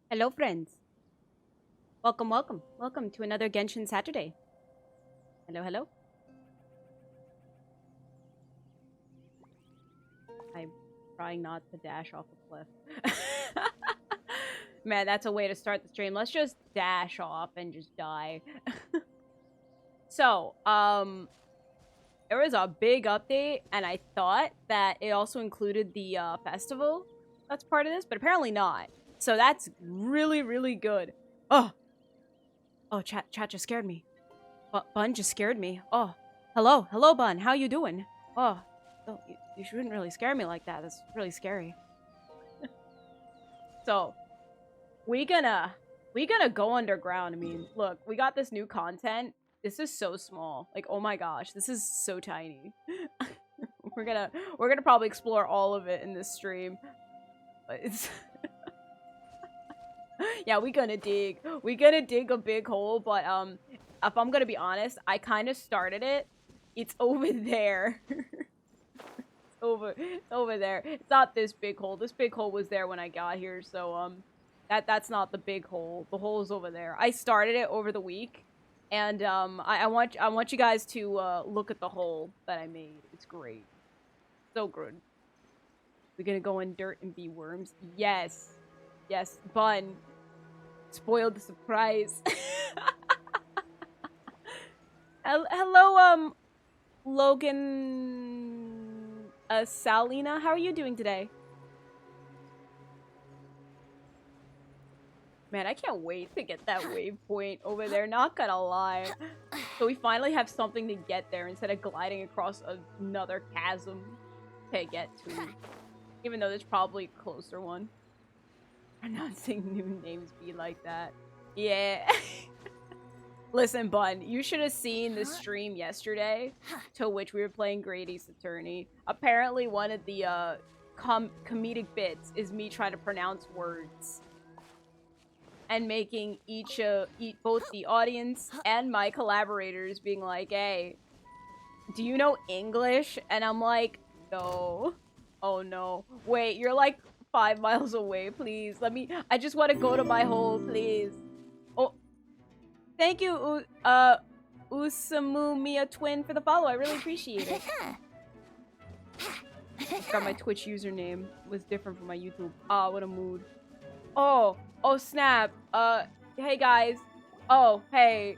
Hello, friends. Welcome, welcome. Welcome to another Genshin Saturday. Hello, hello. I'm trying not to dash off a cliff. Man, that's a way to start the stream. Let's just dash off and just die. So, there was a big update, and I thought that it also included the festival that's part of this, but apparently not. So that's really, really good. Oh, chat just scared me. Bun just scared me. Oh, hello, Bun. How you doing? Oh, you shouldn't really scare me like that. That's really scary. So, we gonna go underground. I mean, look, we got this new content. This is so small. Like, oh my gosh, this is so tiny. we're gonna probably explore all of it in this stream. But it's yeah, we gonna dig. We gonna dig a big hole, but if I'm gonna be honest, I kind of started it. It's over there. Over there. It's not this big hole. This big hole was there when I got here, so that's not the big hole. The hole is over there. I started it over the week, and I want you guys to look at the hole that I made. It's great. So good. We're gonna go in dirt and be worms. Yes. Yes, Bun. Spoiled the surprise. Hello, Logan, Salina, how are you doing today? Man, I can't wait to get that waypoint over there, not gonna lie. So we finally have something to get there instead of gliding across another chasm to get to. Even though there's probably a closer one. Pronouncing new names be like that. Yeah. Listen, Bun, you should have seen the stream yesterday to which we were playing Great Ace Attorney. Apparently, one of the comedic bits is me trying to pronounce words and making both the audience and my collaborators being like, "Hey, do you know English?" And I'm like, "No." Oh no. Wait, you're like 5 miles away, please. I just want to go to my hole, please. Oh, thank you, Usamu Mia Twin for the follow. I really appreciate it. Got my Twitch username was different from my YouTube. Ah, what a mood. Oh snap. Hey guys. Oh, hey.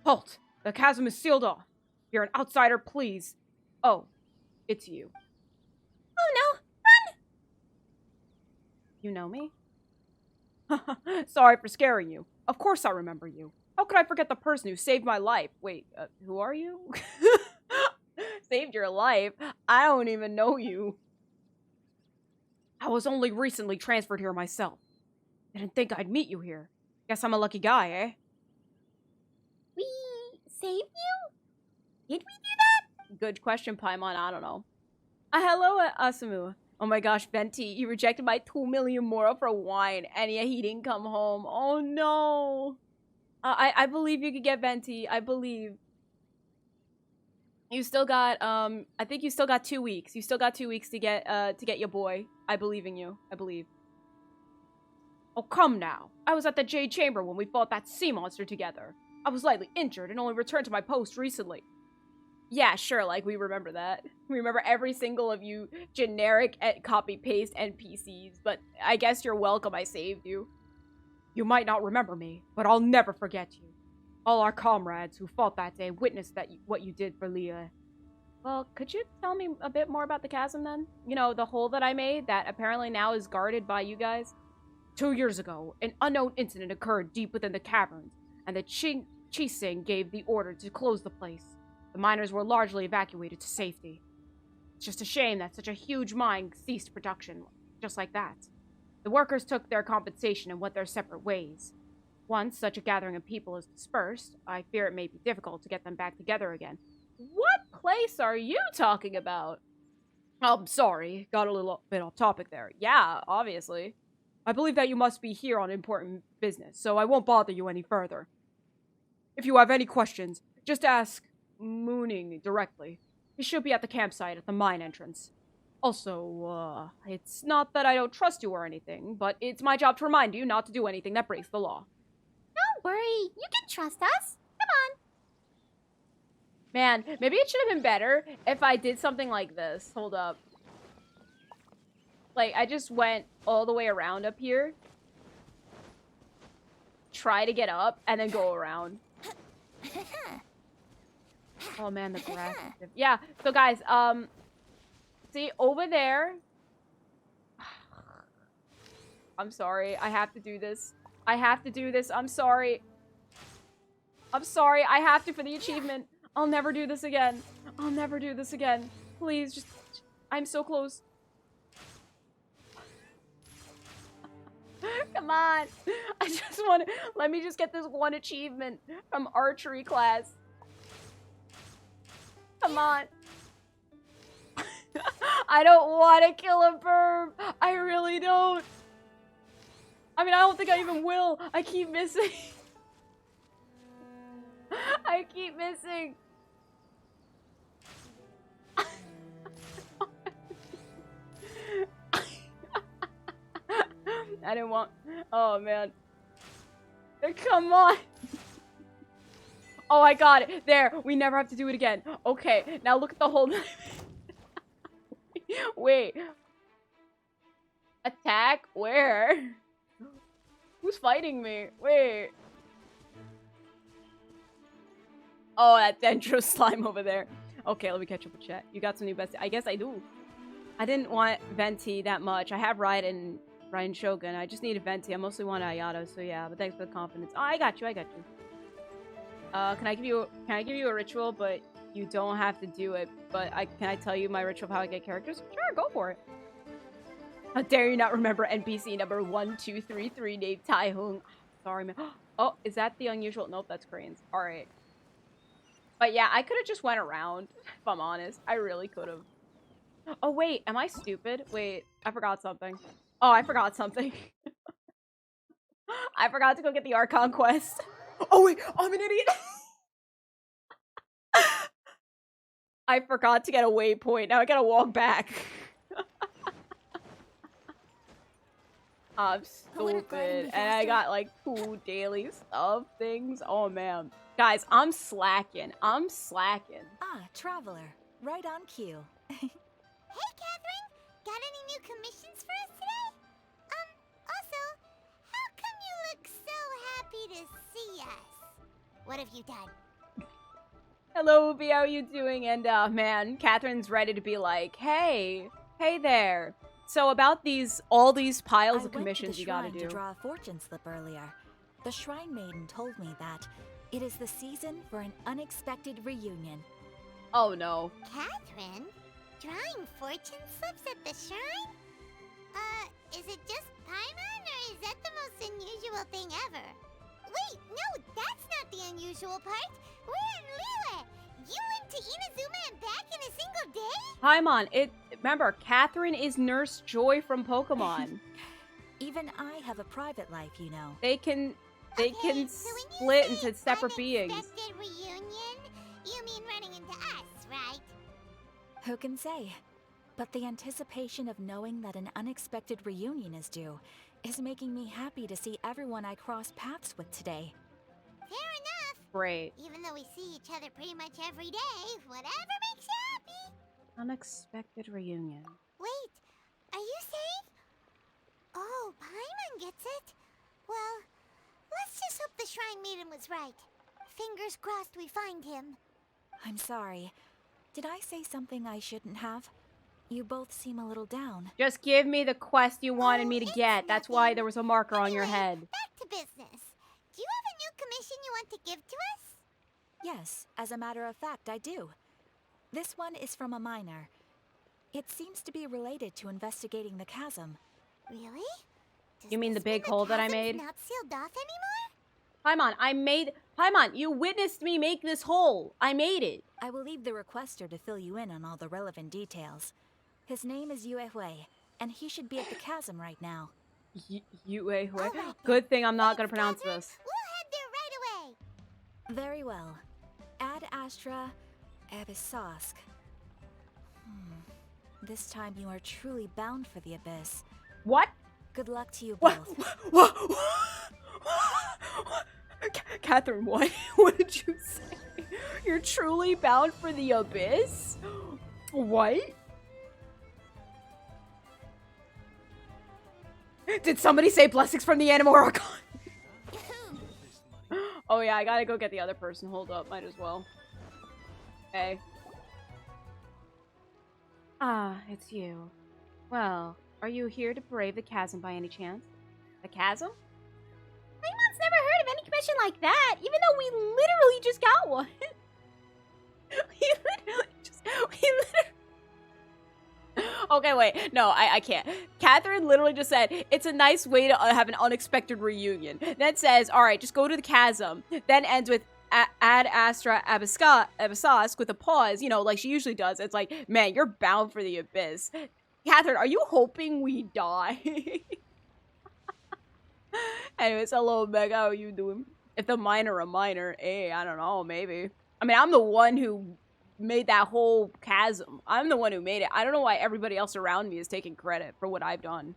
Halt. The chasm is sealed off. You're an outsider, please. Oh, it's you. Oh no, run! You know me? Sorry for scaring you. Of course I remember you. How could I forget the person who saved my life? Wait, who are you? Saved your life? I don't even know you. I was only recently transferred here myself. Didn't think I'd meet you here. Guess I'm a lucky guy, eh? We saved you? Did we do that? Good question, Paimon. I don't know. Hello, Asamu. Oh my gosh, Venti, you rejected my 2 million mora for wine, and yet he didn't come home. Oh no. I believe you could get Venti. I believe. You still got, I think you still got 2 weeks. You still got 2 weeks to get your boy. I believe in you. I believe. Oh, come now. I was at the Jade Chamber when we fought that sea monster together. I was lightly injured and only returned to my post recently. Yeah, sure, like, we remember that. We remember every single of you generic copy-paste NPCs, but I guess you're welcome I saved you. You might not remember me, but I'll never forget you. All our comrades who fought that day witnessed what you did for Liyue. Well, could you tell me a bit more about the chasm then? You know, the hole that I made that apparently now is guarded by you guys? 2 years ago, an unknown incident occurred deep within the caverns, and the Chising gave the order to close the place. The miners were largely evacuated to safety. It's just a shame that such a huge mine ceased production, just like that. The workers took their compensation and went their separate ways. Once such a gathering of people is dispersed, I fear it may be difficult to get them back together again. What place are you talking about? I'm sorry, got a little bit off topic there. Yeah, obviously. I believe that you must be here on important business, so I won't bother you any further. If you have any questions, just ask Mooning directly. He should be at the campsite at the mine entrance. Also, it's not that I don't trust you or anything, but it's my job to remind you not to do anything that breaks the law. Don't worry. You can trust us. Come on. Man, maybe it should have been better if I did something like this. Hold up. Like, I just went all the way around up here. Try to get up, and then go around. Oh man, the grass. Yeah, so guys, see, over there. I'm sorry, I have to do this. I have to do this, I'm sorry. I'm sorry, I have to for the achievement. I'll never do this again. I'll never do this again. Please, just... I'm so close. Come on. I just want to... Let me just get this one achievement from archery class. Come on. I don't want to kill a burb. I really don't. I mean, I don't think I even will. I keep missing. I keep missing. I didn't want... Oh, man. Come on. Oh, I got it. There. We never have to do it again. Okay. Now look at the whole... Wait. Attack? Where? Who's fighting me? Vent. Oh, that Dendro slime over there. Okay, let me catch up with chat. You got some new besties. I guess I do. I didn't want Venti that much. I have Raiden Shogun. I just needed Venti. I mostly want Ayato, so yeah. But thanks for the confidence. Oh, I got you. I got you. Can I give you a ritual? But you don't have to do it. But can I tell you my ritual of how I get characters? Sure, go for it. How dare you not remember NPC number 1233 named Tai Hung? Sorry, man. Oh, is that the unusual? Nope, that's cranes. All right. But yeah, I could have just went around, if I'm honest. I really could have. Oh, wait. Am I stupid? Wait, I forgot something. Oh, I forgot something. I forgot to go get the Archon quest. Oh, wait. I'm an idiot. I forgot to get a waypoint. Now I gotta walk back. I'm stupid. And I got like 2 dailies of things. Oh, man. Guys, I'm slacking. I'm slacking. Ah, traveler. Right on cue. Hey, Catherine. Got any new commissions for us today? Also, how come you look so happy to see us? What have you done? Hello, Ubi, how are you doing? And, man, Catherine's ready to be like, hey there. So about all these piles of commissions you gotta do. I went to the shrine to draw a fortune slip earlier. The Shrine Maiden told me that it is the season for an unexpected reunion. Oh, no. Catherine? Drawing fortune slips at the shrine? Is it just Paimon, or is that the most unusual thing ever? Wait, no, that's not the unusual part. We're in Liyue. You went to Inazuma and back in a single day? Paimon, remember, Catherine is Nurse Joy from Pokemon. Even I have a private life, you know. They can split into separate beings. Unexpected reunion? You mean running into us, right? Who can say? But the anticipation of knowing that an unexpected reunion is due is making me happy to see everyone I cross paths with today. Fair enough. Great. Even though we see each other pretty much every day, whatever makes you happy. Unexpected reunion. Wait, are you safe? Oh, Paimon gets it. Well, let's just hope the Shrine Maiden was right. Fingers crossed we find him. I'm sorry. Did I say something I shouldn't have? You both seem a little down. Just give me the quest you wanted me to get. That's why there was a marker on your head. Back to business. Do you have a new commission you want to give to us? Yes, as a matter of fact, I do. This one is from a miner. It seems to be related to investigating the chasm. Really? You mean the big hole that I made? Not sealed off anymore? Paimon, you witnessed me make this hole. I made it. I will leave the requester to fill you in on all the relevant details. His name is Liyue, and he should be at the chasm right now. Liyue? Right, Good thing I'm not gonna Thanks, pronounce Catherine. this. We'll head there right away. Very well. Ad Astra Abyssosque. This time you are truly bound for the abyss. What? Good luck to you What? both. What? Catherine, what? What did you say? You're truly bound for the abyss? What? Did somebody say blessings from the Animal Archon? Oh yeah, I gotta go get the other person. Hold up, might as well. Okay. Ah, it's you. Well, are you here to brave the chasm by any chance? The chasm? Paimon's never heard of any commission like that, even though we literally just got one. Okay, wait. No, I can't. Catherine literally just said, it's a nice way to have an unexpected reunion. Then says, alright, just go to the chasm. Then ends with Ad Astra Abyssos with a pause, you know, like she usually does. It's like, man, you're bound for the abyss. Catherine, are you hoping we die? Anyways, hello, Meg. How are you doing? If the minor a minor, I don't know, maybe. I mean, I'm the one who made that whole chasm. I'm the one who made it. I don't know why everybody else around me is taking credit for what I've done.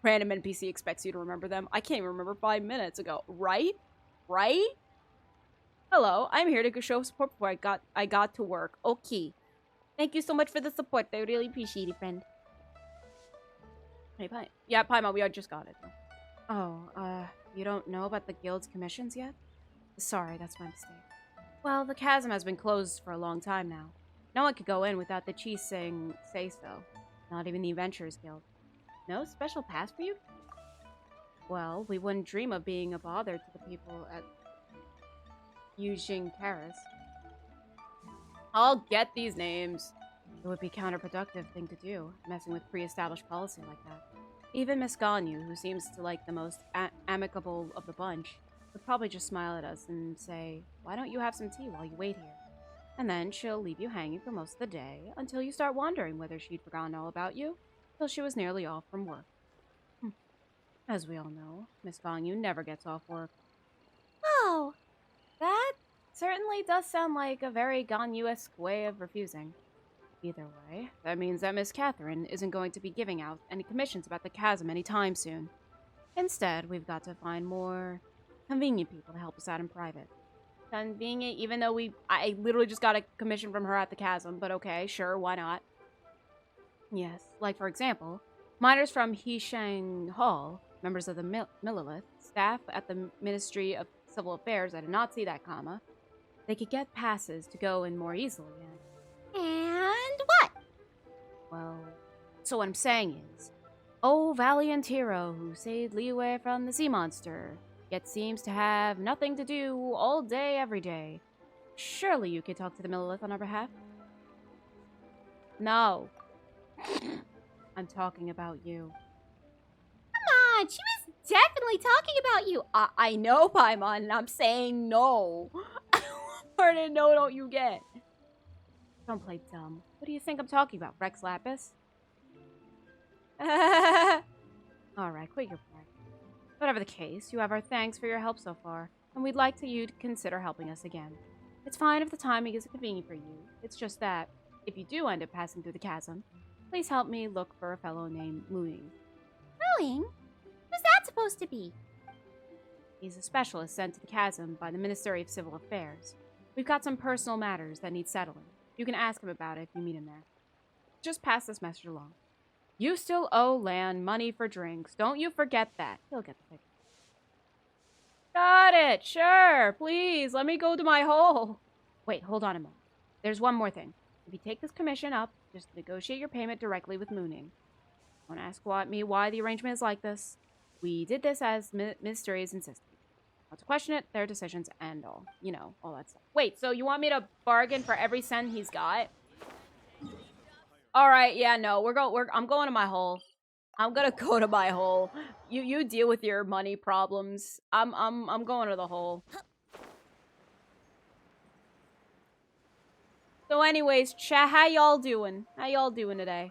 Random NPC expects you to remember them. I can't even remember 5 minutes ago. Right? Right? Hello, I'm here to show support before I got to work. Okay. Thank you so much for the support. I really appreciate it, friend. Hey, Pi. Yeah, Paimon, we just got it. Oh, you don't know about the guild's commissions yet? Sorry, that's my mistake. Well, the chasm has been closed for a long time now. No one could go in without the chief saying say so. Not even the Adventurers Guild. No special pass for you? Well, we wouldn't dream of being a bother to the people at Yujing Terrace. I'll get these names. It would be a counterproductive thing to do, messing with pre-established policy like that. Even Miss Ganyu, who seems to like the most amicable of the bunch, would probably just smile at us and say, why don't you have some tea while you wait here? And then she'll leave you hanging for most of the day until you start wondering whether she'd forgotten all about you, till she was nearly off from work. As we all know, Miss Ganyu never gets off work. Oh, that certainly does sound like a very Ganyu-esque way of refusing. Either way, that means that Miss Catherine isn't going to be giving out any commissions about the chasm anytime soon. Instead, we've got to find more convenient people to help us out in private. Convenient, even though I literally just got a commission from her at the chasm, but okay, sure, why not? Yes, like for example, miners from Hishang Hall, members of the Millilith, staff at the Ministry of Civil Affairs, I did not see that comma, they could get passes to go in more easily. And what? Well, so what I'm saying is, oh valiant hero who saved Liyue from the sea monster, yet seems to have nothing to do all day every day. Surely you could talk to the Millilith on our behalf? No. I'm talking about you. Come on, she was definitely talking about you. I know, Paimon, and I'm saying no. What part of no don't you get? Don't play dumb. What do you think I'm talking about, Rex Lapis? Alright, quit your play. Whatever the case, you have our thanks for your help so far, and we'd like you to consider helping us again. It's fine if the timing isn't convenient for you. It's just that, if you do end up passing through the chasm, please help me look for a fellow named Mooing. Mooing? Who's that supposed to be? He's a specialist sent to the chasm by the Ministry of Civil Affairs. We've got some personal matters that need settling. You can ask him about it if you meet him there. Just pass this message along. You still owe Lan money for drinks. Don't you forget that. He'll get the picture. Got it. Sure. Please, let me go to my hole. Wait, hold on a moment. There's one more thing. If you take this commission up, just negotiate your payment directly with Mooning. Don't ask why the arrangement is like this. We did this as Mystery is insisted. Not to question it, their decisions and all. You know, all that stuff. Wait, so you want me to bargain for every cent he's got? Alright, yeah, no, I'm going to my hole. I'm gonna go to my hole. You deal with your money problems. I'm going to the hole. So anyways, chat, how y'all doing? How y'all doing today?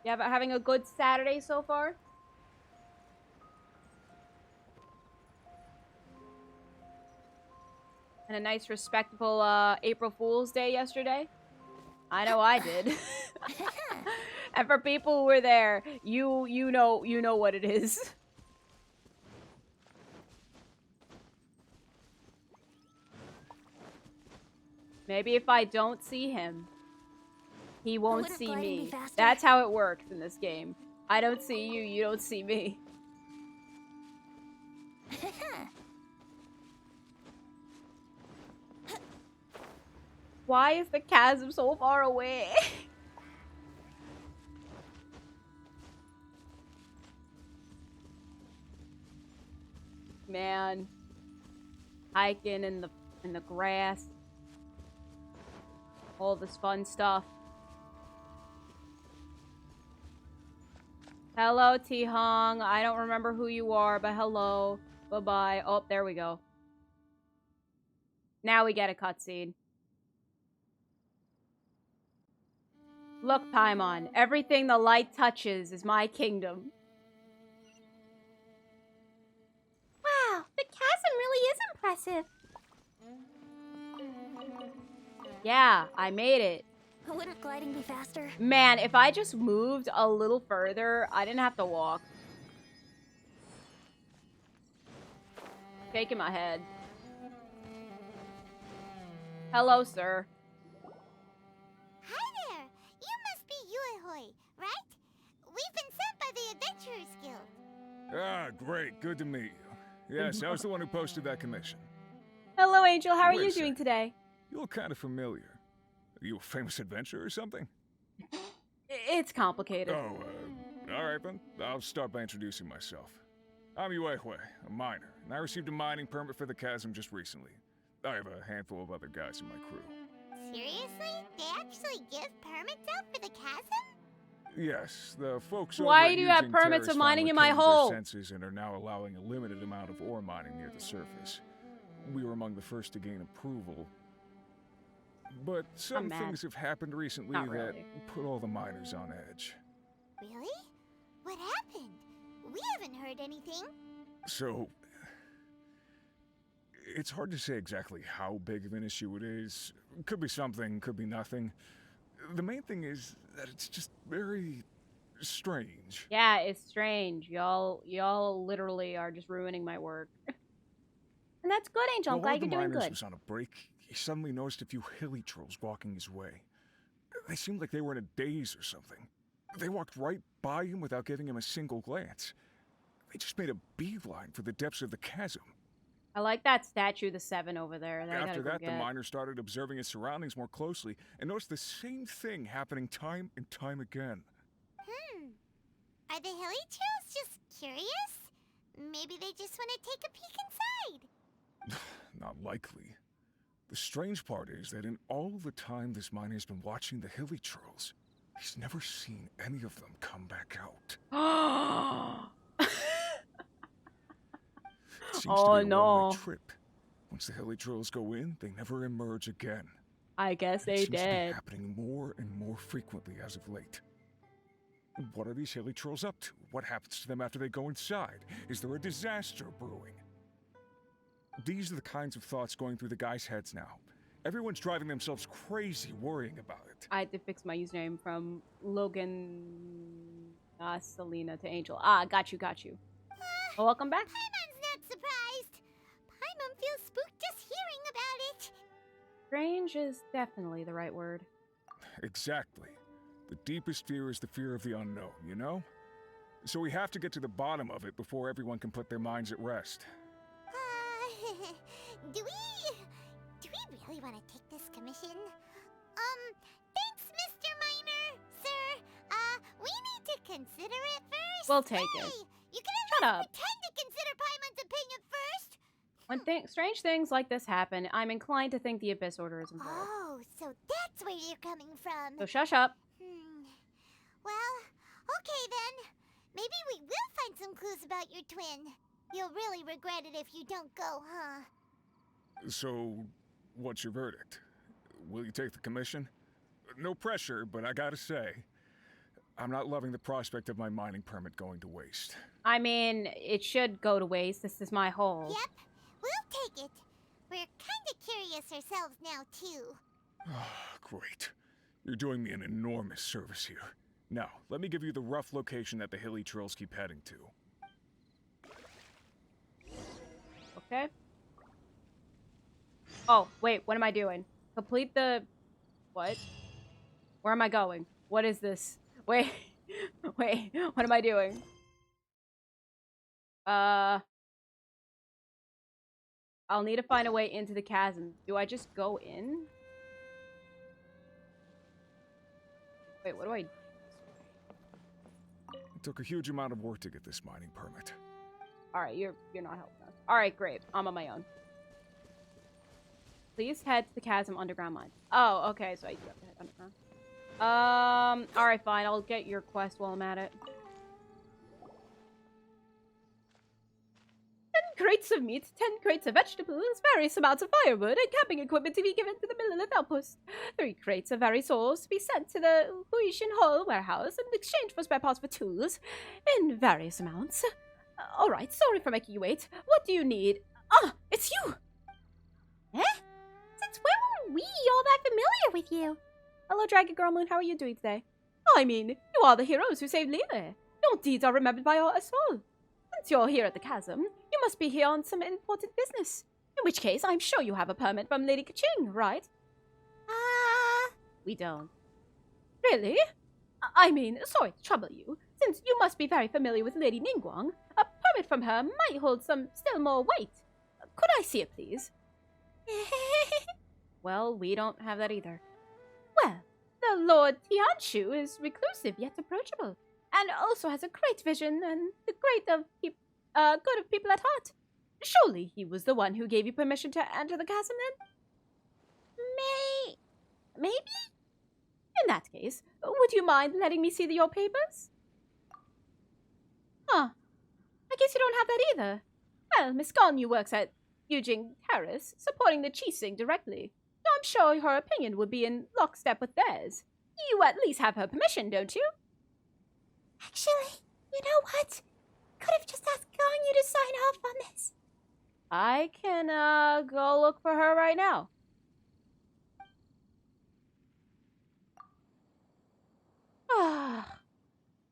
You having a good Saturday so far? And a nice, respectable April Fool's Day yesterday? I know I did. And for people who were there, you know what it is. Maybe if I don't see him, he won't see me. That's how it works in this game. I don't see you, you don't see me. Why is the chasm so far away? Man. Hiking in the grass. All this fun stuff. Hello, T-Hong. I don't remember who you are, but hello. Bye-bye. Oh, there we go. Now we get a cutscene. Look, Paimon. Everything the light touches is my kingdom. Wow, the chasm really is impressive. Yeah, I made it. Wouldn't gliding be faster? Man, if I just moved a little further, I didn't have to walk. Shaking my head. Hello, sir. Hi there. You must be Yue, right? We've been sent by the Adventurers Guild. Ah, great. Good to meet you. Yes, I was the one who posted that commission. Hello, Angel. How are Wait a you doing sec. today? You look kind of familiar. Are you a famous adventurer or something? It's complicated. Oh, all right then. I'll start by introducing myself. I'm Yue, a miner, and I received a mining permit for the chasm just recently. I have a handful of other guys in my crew. Seriously? They actually give permits out for the chasm? Yes, the folks Why over at do you have Eugene permits Terrace of mining finally in my came to their hole? senses and are now allowing a limited amount of ore mining near the surface. We were among the first to gain approval. But some mad. things have happened recently Not that really. put all the miners on edge. Really? What happened? We haven't heard anything. So, it's hard to say exactly how big of an issue it is. Could be something, could be nothing. The main thing is that it's just very strange. Yeah, it's strange. Y'all literally are just ruining my work. And that's good, Angel. I'm While one glad of the you're doing miners good. was on a break, he suddenly noticed a few hilly trolls walking his way. They seemed like they were in a daze or something. They walked right by him without giving him a single glance. They just made a beeline for the depths of the chasm. I like that statue, the 7 over there. That I gotta After go that, the get. miner started observing his surroundings more closely and noticed the same thing happening time and time again. Are the hilly trolls just curious? Maybe they just want to take a peek inside. Not likely. The strange part is that in all the time this miner's been watching the hilly trolls, he's never seen any of them come back out. It seems Oh, to be a no. one-way trip. Once the hilly trolls go in, they never emerge again. I guess It they seems to be did. happening more and more frequently as of late. What are these hilly trolls up to? What happens to them after they go inside? Is there a disaster brewing? These are the kinds of thoughts going through the guys' heads now. Everyone's driving themselves crazy worrying about it. I had to fix my username from Logan Selena to Angel. Ah, got you. Well, welcome back. Paimon's not surprised. Paimon feels spooked just hearing about it. Strange is definitely the right word. Exactly. The deepest fear is the fear of the unknown, you know? So we have to get to the bottom of it before everyone can put their minds at rest. Do we really want to take this commission? Thanks, Mr. Miner, sir. We need to consider it first. We'll take it. Hey, you can Shut at up. least pretend to consider Paimon's opinion first. When strange things like this happen, I'm inclined to think the Abyss Order is involved. Oh, so that's where you're coming from. So shush up. Well, okay then. Maybe we will find some clues about your twin. You'll really regret it if you don't go, huh? So, what's your verdict? Will you take the commission? No pressure, but I gotta say, I'm not loving the prospect of my mining permit going to waste. I mean, it should go to waste. This is my hole. Yep, we'll take it. We're kinda curious ourselves now, too. Great. You're doing me an enormous service here. Now, let me give you the rough location that the hilly trails keep heading to. Okay. Oh, wait, what am I doing? Complete the... What? Where am I going? What is this? Wait. Wait, what am I doing? I'll need to find a way into the chasm. Do I just go in? Wait, what do I... It took a huge amount of work to get this mining permit. Alright, you're not helping us. Alright, great. I'm on my own. Please head to the chasm underground mine. Oh, okay, so I do have to head underground. Alright, fine. I'll get your quest while I'm at it. 10 crates of meat, 10 crates of vegetables, various amounts of firewood, and camping equipment to be given to the Millelith outpost. 3 crates of various ores to be sent to the Huishin Hall warehouse in exchange for spare parts for tools in various amounts. Alright, sorry for making you wait. What do you need? Ah, it's you! Eh? Since when were we all that familiar with you? Hello, Dragon Girl Moon. How are you doing today? I mean, you are the heroes who saved Liyue. Your deeds are remembered by us all. Since you're here at the chasm, you must be here on some important business. In which case, I'm sure you have a permit from Lady Kaching, right? We don't. Really? I mean, sorry to trouble you. Since you must be very familiar with Lady Ningguang, a permit from her might hold some still more weight. Could I see it, please? Well, we don't have that either. Well, the Lord Tianshu is reclusive yet approachable, and also has a great vision and the good of people at heart. Surely he was the one who gave you permission to enter the chasm then? Maybe? In that case, would you mind letting me see your papers? Huh. I guess you don't have that either. Well, Miss Ganyu works at Yujing Terrace, supporting the Chising directly. I'm sure her opinion would be in lockstep with theirs. You at least have her permission, don't you? Actually, you know what? Could have just asked Ganyu to sign off on this. I can, go look for her right now.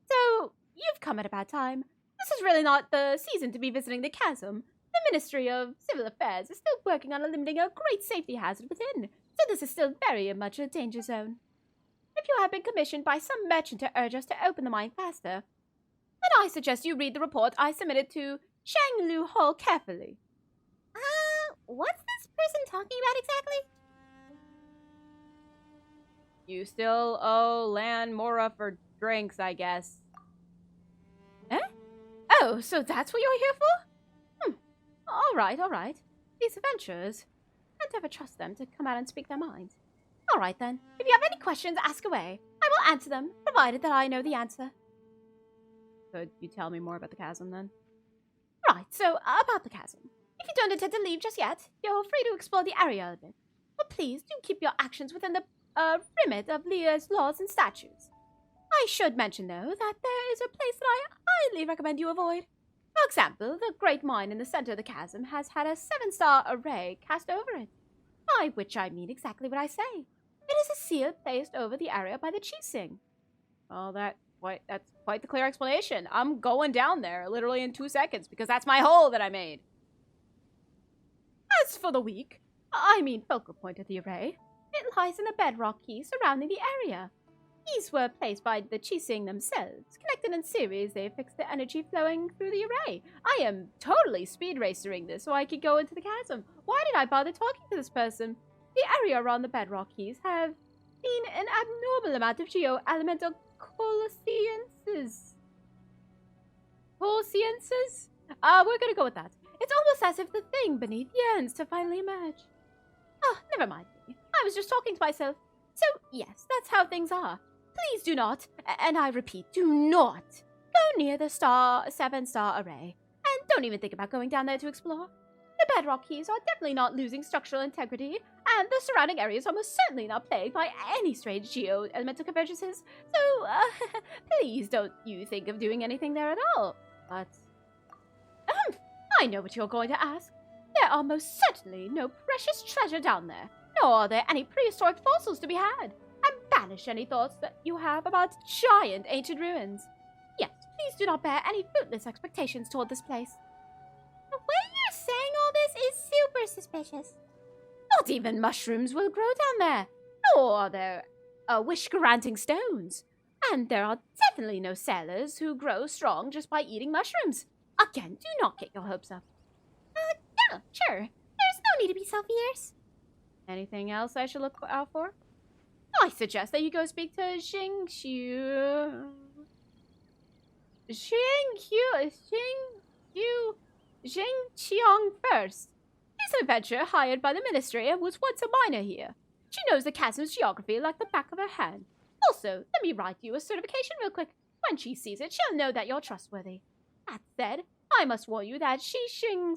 So, you've come at a bad time. This is really not the season to be visiting the chasm. The Ministry of Civil Affairs is still working on eliminating a great safety hazard within, so this is still very much a danger zone. If you have been commissioned by some merchant to urge us to open the mine faster, then I suggest you read the report I submitted to Shanglu Hall carefully. What's this person talking about exactly? You still owe Lan Mora for drinks, I guess. Eh? Oh, so that's what you're here for? All right. These adventurers, can't ever trust them to come out and speak their minds. All right, then. If you have any questions, ask away. I will answer them, provided that I know the answer. Could you tell me more about the chasm, then? Right, so, about the chasm. If you don't intend to leave just yet, you're free to explore the area a bit. But please do keep your actions within the remit of Liyue's laws and statutes. I should mention, though, that there is a place that I highly recommend you avoid. For example, the great mine in the center of the chasm has had a 7-star array cast over it. By which I mean exactly what I say. It is a seal placed over the area by the Chising. Well, that's quite the clear explanation. I'm going down there literally in 2 seconds because that's my hole that I made. As for the focal point of the array, it lies in the bedrock keys surrounding the area. These were placed by the Chising themselves. Connected in series, they fix the energy flowing through the array. I am totally speed racering this so I could go into the chasm. Why did I bother talking to this person? The area around the bedrock keys have seen an abnormal amount of geo-elemental consciences. We're gonna go with that. It's almost as if the thing beneath yearns to finally emerge. Oh, never mind me. I was just talking to myself. So, yes, that's how things are. Please do not, and I repeat, do not, go near the 7-star array. And don't even think about going down there to explore. The bedrock keys are definitely not losing structural integrity, and the surrounding areas are most certainly not plagued by any strange geo-elemental convergences. So, please don't you think of doing anything there at all. But, I know what you're going to ask. There are most certainly no precious treasure down there, nor are there any prehistoric fossils to be had. And banish any thoughts that you have about giant ancient ruins. Yes, please do not bear any fruitless expectations toward this place. The way you're saying all this is super suspicious. Not even mushrooms will grow down there, nor are there wish-granting stones. And there are definitely no sailors who grow strong just by eating mushrooms. Again, do not get your hopes up. Yeah, sure. There's no need to be so fierce. Anything else I should look out for? I suggest that you go speak to Xingqiu first. He's an adventurer hired by the ministry and was once a miner here. She knows the chasm's geography like the back of her hand. Also, let me write you a certification real quick. When she sees it, she'll know that you're trustworthy. That said, I must warn you that Zhong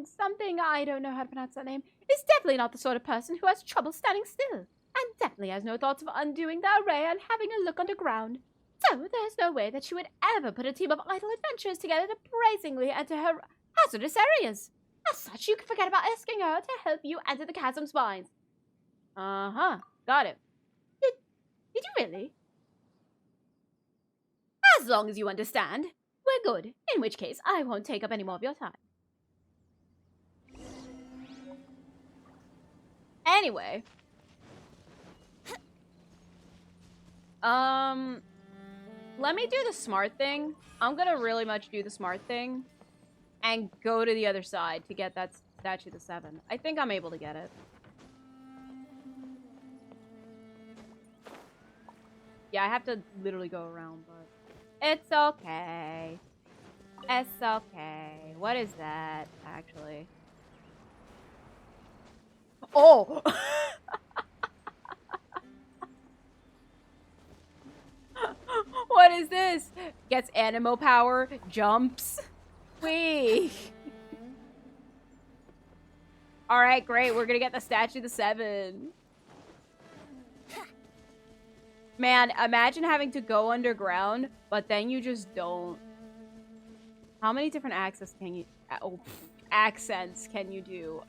something, I don't know how to pronounce that name, is definitely not the sort of person who has trouble standing still, and definitely has no thoughts of undoing the array and having a look underground. So there's no way that she would ever put a team of idle adventurers together to brazenly enter her hazardous areas. As such, you can forget about asking her to help you enter the chasm's mines. Uh-huh, got it. Did you really? As long as you understand, we're good. In which case, I won't take up any more of your time. Anyway. Let me do the smart thing. I'm gonna really much do the smart thing. And go to the other side to get that statue to 7. I think I'm able to get it. Yeah, I have to literally go around, but it's okay. It's okay. What is that, actually? Oh! What is this? Gets animo power, jumps. Wee. Alright, great. We're gonna get the statue to 7. Man, imagine having to go underground, but then you just don't. How many different accents can you... accents can you do?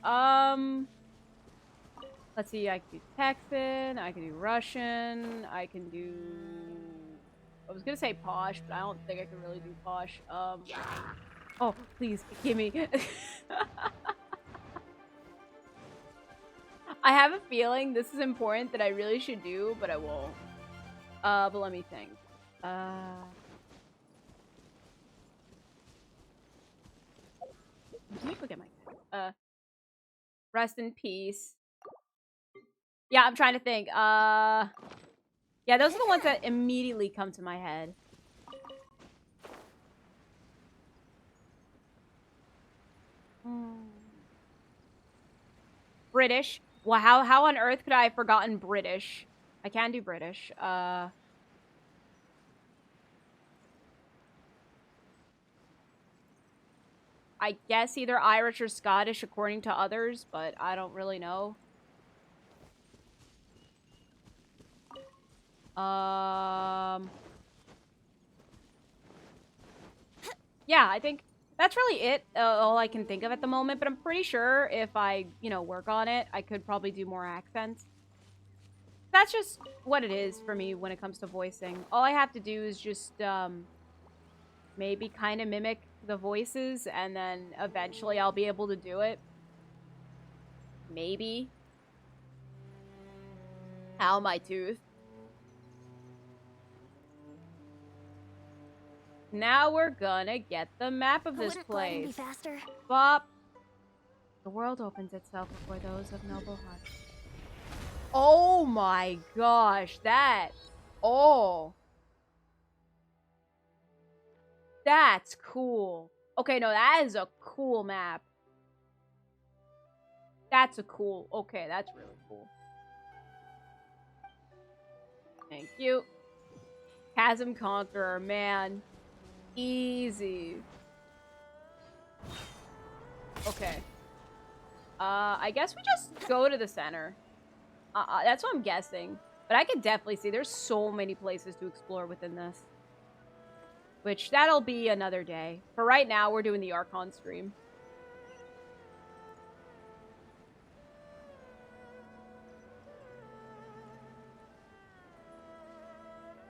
Let's see. I can do Texan. I can do Russian. I can do... I was gonna say posh, but I don't think I can really do posh. Oh, please, give me... I have a feeling this is important that I really should do, but I won't. But let me think. Look at my... rest in peace. Yeah, I'm trying to think. Yeah, those are the ones that immediately come to my head. British. Well, how on earth could I have forgotten British? I can do British. I guess either Irish or Scottish according to others, but I don't really know. Yeah, I think that's really it. All I can think of at the moment, but I'm pretty sure if I, you know, work on it, I could probably do more accents. That's just what it is for me when it comes to voicing. All I have to do is just, maybe kind of mimic the voices, and then eventually I'll be able to do it. Maybe. Ow, my tooth. Now we're gonna get the map of this place. Be faster? Bop. The world opens itself before those of noble heart. Oh my gosh, that... Oh. That's cool. Okay, no, that is a cool map. That's a cool... Okay, that's really cool. Thank you. Chasm Conqueror, man. Easy. Okay. I guess we just go to the center. That's what I'm guessing. But I can definitely see there's so many places to explore within this. Which, that'll be another day. For right now, we're doing the Archon stream.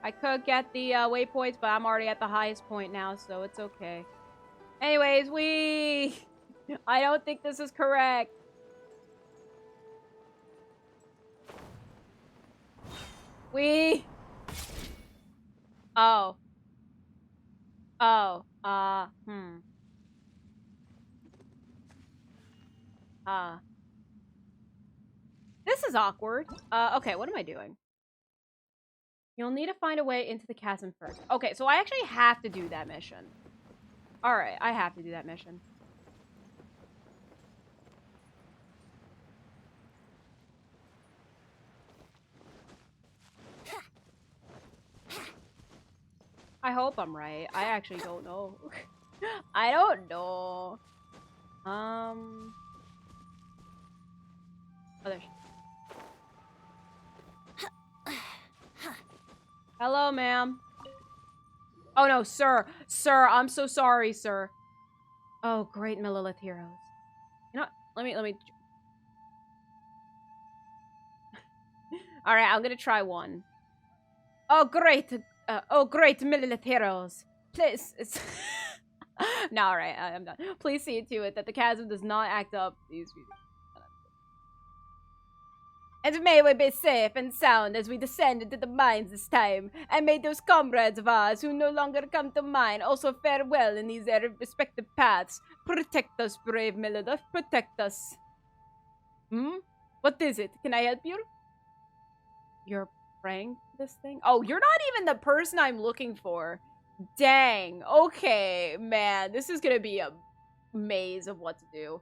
I could get the waypoints, but I'm already at the highest point now, so it's okay. Anyways, I don't think this is correct. Oh. Oh. This is awkward. Okay, what am I doing? You'll need to find a way into the chasm first. Okay, so I actually have to do that mission. Alright, I have to do that mission. I hope I'm right. I actually don't know. I don't know. Oh, there's... Hello, ma'am. Oh, no, sir. Sir, I'm so sorry, sir. Oh, great Millilith heroes. You know what? Let me... Alright, I'm gonna try one. Oh, great Millilith heroes. Please... No, alright, I'm done. Please see to it that the chasm does not act up these videos. And may we be safe and sound as we descend into the mines this time, and may those comrades of ours who no longer come to mine also fare well in these their respective paths. Protect us, brave Millilith, protect us. What is it? Can I help you? You're praying for this thing? Oh, you're not even the person I'm looking for. Dang. Okay, man, this is gonna be a maze of what to do.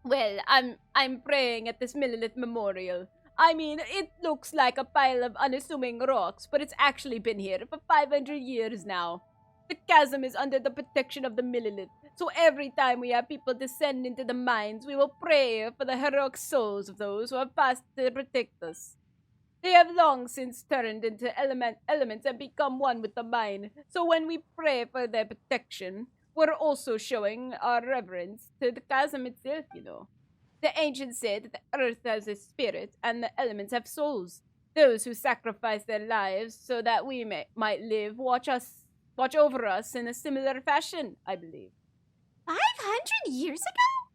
Well, I'm praying at this Millilith memorial. I mean, it looks like a pile of unassuming rocks, but it's actually been here for 500 years now. The chasm is under the protection of the Millilith, so every time we have people descend into the mines, we will pray for the heroic souls of those who have passed to protect us. They have long since turned into elements and become one with the mine, so when we pray for their protection, we're also showing our reverence to the chasm itself, you know. The ancients said that the earth has a spirit and the elements have souls. Those who sacrifice their lives so that we might live watch over us in a similar fashion, I believe. 500 years ago?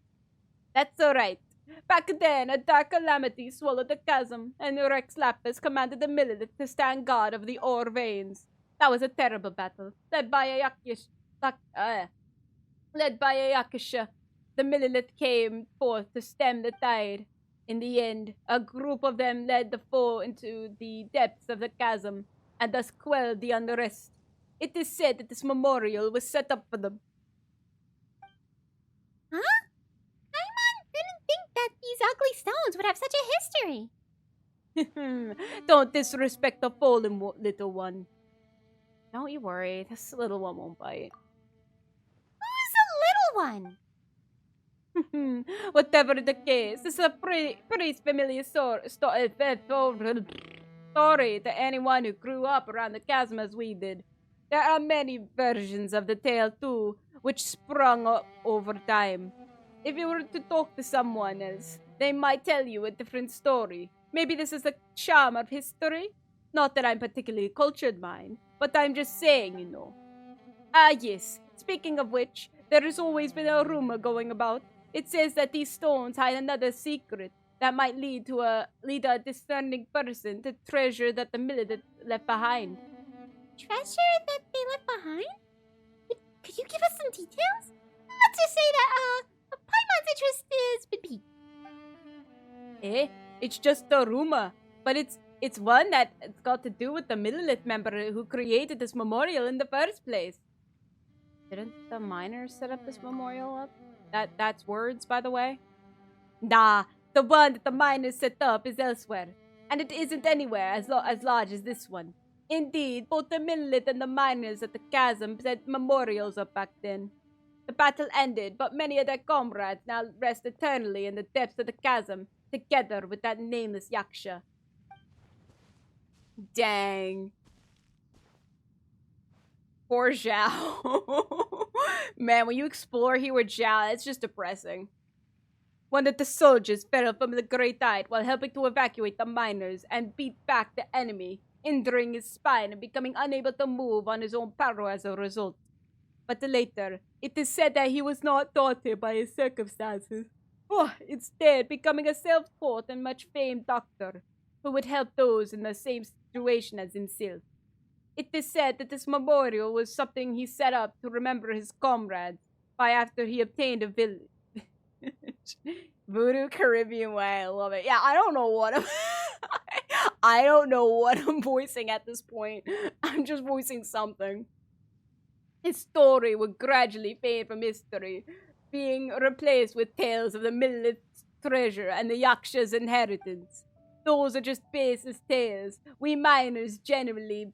That's all right. Back then, a dark calamity swallowed the chasm, and Rex Lapis commanded the Millilith to stand guard of the ore veins. That was a terrible battle, led by a Yakisha. The Millilith came forth to stem the tide. In the end, a group of them led the foe into the depths of the chasm, and thus quelled the unrest. It is said that this memorial was set up for them. Huh? Paimon didn't think that these ugly stones would have such a history. Don't disrespect the fallen little one. Don't you worry, this little one won't bite. Who's the little one? Whatever the case, this is a pretty familiar story to anyone who grew up around the chasm as we did. There are many versions of the tale too, which sprung up over time. If you were to talk to someone else, they might tell you a different story. Maybe this is the charm of history? Not that I'm particularly cultured, mind, but I'm just saying, you know. Ah, yes. Speaking of which, there has always been a rumor going about. It says that these stones hide another secret that might lead a discerning person to treasure that the Millilith left behind. Treasure that they left behind? Could you give us some details? Let's just say that, Paimon's interest is been piqued. It's just a rumor, but it's one that's got to do with the Millilith member who created this memorial in the first place. Didn't the miners set up this memorial up? That's words, by the way? Nah, the one that the miners set up is elsewhere, and it isn't anywhere as large as this one. Indeed, both the Millilith and the miners at the chasm set memorials up back then. The battle ended, but many of their comrades now rest eternally in the depths of the chasm, together with that nameless Yaksha. Dang. Poor Zhao. Man, when you explore here with Zhao, it's just depressing. One of the soldiers fell from the great height while helping to evacuate the miners and beat back the enemy. injuring his spine and becoming unable to move on his own power as a result. But later, it is said that he was not daunted by his circumstances. Instead, becoming a self-taught and much famed doctor who would help those in the same situation as himself. It is said that this memorial was something he set up to remember his comrades by after he obtained a village. Voodoo Caribbean way, I love it. Yeah, I don't know what I don't know what I'm voicing at this point. I'm just voicing something. His story would gradually fade from history, being replaced with tales of the Millet's treasure and the Yaksha's inheritance. Those are just baseless tales. We miners generally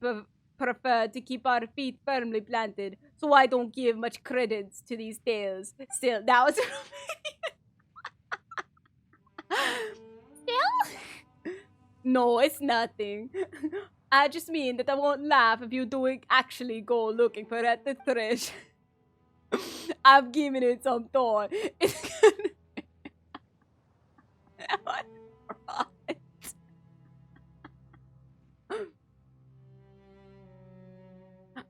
prefer to keep our feet firmly planted, so I don't give much credence to these tales. Still, that was... Still? No, it's nothing. I just mean that I won't laugh if you do actually go looking for the treasure. I've given it some thought. It's gonna...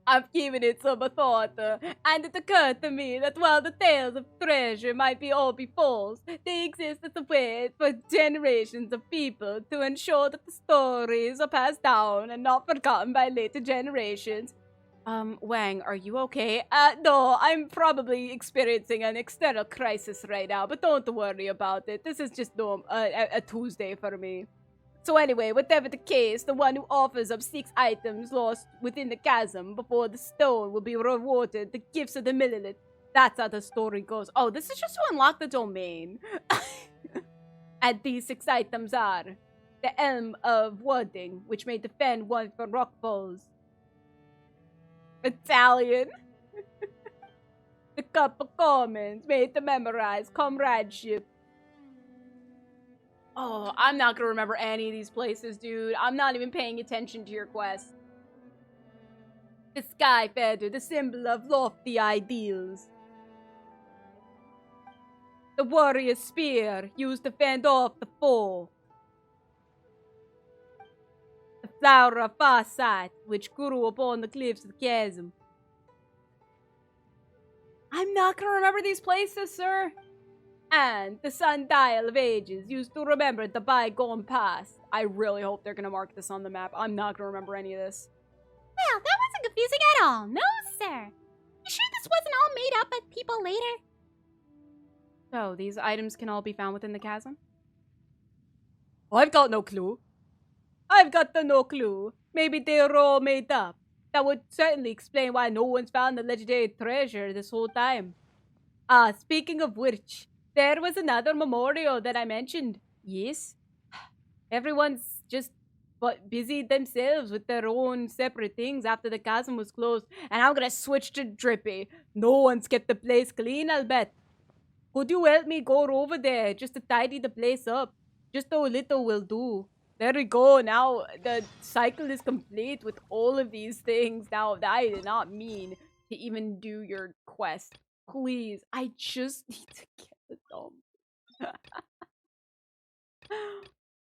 I've given it some thought, and it occurred to me that while the tales of treasure might all be false, they exist as a way for generations of people to ensure that the stories are passed down and not forgotten by later generations. Wang, are you okay? No, I'm probably experiencing an external crisis right now, but don't worry about it. This is just a Tuesday for me. So anyway, whatever the case, the one who offers up 6 items lost within the chasm before the stone will be rewarded the gifts of the Millet. That's how the story goes. Oh, this is just to unlock the domain. And these 6 items are the Elm of Warding, which may defend one for rock falls. Italian. The Cup of Commons, made to memorize comradeship. Oh, I'm not gonna remember any of these places, dude. I'm not even paying attention to your quest. The Sky Feather, the symbol of lofty ideals. The Warrior Spear, used to fend off the foe. The Flower of Farsight, which grew upon the cliffs of the chasm. I'm not gonna remember these places, sir. And the Sundial of Ages, used to remember the bygone past. I really hope they're gonna mark this on the map. I'm not gonna remember any of this. Well, that wasn't confusing at all. No, sir. You sure this wasn't all made up by people later? So, these items can all be found within the chasm? I've got no clue. I've got no clue. Maybe they're all made up. That would certainly explain why no one's found the legendary treasure this whole time. Speaking of which, there was another memorial that I mentioned. Yes. Everyone's just busy themselves with their own separate things after the chasm was closed. And I'm gonna switch to Drippy. No one's kept the place clean, I'll bet. Could you help me go over there just to tidy the place up? Just a little will do. There we go. Now the cycle is complete with all of these things. Now, I did not mean to even do your quest. Please, I just need to get the dome.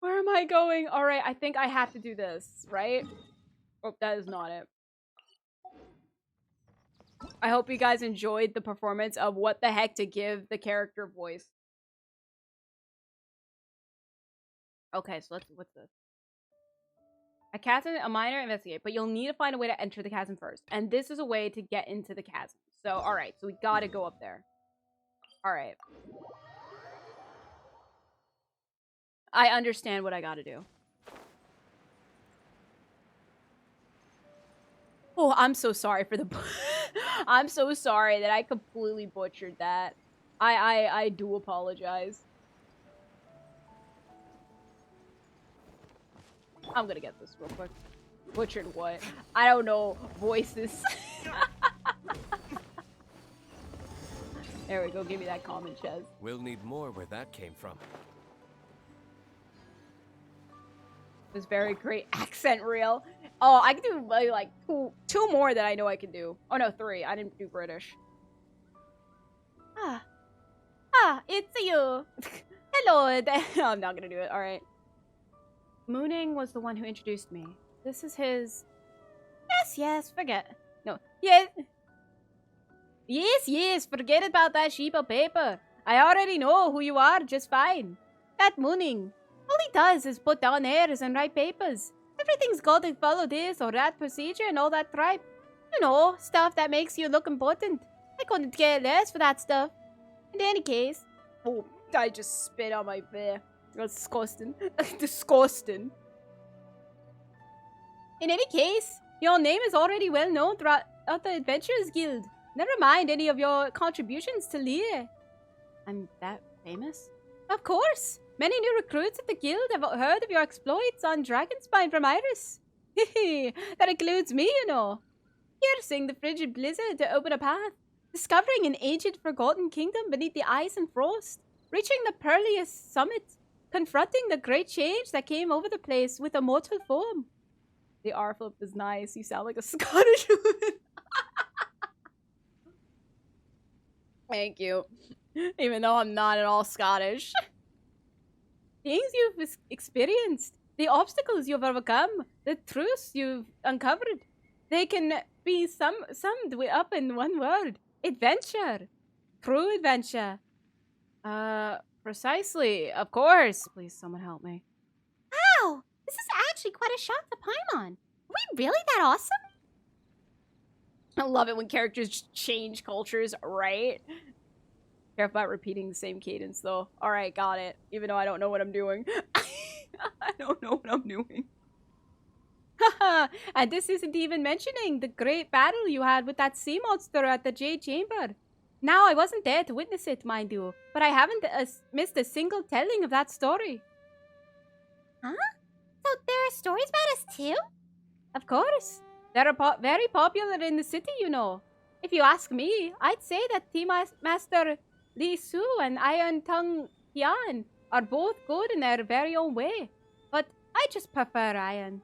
Where am I going? All right, I think I have to do this, right? Oh, that is not it. I hope you guys enjoyed the performance of what the heck to give the character voice. Okay, so what's this? A chasm, a minor investigate, but you'll need to find a way to enter the chasm first. And this is a way to get into the chasm. So, alright, so we gotta go up there. Alright. I understand what I gotta do. Oh, I'm so sorry for the... I'm so sorry that I completely butchered that. I do apologize. I'm gonna get this real quick. Butchered what? I don't know. Voices. There we go. Give me that comment, Ches. We'll need more where that came from. It was very great accent reel. Oh, I can do like two more that I know I can do. Oh no, 3. I didn't do British. It's you. Hello. I'm not gonna do it. All right. Mooning was the one who introduced me. This is his... Yes, forget... No, yes. Yes, forget about that sheet of paper. I already know who you are just fine. That Mooning, all he does is put down airs and write papers. Everything's got to follow this or that procedure and all that tripe. You know, stuff that makes you look important. I couldn't care less for that stuff. In any case... Oh, I just spit on my bear. That's disgusting. Disgusting. In any case, your name is already well known throughout the Adventurers Guild. Never mind any of your contributions to Liyue. I'm that famous? Of course! Many new recruits at the guild have heard of your exploits on Dragonspine from Iris. Hehe, that includes me, you know. Piercing the frigid blizzard to open a path. Discovering an ancient forgotten kingdom beneath the ice and frost. Reaching the pearliest summit. Confronting the great change that came over the place with a mortal form. The R flip is nice. You sound like a Scottish woman. Thank you. Even though I'm not at all Scottish. Things you've experienced. The obstacles you've overcome. The truths you've uncovered. They can be summed up in one word. Adventure. True adventure. Precisely. Of course. Please, someone help me. Wow! This is actually quite a shock to Paimon. Are we really that awesome? I love it when characters change cultures, right? Careful about repeating the same cadence, though. Alright, got it. Even though I don't know what I'm doing. I don't know what I'm doing. Haha, and this isn't even mentioning the great battle you had with that sea monster at the Jade Chamber. Now, I wasn't there to witness it, mind you, but I haven't missed a single telling of that story. Huh? So there are stories about us too? Of course. They're very popular in the city, you know. If you ask me, I'd say that Tea Master Liyue and Iron Tongue Tian are both good in their very own way. But I just prefer Iron.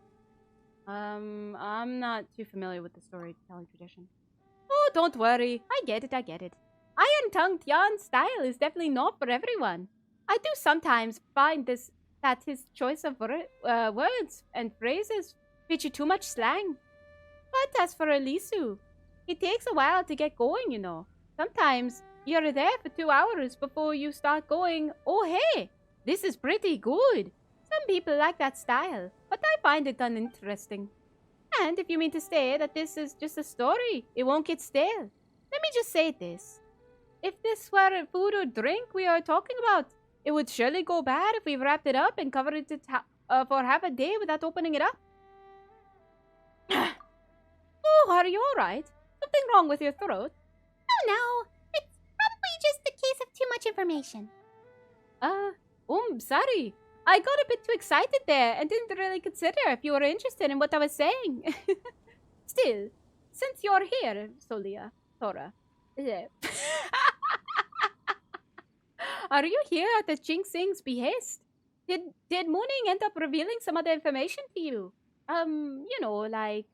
I'm not too familiar with the storytelling tradition. Oh, don't worry. I get it. Iron Tongue Tian's style is definitely not for everyone. I do sometimes find that his choice of words and phrases feature too much slang. But as for Liyue, it takes a while to get going, you know. Sometimes you're there for 2 hours before you start going, oh hey, this is pretty good. Some people like that style, but I find it uninteresting. And if you mean to say that this is just a story, it won't get stale. Let me just say this. If this were food or drink we are talking about, it would surely go bad if we wrapped it up and covered it for half a day without opening it up. Oh, are you alright? Something wrong with your throat? Oh no, it's probably just a case of too much information. Sorry. I got a bit too excited there and didn't really consider if you were interested in what I was saying. Still, since you're here, Thora. Are you here at the Jinxing's behest? Did Mooning end up revealing some other information to you? You know, like,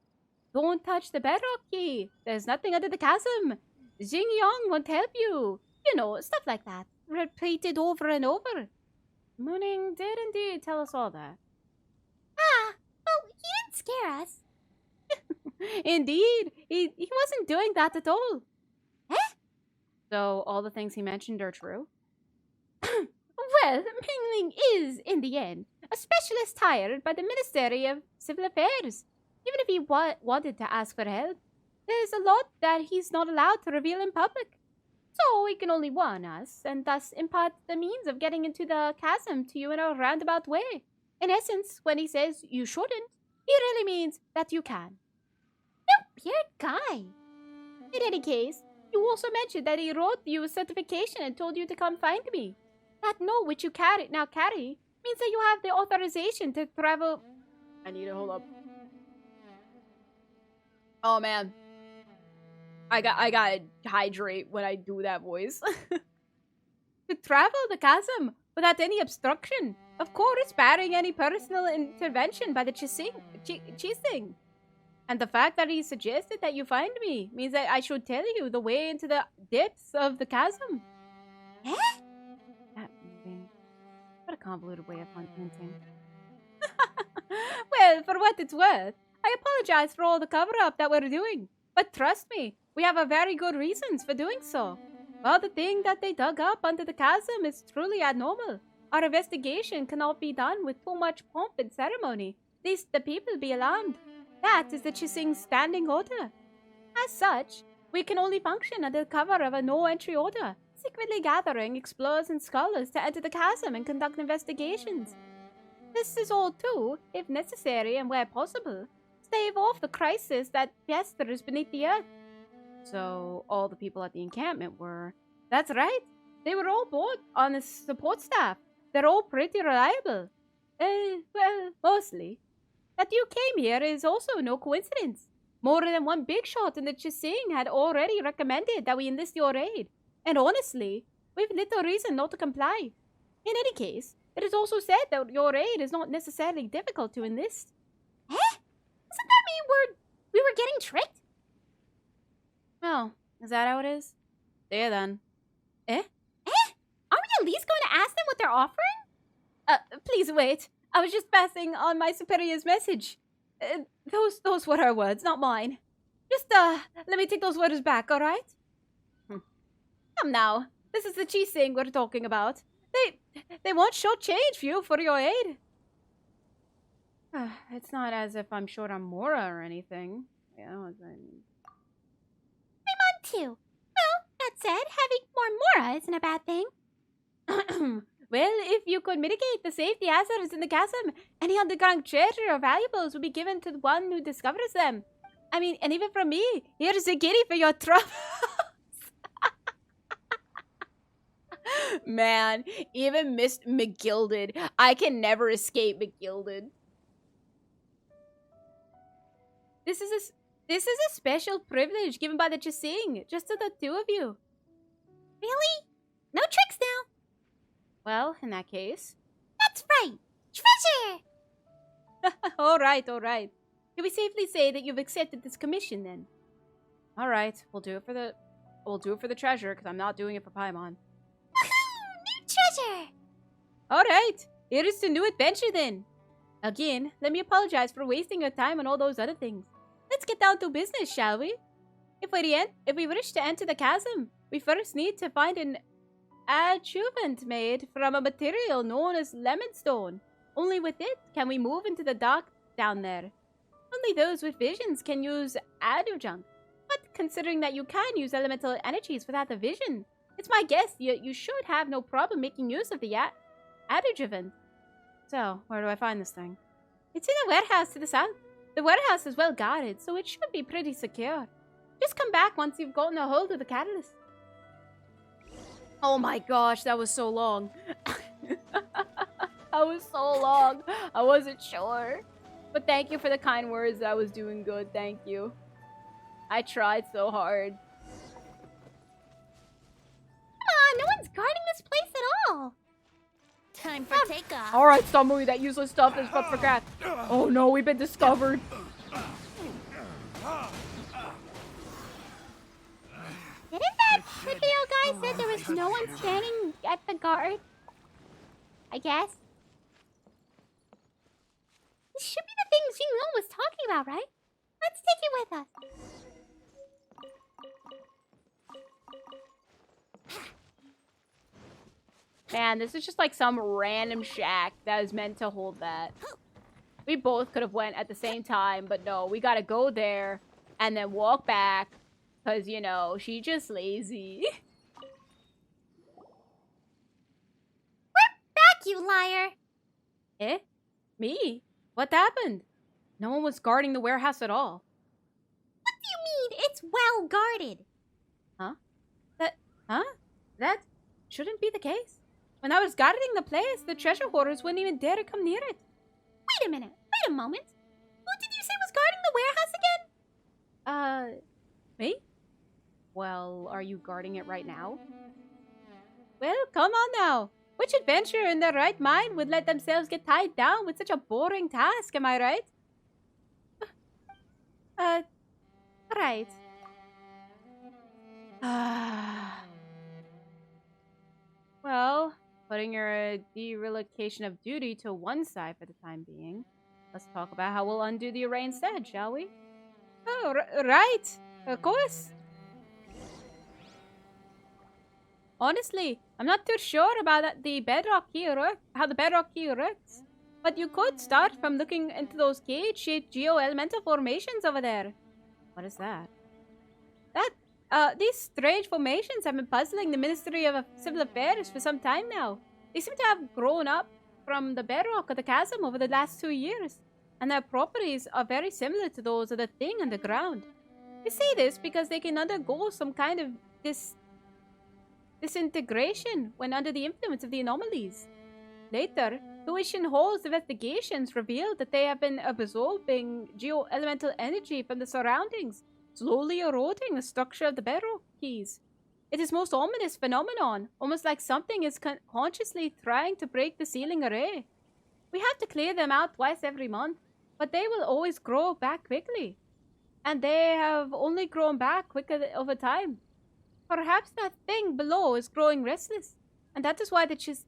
don't touch the bedrock key. There's nothing under the chasm. Jing Yong won't help you. You know, stuff like that. Repeated over and over. Mooning did indeed tell us all that. Ah, well, he didn't scare us. Indeed, he wasn't doing that at all. Eh? So all the things he mentioned are true? Well, Mingling is, in the end, a specialist hired by the Ministry of Civil Affairs. Even if he wanted to ask for help, there's a lot that he's not allowed to reveal in public. So he can only warn us, and thus impart the means of getting into the chasm to you in a roundabout way. In essence, when he says you shouldn't, he really means that you can. No weird guy. In any case, you also mentioned that he wrote you a certification and told you to come find me. That note which you now carry means that you have the authorization to travel... I need to hold up. Oh man. I gotta hydrate when I do that voice. To travel the chasm without any obstruction. Of course, barring any personal intervention by the Chising. And the fact that he suggested that you find me means that I should tell you the way into the depths of the chasm. Eh? That moving. What a convoluted way of hinting. Well, for what it's worth, I apologize for all the cover-up that we're doing. But trust me, we have a very good reasons for doing so. Well, the thing that they dug up under the chasm is truly abnormal. Our investigation cannot be done with too much pomp and ceremony, lest the people be alarmed. That is the Chising's standing order. As such, we can only function under the cover of a no-entry order, secretly gathering explorers and scholars to enter the chasm and conduct investigations. This is all to, if necessary and where possible, stave off the crisis that festers beneath the earth. So, all the people at the encampment were... That's right. They were all board on the support staff. They're all pretty reliable. Well, mostly. That you came here is also no coincidence. More than one big shot in the Chising had already recommended that we enlist your aid. And honestly, we've little reason not to comply. In any case, it is also said that your aid is not necessarily difficult to enlist. Eh? Doesn't that mean we were getting tricked? Oh, is that how it is? There then. Eh? Aren't we at least going to ask them what they're offering? Please wait. I was just passing on my superior's message. Those were her words, not mine. Just, let me take those words back, alright? Come now. This is the Chising we're talking about. They won't shortchange you for your aid. It's not as if I'm short on Mora or anything. Yeah, I'm on 2. Well, that said, having more Mora isn't a bad thing. Well, if you could mitigate the safety hazards in the chasm, any underground treasure or valuables will be given to the one who discovers them. I mean, and even from me, here's a guinea for your troubles. Man, even Miss McGilded. I can never escape McGilded. This is a special privilege given by the Chising, just to the two of you. Really? No tricks now. Well, in that case... That's right! Treasure! Alright. Can we safely say that you've accepted this commission, then? Alright, we'll do it for the treasure, because I'm not doing it for Paimon. Woohoo! New treasure! Alright, here is the new adventure, then. Again, let me apologize for wasting your time on all those other things. Let's get down to business, shall we? If we wish to enter the chasm, we first need to find an adjuvant made from a material known as lemonstone. Only with it can we move into the dark down there. Only those with visions can use adjunct. But considering that you can use elemental energies without the vision, it's my guess you should have no problem making use of the adjuvant. So, where do I find this thing? It's in a warehouse to the south. The warehouse is well guarded, so it should be pretty secure. Just come back once you've gotten a hold of the catalyst. Oh my gosh, that was so long. That was so long. I wasn't sure. But thank you for the kind words. I was doing good. Thank you. I tried so hard. Come on, no one's guarding this place at all. Time for takeoff. Alright, stop moving that useless stuff that's up for grabs. Oh no, we've been discovered. Didn't that video guy said there was no one standing at the guard? I guess. This should be the thing Xinglong was talking about, right? Let's take it with us. Man, this is just like some random shack that is meant to hold that. We both could have went at the same time, but no, we gotta go there and then walk back. Because, you know, she's just lazy. We're back, you liar! Eh? Me? What happened? No one was guarding the warehouse at all. What do you mean, it's well guarded? That shouldn't be the case. When I was guarding the place, the treasure hoarders wouldn't even dare to come near it. Wait a minute. Wait a moment. Who did you say was guarding the warehouse again? Me? Well, are you guarding it right now? Well, come on now. Which adventurer in their right mind would let themselves get tied down with such a boring task, am I right? Right. Well, putting your dereliction of duty to one side for the time being, Let's talk about how we'll undo the array instead, shall we? Oh, right. Of course. Honestly, I'm not too sure about the bedrock key how the bedrock key works. But you could start from looking into those cage-shaped geo-elemental formations over there. What is that? These strange formations have been puzzling the Ministry of Civil Affairs for some time now. They seem to have grown up from the bedrock of the chasm over the last 2 years, and their properties are very similar to those of the thing underground. We say this because they can undergo some kind of disintegration when under the influence of the anomalies. Later, Tuition Hall's investigations revealed that they have been absorbing geo-elemental energy from the surroundings, slowly eroding the structure of the bedrock keys. It is most ominous phenomenon, almost like something is consciously trying to break the sealing array. We have to clear them out twice every month, but they will always grow back quickly. And they have only grown back quicker over time. Perhaps that thing below is growing restless, and that is why the cheese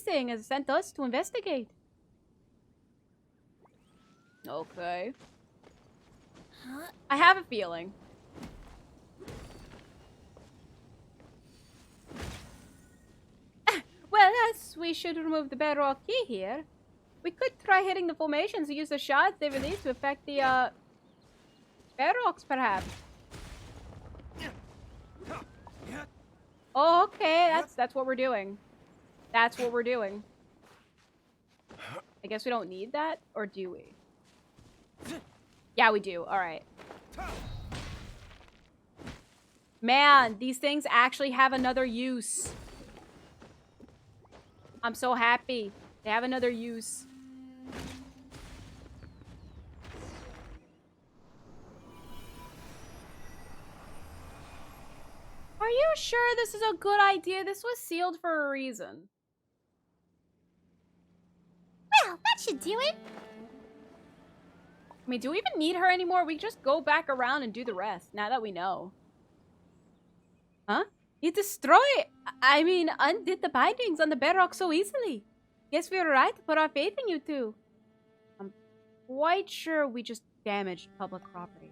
thing has sent us to investigate. Okay. I have a feeling. Well, as we should remove the bedrock key here, we could try hitting the formations and use the shards they release to affect the bedrocks, perhaps. Oh, okay, that's what we're doing. That's what we're doing. I guess we don't need that, or do we? Yeah, we do. All right. Man, these things actually have another use. I'm so happy. They have another use. Are you sure this is a good idea? This was sealed for a reason. Well, that should do it. I mean, do we even need her anymore? We just go back around and do the rest, now that we know. Huh? You undid the bindings on the bedrock so easily. Guess we were right to put our faith in you two. I'm quite sure we just damaged public property.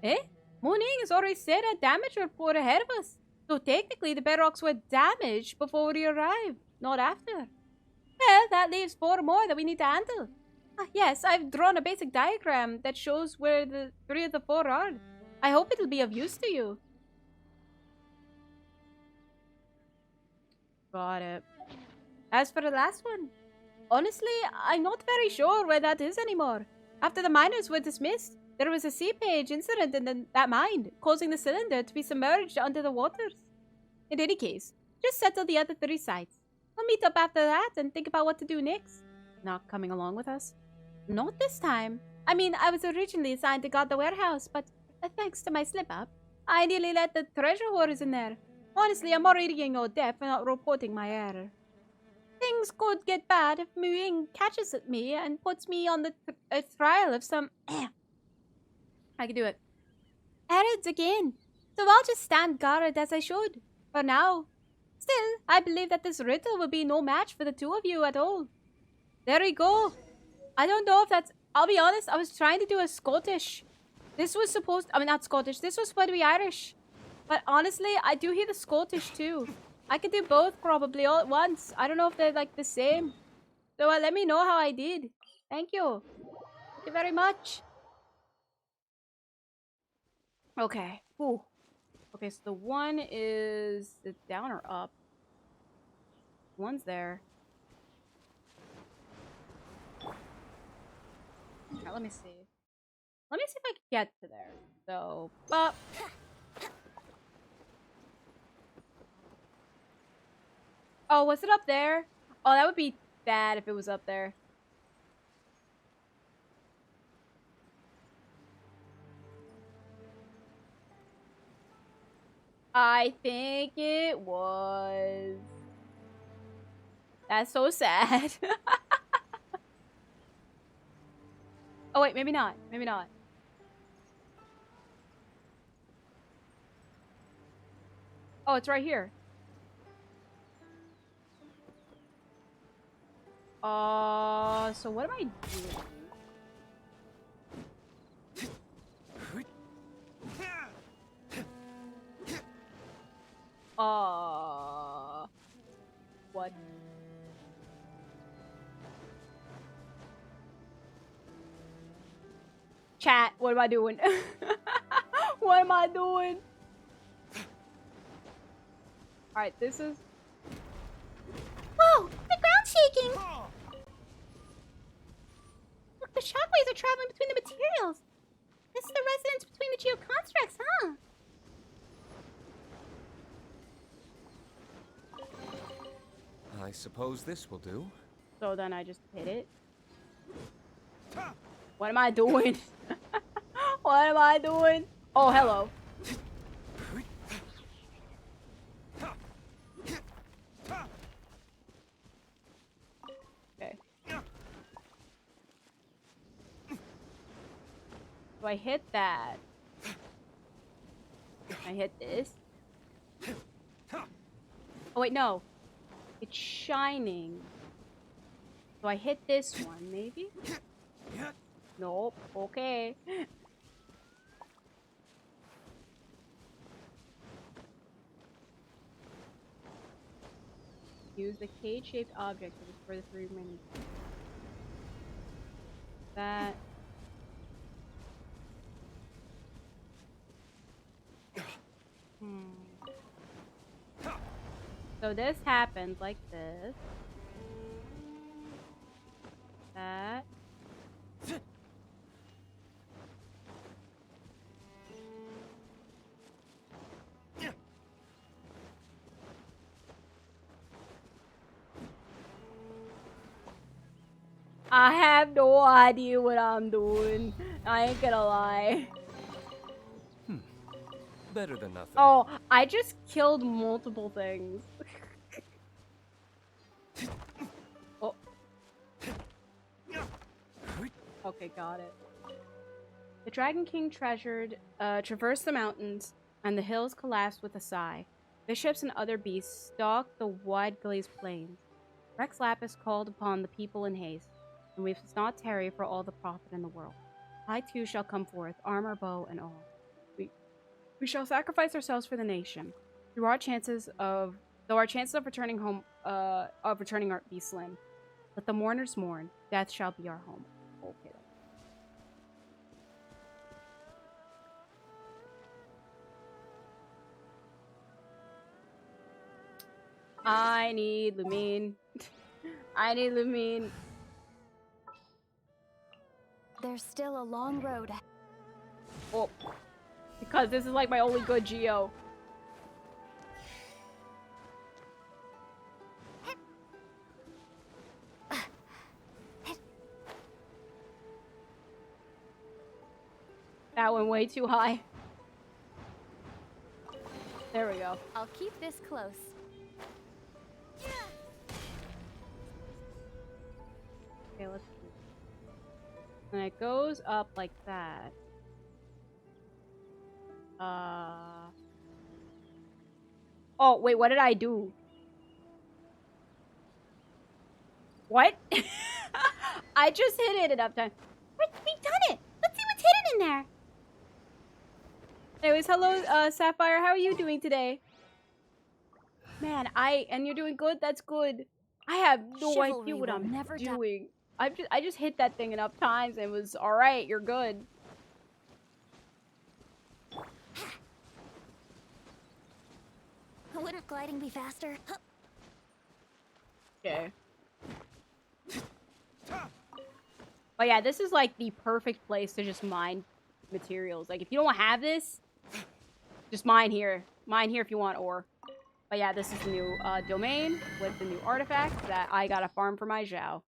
Eh? Moning has already said a damage report ahead of us. So technically the bedrocks were damaged before we arrived, not after. Well, that leaves 4 more that we need to handle. Yes, I've drawn a basic diagram that shows where the 3 of the 4 are. I hope it'll be of use to you. Got it. As for the last one, honestly, I'm not very sure where that is anymore. After the miners were dismissed, there was a seepage incident in that mine, causing the cylinder to be submerged under the waters. In any case, just settle the other 3 sites. We'll meet up after that and think about what to do next. Not coming along with us? Not this time. I mean, I was originally assigned to guard the warehouse, but thanks to my slip-up, I nearly let the treasure hoarders in there. Honestly, I'm already getting no debt for not reporting my error. Things could get bad if Muing catches at me and puts me on the trial of some... I can do it. Errands again. So I'll just stand guard as I should. For now. Still, I believe that this riddle will be no match for the 2 of you at all. There we go. I don't know if that's... I'll be honest, I was trying to do a Scottish. This was supposed... I mean, not Scottish. This was supposed to be Irish. But honestly, I do hear the Scottish too. I could do both probably all at once. I don't know if they're like the same. So let me know how I did. Thank you. Thank you very much. Okay. Ooh. Okay, so the one is it down or up? One's there. Alright, let me see. Let me see if I can get to there. So, up. Oh, was it up there? Oh, that would be bad if it was up there. I think it was. That's so sad. Oh, wait, maybe not. Maybe not. Oh, it's right here. So what am I doing? What? Chat, what am I doing? What am I doing? Alright, this is... Whoa! The ground's shaking! Look, the shockwaves are traveling between the materials. This is the resonance between the geoconstructs, huh? I suppose this will do. So then I just hit it. What am I doing? What am I doing? Oh, hello. Okay. So I hit that. I hit this. Oh, wait, no. It's shining. So I hit this one, maybe? Nope. Okay. Use the cage-shaped object for the three remaining. That. So this happens like this. That. I have no idea what I'm doing. I ain't gonna lie. Better than nothing. Oh, I just killed multiple things. Oh. Okay, got it. The Dragon King traversed the mountains, and the hills collapsed with a sigh. Bishops and other beasts stalked the wide glazed plains. Rex Lapis called upon the people in haste, and we must not tarry for all the profit in the world. I too shall come forth, armor, bow, and all. We shall sacrifice ourselves for the nation. Though our chances of returning home, be slim. Let the mourners mourn. Death shall be our home. Okay. I need Lumine. I need Lumine. There's still a long road. Oh. Because this is like my only good Geo. That went way too high. There we go. I'll keep this close. Okay, let's see. And it goes up like that. Oh, wait, what did I do? What? I just hit it enough time. We've done it! Let's see what's hidden in there! Anyways, hello, Sapphire. How are you doing today? Man, and you're doing good? That's good. I have no idea what I'm doing. I just hit that thing enough times and it was alright, you're good. Wouldn't gliding be faster? Okay. But yeah, this is like the perfect place to just mine materials. Like, if you don't have this, just mine here. Mine here if you want ore. But yeah, this is the new domain with the new artifact that I gotta farm for my Zhao.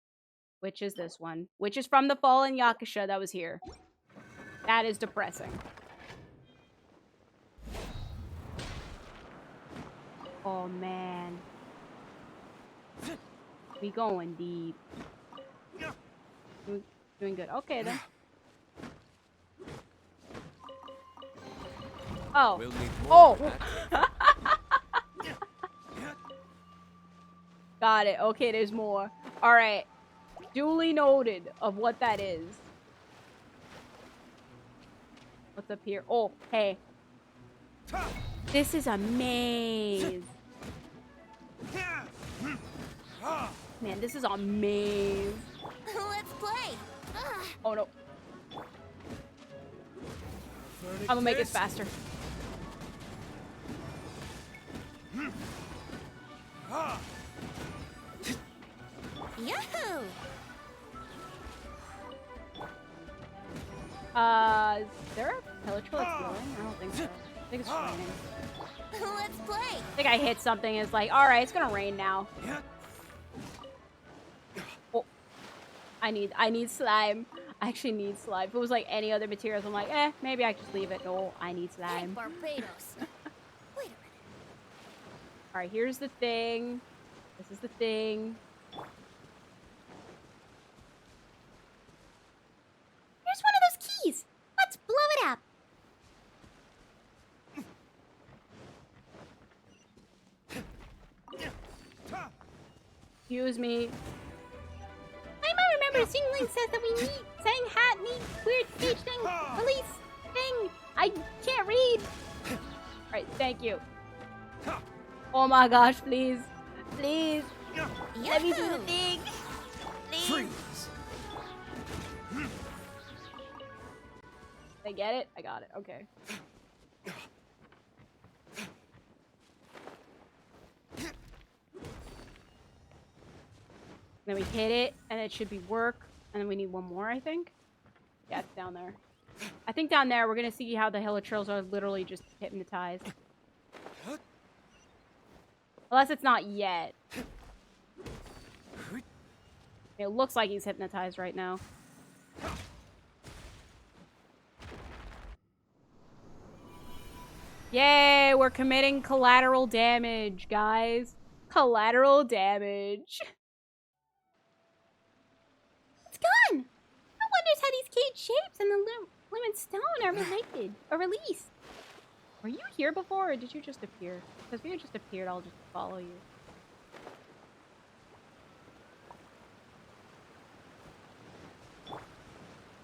Which is this one. Which is from the fallen Yakusha that was here. That is depressing. Oh, man. We going deep. Doing good. Okay, then. Oh. We'll need more Oh! for Got it. Okay, there's more. Alright. Duly noted of what that is. What's up here? Oh, hey. This is a maze. Man, this is a maze. Let's play. Oh no. I'm gonna make it faster. Yahoo! Is there a pillager that's glowing? I don't think so. I think it's raining. Let's play. I think I hit something. It's like, alright, it's gonna rain now. Oh. I need slime. I actually need slime. If it was like any other materials, I'm like, maybe I just leave it. No, I need Hey, slime. Barbados. Wait a minute. Alright, here's the thing. This is the thing. Here's one of those keys. Let's blow it up. Excuse me. My mom remembers Yingling says that we need saying hat need weird page thing release thing. I can't read. Alright, thank you. Oh my gosh, please. Please. Let me do the thing. Please. Freeze! Did I get it? I got it. Okay. Then we hit it, and it should be work. And then we need one more, I think. Yeah, it's down there. I think down there, we're gonna see how the Hilichurls are literally just hypnotized. Unless it's not yet. It looks like he's hypnotized right now. Yay, we're committing collateral damage, guys. Collateral damage. It's gone. No wonders how these cage shapes and the lemon stone are related or released. Were you here before, or did you just appear? Because if you just appeared, I'll just follow you.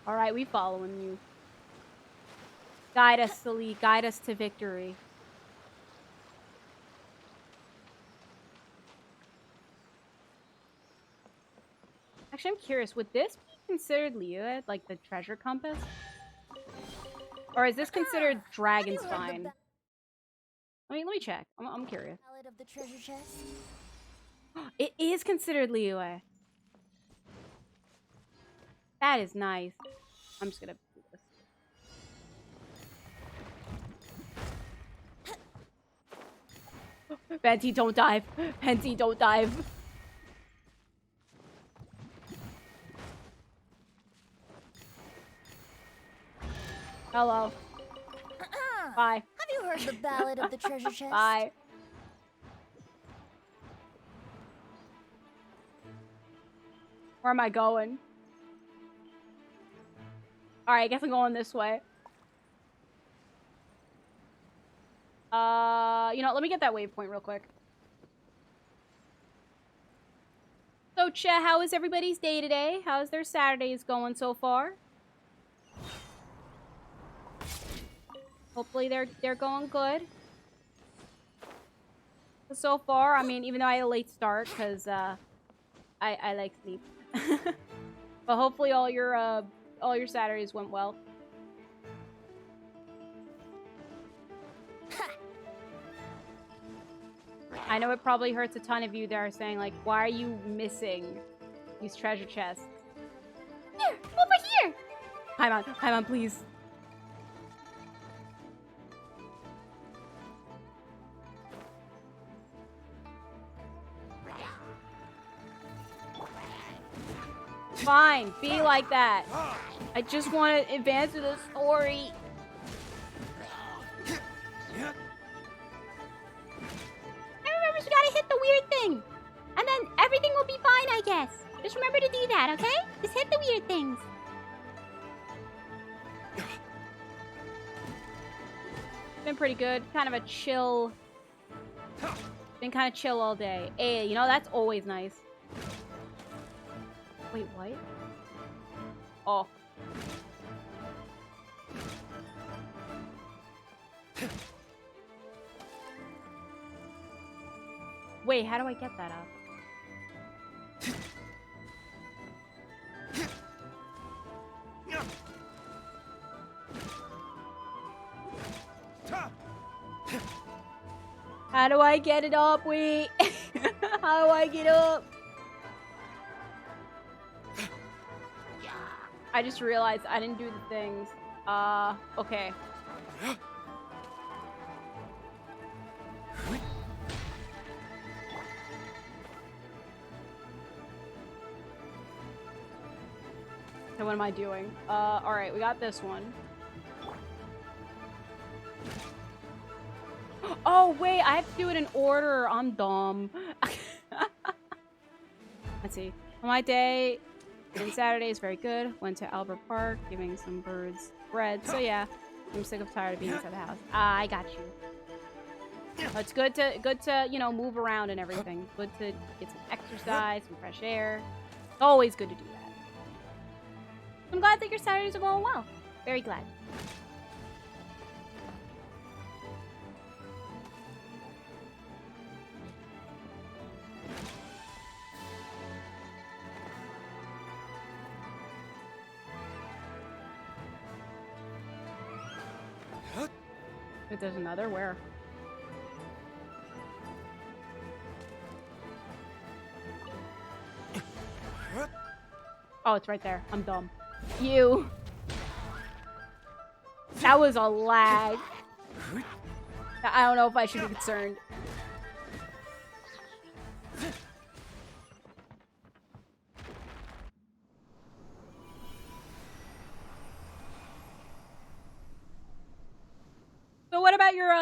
Alright, we following you. Guide us, Sully. Guide us to victory. Actually, I'm curious. Would this be considered Liyue, like the treasure compass? Or is this considered Dragon's Spine? Let me check. I'm curious. Ballad of the treasure chest. It is considered Liyue. That is nice. I'm just gonna do this. Venti, don't dive. Venti, don't dive. Hello. Bye. Have you heard the Ballad of the treasure chest? Bye. Where am I going? Alright, I guess I'm going this way. You know, let me get that waypoint real quick. So, Che, how is everybody's day today? How's their Saturdays going so far? Hopefully they're going good. So far, I mean, even though I had a late start, because I like sleep. But hopefully all your Saturdays went well. I know it probably hurts a ton of you that are saying, like, why are you missing these treasure chests? Here, over here. Paimon, please. Fine, be like that. I just want to advance with the story. I remember you gotta hit the weird thing. And then everything will be fine, I guess. Just remember to do that, okay? Just hit the weird things. Been pretty good. Kind of a chill. Been kind of chill all day. Hey, you know, that's always nice. Wait, what? Oh. Wait, how do I get that up? How do I get it up? Wait. How do I get up? I just realized I didn't do the things. Okay. So what am I doing? Alright, we got this one. Oh, wait, I have to do it in order. I'm dumb. Let's see. On my day, and Saturday is very good. Went to Albert Park, giving some birds bread. So yeah, I'm sick of tired of being inside the house. I got you. It's good to, you know, move around and everything. Good to get some exercise, some fresh air. It's always good to do that. I'm glad that your Saturdays are going well. Very glad. If there's another, where? Oh, it's right there. I'm dumb. You. That was a lag. I don't know if I should be concerned. So what about your,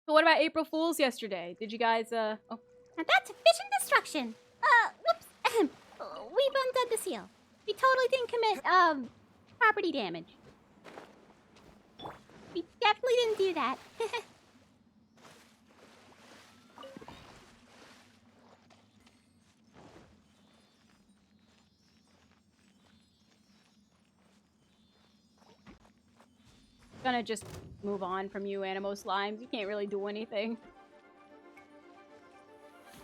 so what about April Fool's yesterday? Did you guys, oh. Now that's efficient destruction. Whoops. We've undone the seal. We totally didn't commit, property damage. We definitely didn't do that. Gonna just move on from you, Animo Slimes. You can't really do anything.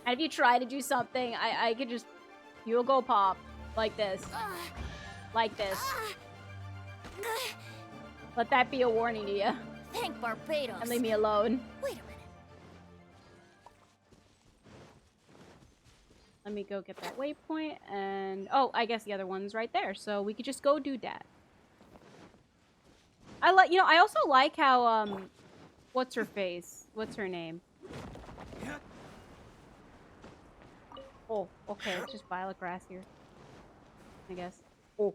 And if you try to do something, I could just... You'll go pop. Like this. Like this. Let that be a warning to you. Thank Barbados. And leave me alone. Wait a minute. Let me go get that waypoint, and... Oh, I guess the other one's right there, so we could just go do that. I like... You know, I also like how, what's her face? What's her name? Oh, okay, it's just violet grass here. I guess. Oh.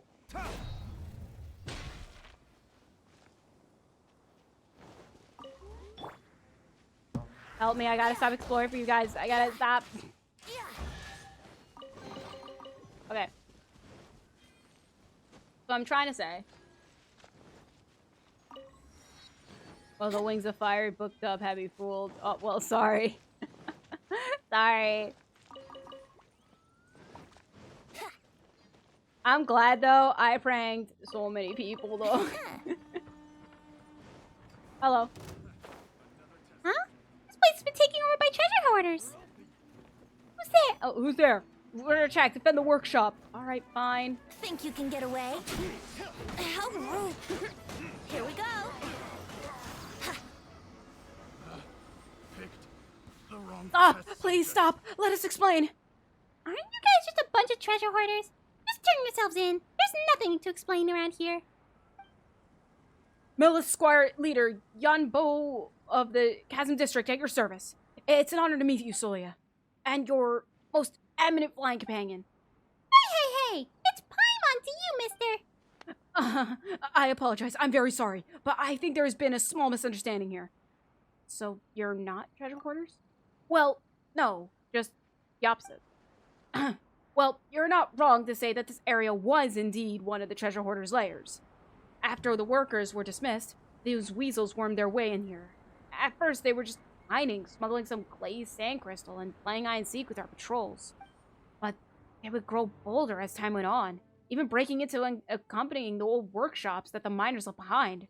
Help me, I gotta stop exploring for you guys. I gotta stop. Okay. So I'm trying to say. Well, the wings of fire booked up, had me fooled. Oh, well, sorry. Sorry. I'm glad, though. I pranked so many people, though. Hello. Huh? This place has been taken over by treasure hoarders. Who's there? Oh, who's there? We're under attack. Defend the workshop. All right, fine. Think you can get away? How rude. Here we go. Ah, please stop. Let us explain. Aren't you guys just a bunch of treasure hoarders? Just turn yourselves in. There's nothing to explain around here. Millis Squire leader Yanbo of the Chasm District at your service. It's an honor to meet you, Solia, and your most eminent flying companion. Hey! It's Paimon to you, mister! I apologize. I'm very sorry, but I think there has been a small misunderstanding here. So, you're not treasure hoarders? Well, no, just the opposite. Well, you're not wrong to say that this area was indeed one of the treasure hoarders' lairs. After the workers were dismissed, these weasels wormed their way in here. At first, they were just mining, smuggling some glazed sand crystal, and playing hide and seek with our patrols. But they would grow bolder as time went on, even breaking into and accompanying the old workshops that the miners left behind.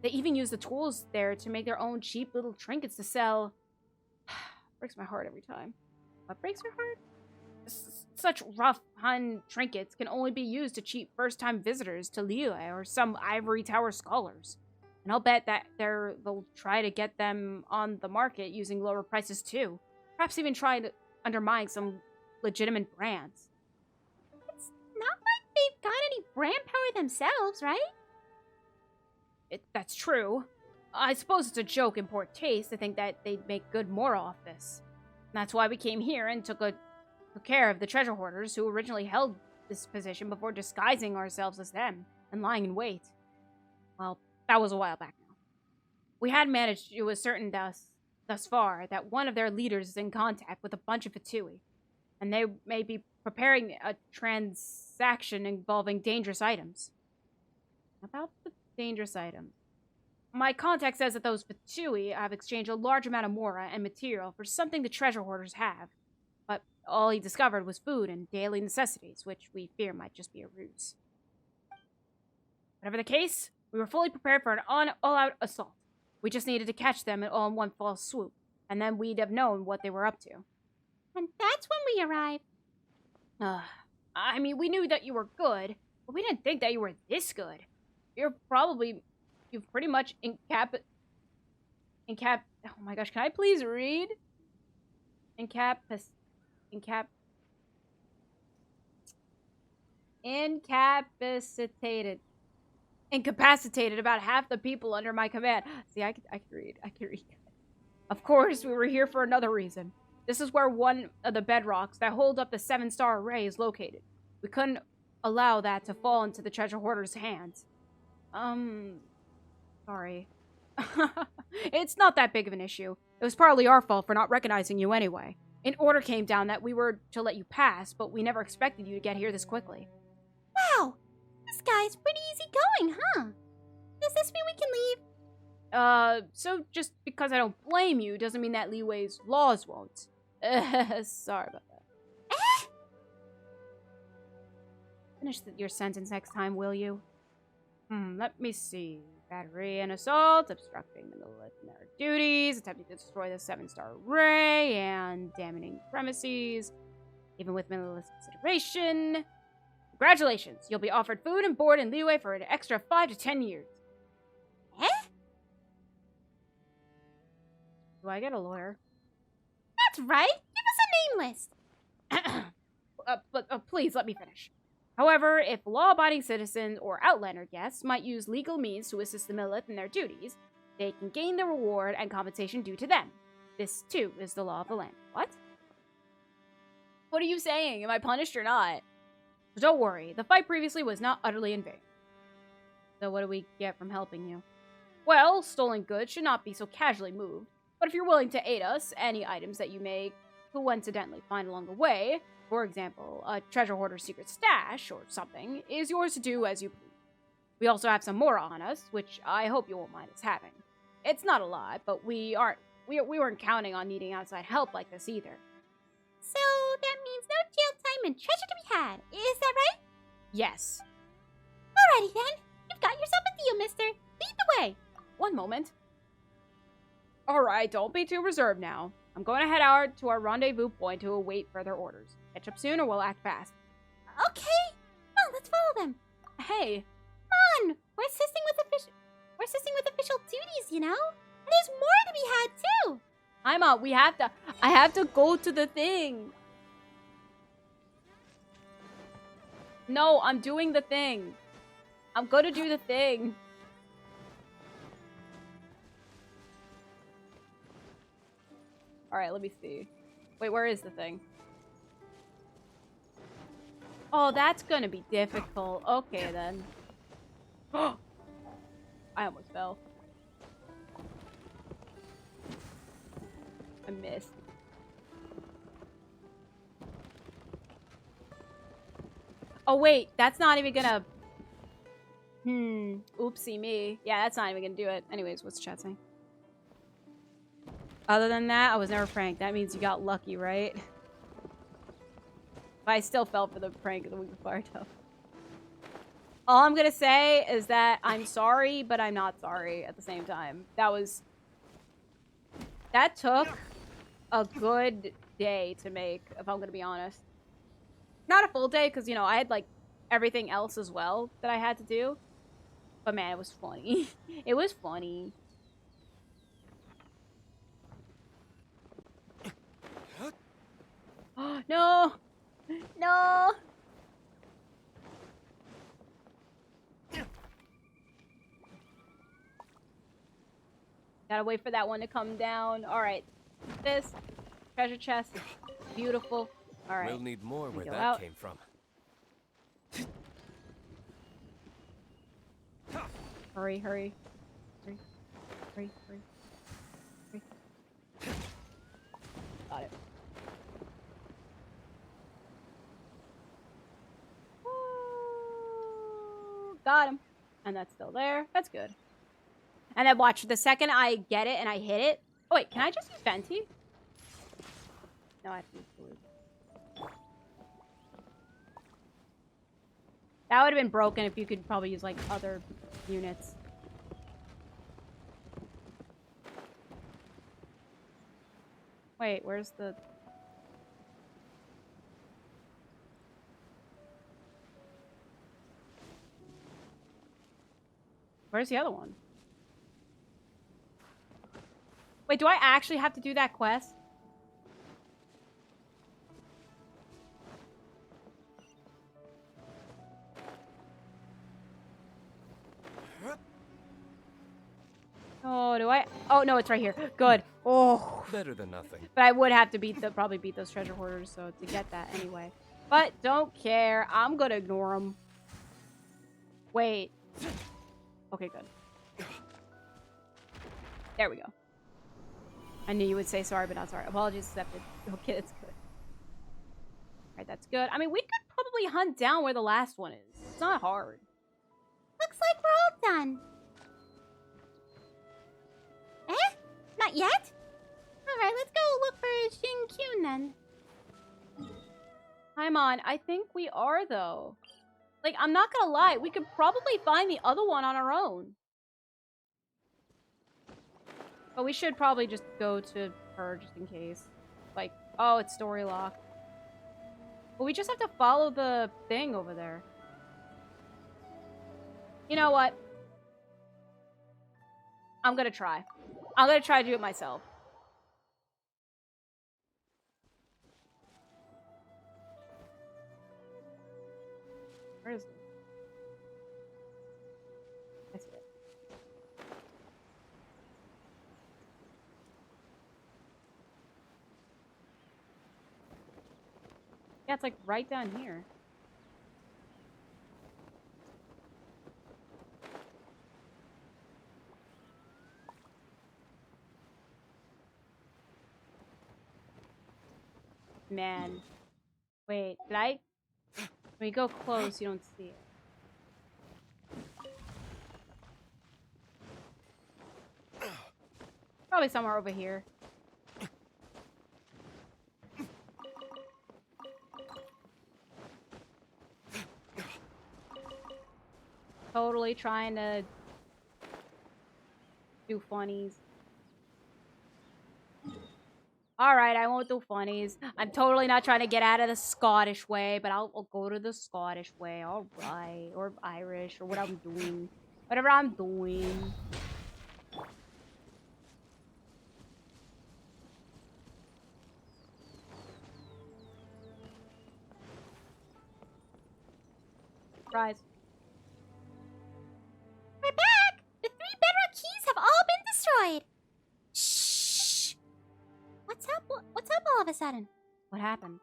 They even used the tools there to make their own cheap little trinkets to sell. Breaks my heart every time. What breaks your heart? Such rough Hun trinkets can only be used to cheat first-time visitors to Liyue or some ivory tower scholars. And I'll bet that they'll try to get them on the market using lower prices too. Perhaps even try to undermine some legitimate brands. It's not like they've got any brand power themselves, right? That's true. I suppose it's a joke in poor taste to think that they'd make good more off this. And that's why we came here and took care of the treasure hoarders who originally held this position before disguising ourselves as them and lying in wait. Well, that was a while back now. We had managed to ascertain thus far that one of their leaders is in contact with a bunch of Fatui, and they may be preparing a transaction involving dangerous items. About the dangerous items. My contact says that those Fatui have exchanged a large amount of mora and material for something the treasure hoarders have, but all he discovered was food and daily necessities, which we fear might just be a ruse. Whatever the case, we were fully prepared for an all-out assault. We just needed to catch them all in one fell swoop, and then we'd have known what they were up to. And that's when we arrived. I mean, we knew that you were good, but we didn't think that you were this good. You've pretty much oh my gosh, can I please read? Incapacitated about half the people under my command. See, I could read. Of course, we were here for another reason. This is where one of the bedrocks that hold up the 7-star array is located. We couldn't allow that to fall into the treasure hoarder's hands. Sorry. It's not that big of an issue. It was partly our fault for not recognizing you anyway. An order came down that we were to let you pass, but we never expected you to get here this quickly. Wow! This guy's pretty easygoing, huh? Does this mean we can leave? So just because I don't blame you doesn't mean that Liyue's laws won't. Sorry about that. Finish your sentence next time, will you? Let me see. Battery and assault, obstructing the military duties, attempting to destroy the 7-star array, and damaging premises, even with minimalist consideration. Congratulations, you'll be offered food and board in Liyue for an extra 5 to 10 years. Eh? Do I get a lawyer? That's right. Give us a name list. But please let me finish. However, if law-abiding citizens or outlander guests might use legal means to assist the Millith in their duties, they can gain the reward and compensation due to them. This, too, is the law of the land. What? What are you saying? Am I punished or not? So don't worry, the fight previously was not utterly in vain. So what do we get from helping you? Well, stolen goods should not be so casually moved, but if you're willing to aid us, any items that you may coincidentally find along the way, for example, a treasure hoarder's secret stash or something, is yours to do as you please. We also have some more on us, which I hope you won't mind us having. It's not a lot, but we weren't counting on needing outside help like this either. So that means no jail time and treasure to be had. Is that right? Yes. Alrighty then. You've got yourself a deal, mister. Lead the way. One moment. Alright, don't be too reserved now. I'm going to head out to our rendezvous point to await further orders. Catch up soon or we'll act fast. Okay. Well, let's follow them. Hey. Come on. We're assisting with official duties, you know? And there's more to be had, too. I have to go to the thing. No, I'm doing the thing. I'm gonna do the thing. Alright, let me see. Wait, where is the thing? Oh, that's gonna be difficult. Okay, then. I almost fell. I missed. Oh, wait. That's not even gonna... Oopsie me. Yeah, that's not even gonna do it. Anyways, what's the chat saying? Other than that, I was never pranked. That means you got lucky, right? But I still fell for the prank of the week before, though. All I'm gonna say is that I'm sorry, but I'm not sorry at the same time. That took a good day to make, if I'm gonna be honest. Not a full day, because, you know, I had, like, everything else as well that I had to do. But, man, it was funny. It was funny. No! No! Gotta wait for that one to come down. Alright. This. Treasure chest. Beautiful. Alright. We'll need more where go that out. came from. Hurry, hurry. Hurry. Hurry, hurry. Hurry. Got it. Ooh, got him. And that's still there. That's good. And then watch, the second I get it and I hit it... Oh, wait, can I just use Venti? No, I have to use blue. That would have been broken if you could probably use, like, other units. Wait, where's the... Where's the other one? Wait, do I actually have to do that quest? Oh, do I? Oh, no, it's right here. Good. Oh. Better than nothing. But I would have to probably beat those treasure hoarders, so to get that anyway. But don't care. I'm gonna ignore them. Wait. Okay, good. There we go. I knew you would say sorry, but not sorry. Apologies accepted. Okay, that's good. Alright, that's good. I mean, we could probably hunt down where the last one is. It's not hard. Looks like we're all done. Eh? Not yet? Alright, let's go look for Shin Kyun then. Paimon, I think we are, though. Like, I'm not gonna lie. We could probably find the other one on our own. But we should probably just go to her just in case. Like, oh, it's story locked. But we just have to follow the thing over there. You know what? I'm gonna try. I'm gonna try to do it myself. Where is it? I see it. Yeah, it's like right down here. Man. Wait, did I? When you go close, you don't see it. Probably somewhere over here. Totally trying to do funnies. Alright, I won't do funnies. I'm totally not trying to get out of the Scottish way, but I'll go to the Scottish way. Alright. Or Irish, or what I'm doing. Whatever I'm doing. Surprise. We're back! The 3 bedrock keys have all been destroyed! Shh! What's up? What's up all of a sudden? What happened?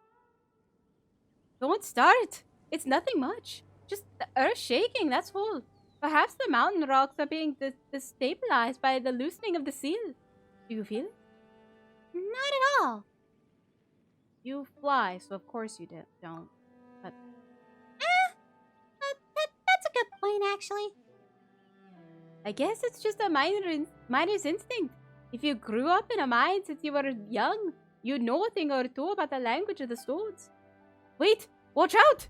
Don't start. It's nothing much. Just the earth shaking, that's all. Perhaps the mountain rocks are being destabilized by the loosening of the seal. Do you feel it? Not at all. You fly, so of course you don't. But That's a good point, actually. I guess it's just a miner's instinct. If you grew up in a mine since you were young, you know a thing or two about the language of the stones. Wait! Watch out!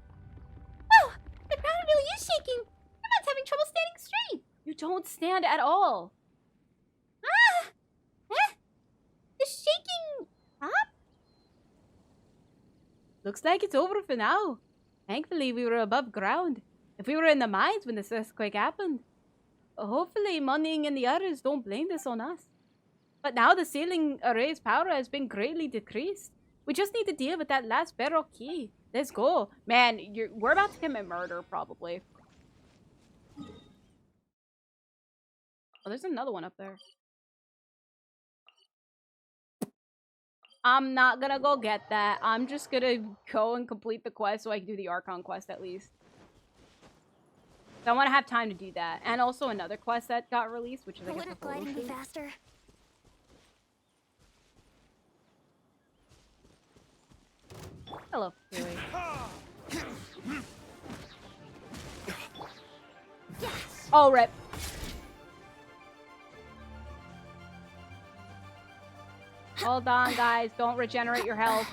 Oh! The ground really is shaking! Everyone's having trouble standing straight! You don't stand at all. Ah! Eh? The shaking stopped? Looks like it's over for now. Thankfully, we were above ground. If we were in the mines when this earthquake happened, hopefully Munning and the others don't blame this on us. But now the ceiling array's power has been greatly decreased. We just need to deal with that last bedrock key. Let's go. Man, we're about to commit murder, probably. Oh, there's another one up there. I'm not gonna go get that. I'm just gonna go and complete the quest so I can do the Archon quest at least. So I want to have time to do that. And also another quest that got released, which is I guess Wouldn't gliding be faster? Hello, Liyue. Yes. Oh, rip. Hold on, guys. Don't regenerate your health.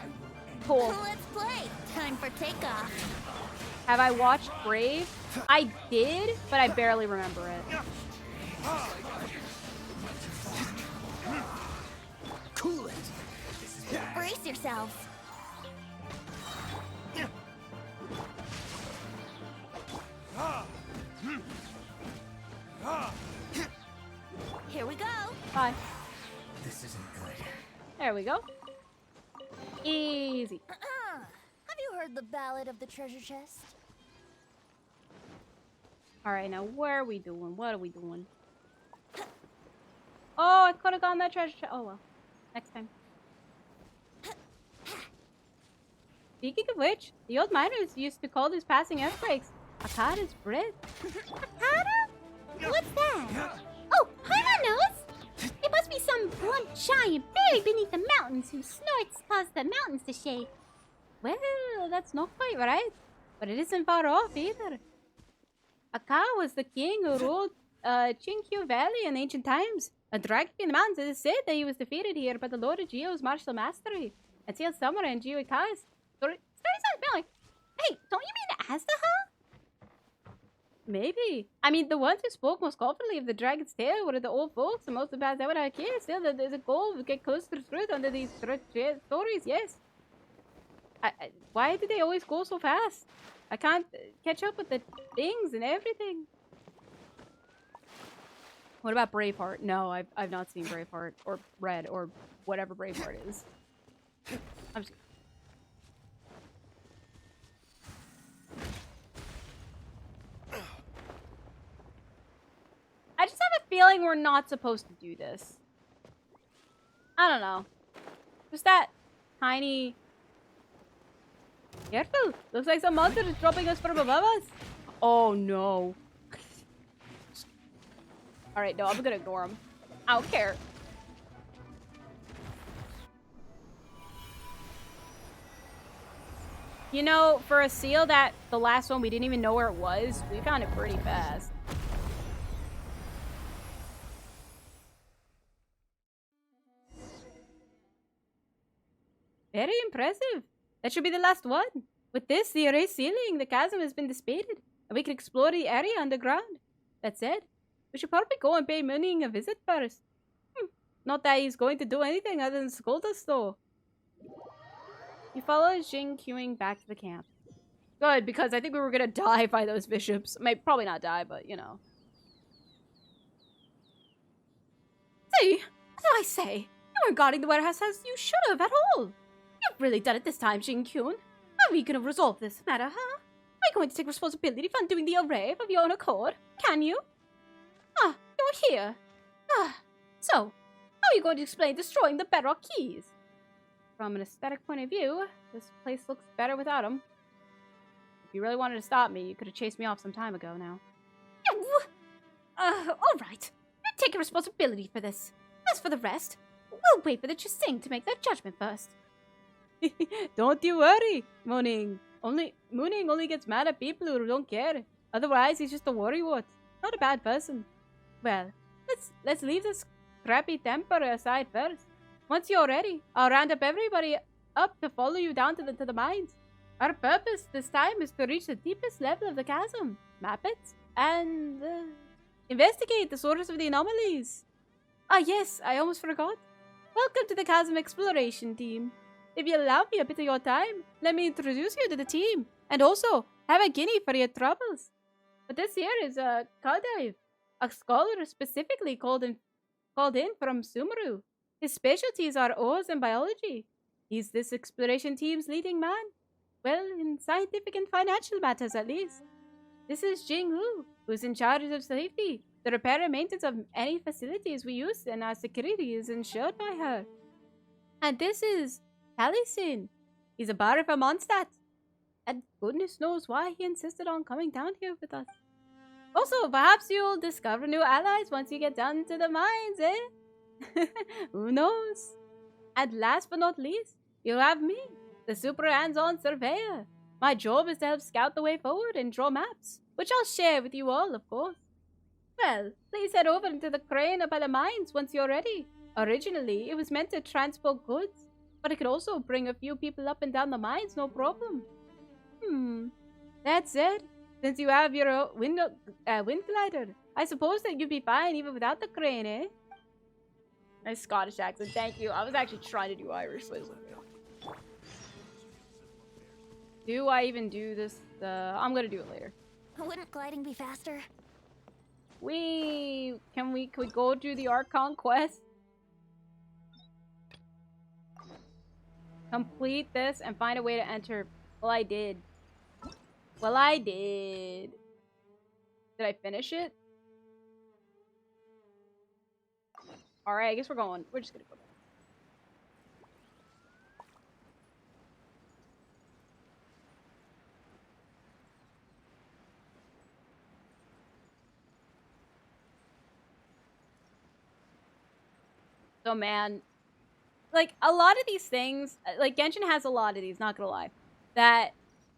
Cool. Let's play. Time for takeoff. Have I watched Brave? I did, but I barely remember it. Cool it. Brace yourselves. Here we go. Bye. This isn't good. There we go. Easy. Have you heard the Ballad of the Treasure Chest? Alright, now where are we doing? What are we doing? Oh, I could have gotten that treasure chest. Oh well. Next time. Speaking of which, the old miners used to call these passing earthquakes Akata's breath. Akata? What's that? Oh, Paimon knows! It must be some blunt giant buried beneath the mountains whose snorts cause the mountains to shake. Well, that's not quite right. But it isn't far off either. Aka was the king who ruled Chinkyu Valley in ancient times. A dragon in the mountains, it is said that he was defeated here by the Lord of Geo's martial mastery and sealed somewhere in Geo Ika's. Stories sound familiar. Hey, don't you mean Aztaha? Maybe. I mean, the ones who spoke most confidently of the dragon's tail were the old folks, and most of the past ever had kids. Still, there's a goal to get closer to the truth under these stories, yes. Why do they always go so fast? I can't catch up with the things and everything. What about Braveheart? No, I've not seen Braveheart or read or whatever Braveheart is. I'm just... I just have a feeling we're not supposed to do this. I don't know. Just that tiny... Careful! Looks like some monster is dropping us from above us. Oh no. Alright, no, I'm gonna ignore him. I don't care. You know, for a seal that the last one we didn't even know where it was, we found it pretty fast. Very impressive. That should be the last one. With this, the erased ceiling, the chasm has been dissipated, and we can explore the area underground. That said, we should probably go and pay Munning a visit first. Not that he's going to do anything other than scold us, though. You follow Jing queuing back to the camp. Good, because I think we were gonna die by those bishops. Probably not die, but you know. See, what did I say? You weren't guarding the warehouse as you should have at all. You've really done it this time, Jing-kyun. How are we going to resolve this matter, huh? Are you going to take responsibility for undoing the array of your own accord? Can you? Ah, you're here. Ah, so, how are you going to explain destroying the bedrock keys? From an aesthetic point of view, this place looks better without them. If you really wanted to stop me, you could have chased me off some time ago now. All right. You're taking responsibility for this. As for the rest, we'll wait for the Chasing to make their judgment first. Don't you worry, Mooning only gets mad at people who don't care. Otherwise, he's just a worrywart. Not a bad person. Well, let's leave this crappy temper aside first. Once you're ready, I'll round up everybody up to follow you down to the mines. Our purpose this time is to reach the deepest level of the chasm, map it, and investigate the source of the anomalies. Ah yes, I almost forgot. Welcome to the chasm exploration team. if you allow me a bit of your time, let me introduce you to the team. And also, have a guinea for your troubles. But this here is Kaldive, a scholar specifically called in from Sumeru. His specialties are ores and biology. He's this exploration team's leading man. Well, in scientific and financial matters at least. This is Jing Hu, who's in charge of safety. The repair and maintenance of any facilities we use, and our security is ensured by her. And this is Taliesin. He's a bar from Mondstadt. And goodness knows why he insisted on coming down here with us. Also, perhaps you'll discover new allies once you get down to the mines, eh? Who knows? And last but not least, you have me, the super hands-on surveyor. My job is to help scout the way forward and draw maps, which I'll share with you all, of course. Well, please head over into the crane by the mines once you're ready. Originally, it was meant to transport goods, but it could also bring a few people up and down the mines, no problem. That said, since you have your wind glider, I suppose that you'd be fine even without the crane, eh? Nice Scottish accent, thank you. I was actually trying to do Irish. Do I even do this? I'm gonna do it later. Wouldn't gliding be faster? Can we go do the Archon quest? Complete this and find a way to enter. Well, I did. Did I finish it? Alright, I guess we're going. We're just gonna go back. So, man, like, a lot of these things, like, Genshin has a lot of these, not gonna lie, that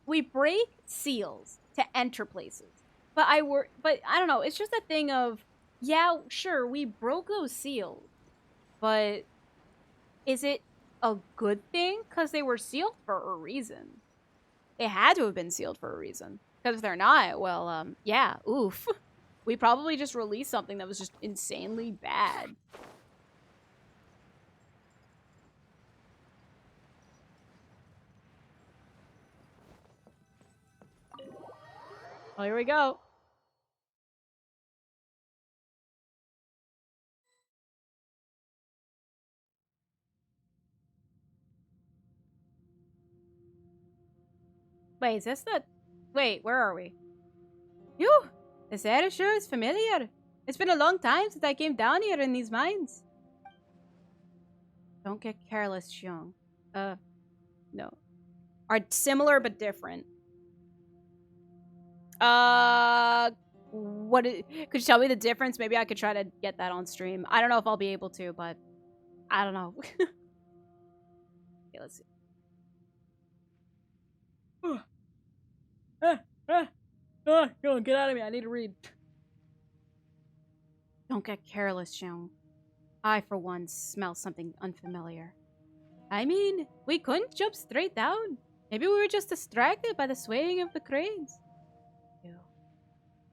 we break seals to enter places. But I don't know, it's just a thing of, yeah, sure, we broke those seals, but is it a good thing? Because they were sealed for a reason. They had to have been sealed for a reason. Because if they're not, well, yeah, oof. We probably just released something that was just insanely bad. Oh, here we go. Wait, is this the... Wait, where are we? Phew! This area sure is familiar. It's been a long time since I came down here in these mines. Don't get careless, Xiong. No. Are similar but different. Could you tell me the difference? Maybe I could try to get that on stream. I don't know if I'll be able to, but I don't know. Okay, let's see. Go on, get out of me. I need to read. Don't get careless, Xiong. I, for one, smell something unfamiliar. I mean, we couldn't jump straight down. Maybe we were just distracted by the swaying of the cranes.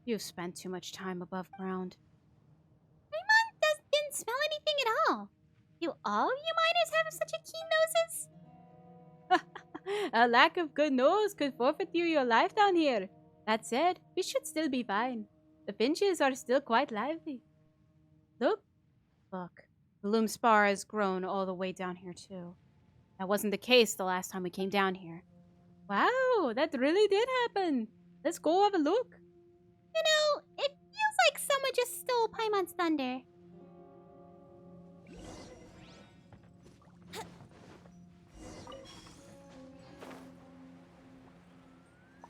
You've spent too much time above ground. My mom didn't smell anything at all. Do all you miners have such a keen noses? A lack of good nose could forfeit you your life down here. That said, we should still be fine. The finches are still quite lively. Look. The loom spar has grown all the way down here too. That wasn't the case the last time we came down here. Wow, that really did happen. Let's go have a look. You know, it feels like someone just stole Paimon's thunder.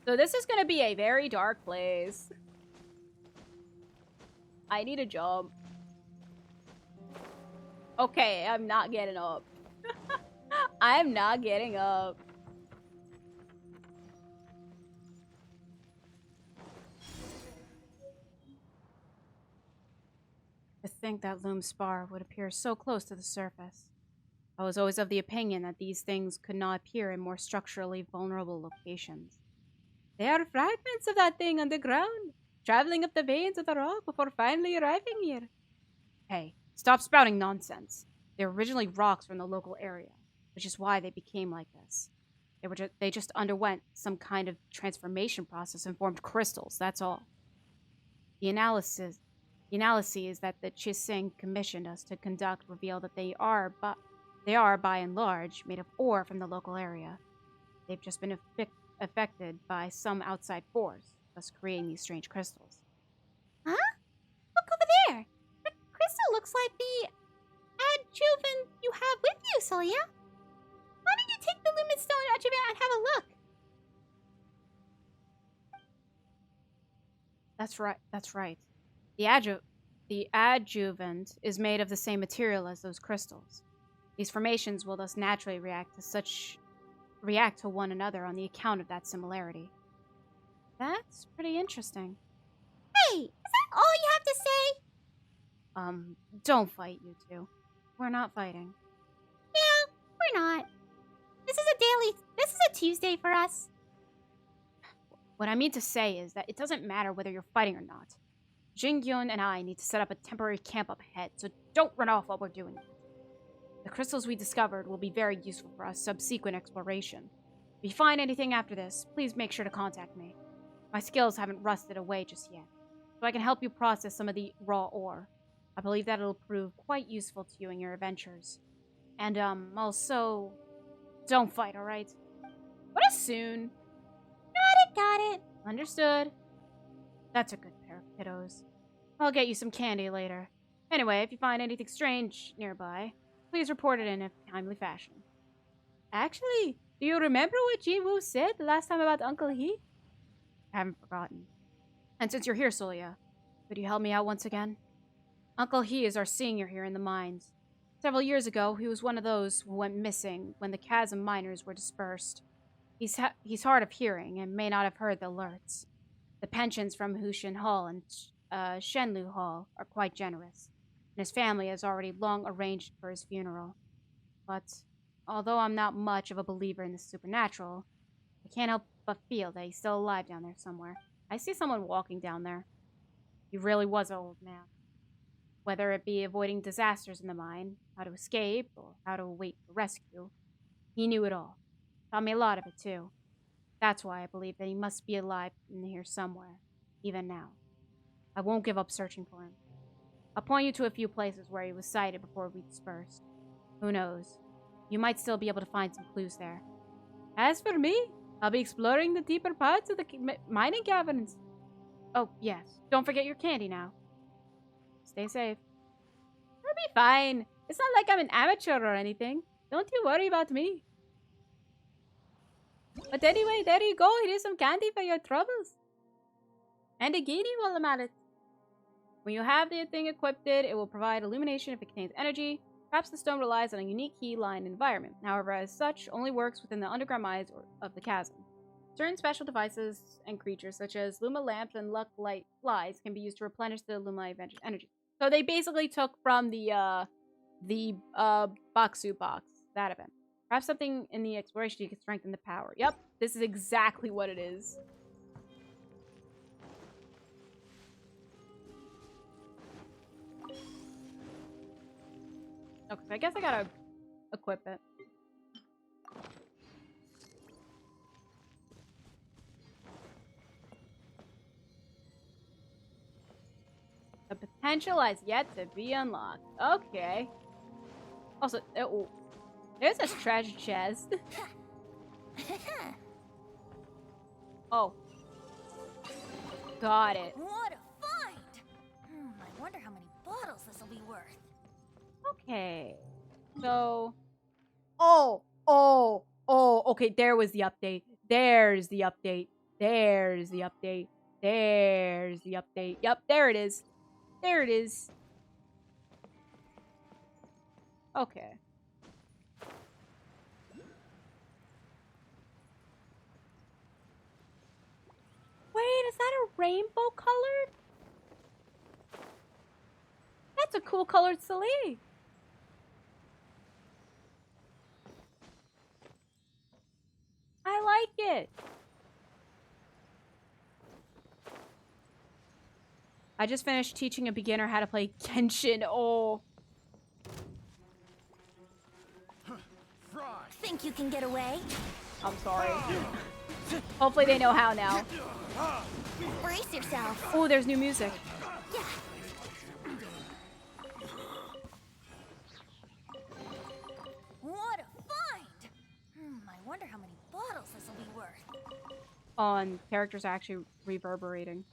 So this is gonna be a very dark place. I need a job. Okay, I'm not getting up. I'm not getting up. To think that loom spar would appear so close to the surface. I was always of the opinion that these things could not appear in more structurally vulnerable locations. They are fragments of that thing underground, traveling up the veins of the rock before finally arriving here. Hey, stop spouting nonsense. They're originally rocks from the local area. which is why they became like this. They just underwent some kind of transformation process and formed crystals, that's all. The analyses that the Chiseng commissioned us to conduct reveal that they are by and large made of ore from the local area. They've just been affected by some outside force, thus creating these strange crystals. Huh? Look over there! That crystal looks like the adjuvant you have with you, Celia. Why don't you take the Lumen Stone adjuvant and have a look? That's right. The adjuvant is made of the same material as those crystals. These formations will thus naturally react to one another on the account of that similarity. That's pretty interesting. Hey, is that all you have to say? Don't fight, you two. We're not fighting. Yeah, we're not. This is a Tuesday for us. What I mean to say is that it doesn't matter whether you're fighting or not. Jinghyun and I need to set up a temporary camp up ahead, so don't run off while we're doing it. The crystals we discovered will be very useful for our subsequent exploration. If you find anything after this, please make sure to contact me. My skills haven't rusted away just yet, so I can help you process some of the raw ore. I believe that it'll prove quite useful to you in your adventures. And, also, don't fight, alright? What a soon. Got it. Understood. That's a good pair of kiddos. I'll get you some candy later. Anyway, if you find anything strange nearby, please report it in a timely fashion. Actually, do you remember what Ji-Woo said the last time about Uncle He? I haven't forgotten. And since you're here, Solia, could you help me out once again? Uncle He is our senior here in the mines. Several years ago, he was one of those who went missing when the Chasm miners were dispersed. He's hard of hearing and may not have heard the alerts. The pensions from Hushin Hall and Shenlu Hall are quite generous, and his family has already long arranged for his funeral. But although I'm not much of a believer in the supernatural, I can't help but feel that he's still alive down there somewhere. I see someone walking down there. He really was an old man. Whether it be avoiding disasters in the mine, how to escape, or how to wait for rescue, he knew it all. Taught me a lot of it, too. That's why I believe that he must be alive in here somewhere, even now. I won't give up searching for him. I'll point you to a few places where he was sighted before we dispersed. Who knows? You might still be able to find some clues there. As for me, I'll be exploring the deeper parts of the mining caverns. Oh, yes. Don't forget your candy now. Stay safe. I'll be fine. It's not like I'm an amateur or anything. Don't you worry about me. But anyway, there you go. Here's some candy for your troubles. And a guinea while I'm at it. When you have the thing equipped, it will provide illumination if it contains energy. Perhaps the stone relies on a unique key line environment. However, as such, only works within the underground mines of the chasm. Certain special devices and creatures, such as Luma lamps and luck light flies, can be used to replenish the Luma energy. So they basically took from the Baksu box, that event. Perhaps something in the exploration you can strengthen the power. Yep, this is exactly what it is. Okay, so I guess I gotta equip it. The potential has yet to be unlocked. Okay. Also, there's a treasure chest. Oh. Got it. What a find! I wonder how many bottles this will be worth. Okay. So. Okay, there was the update. There's the update. There's the update. There's the update. Yep, there it is. There it is. Okay. Wait, is that a rainbow colored? That's a cool colored sleeve. I like it. I just finished teaching a beginner how to play Genshin. Oh. Fry. think you can get away? I'm sorry. Hopefully they know how now. Brace yourself. Oh, there's new music. Yeah. What a find! I wonder how many bottles this will be worth. Oh, and characters are actually reverberating.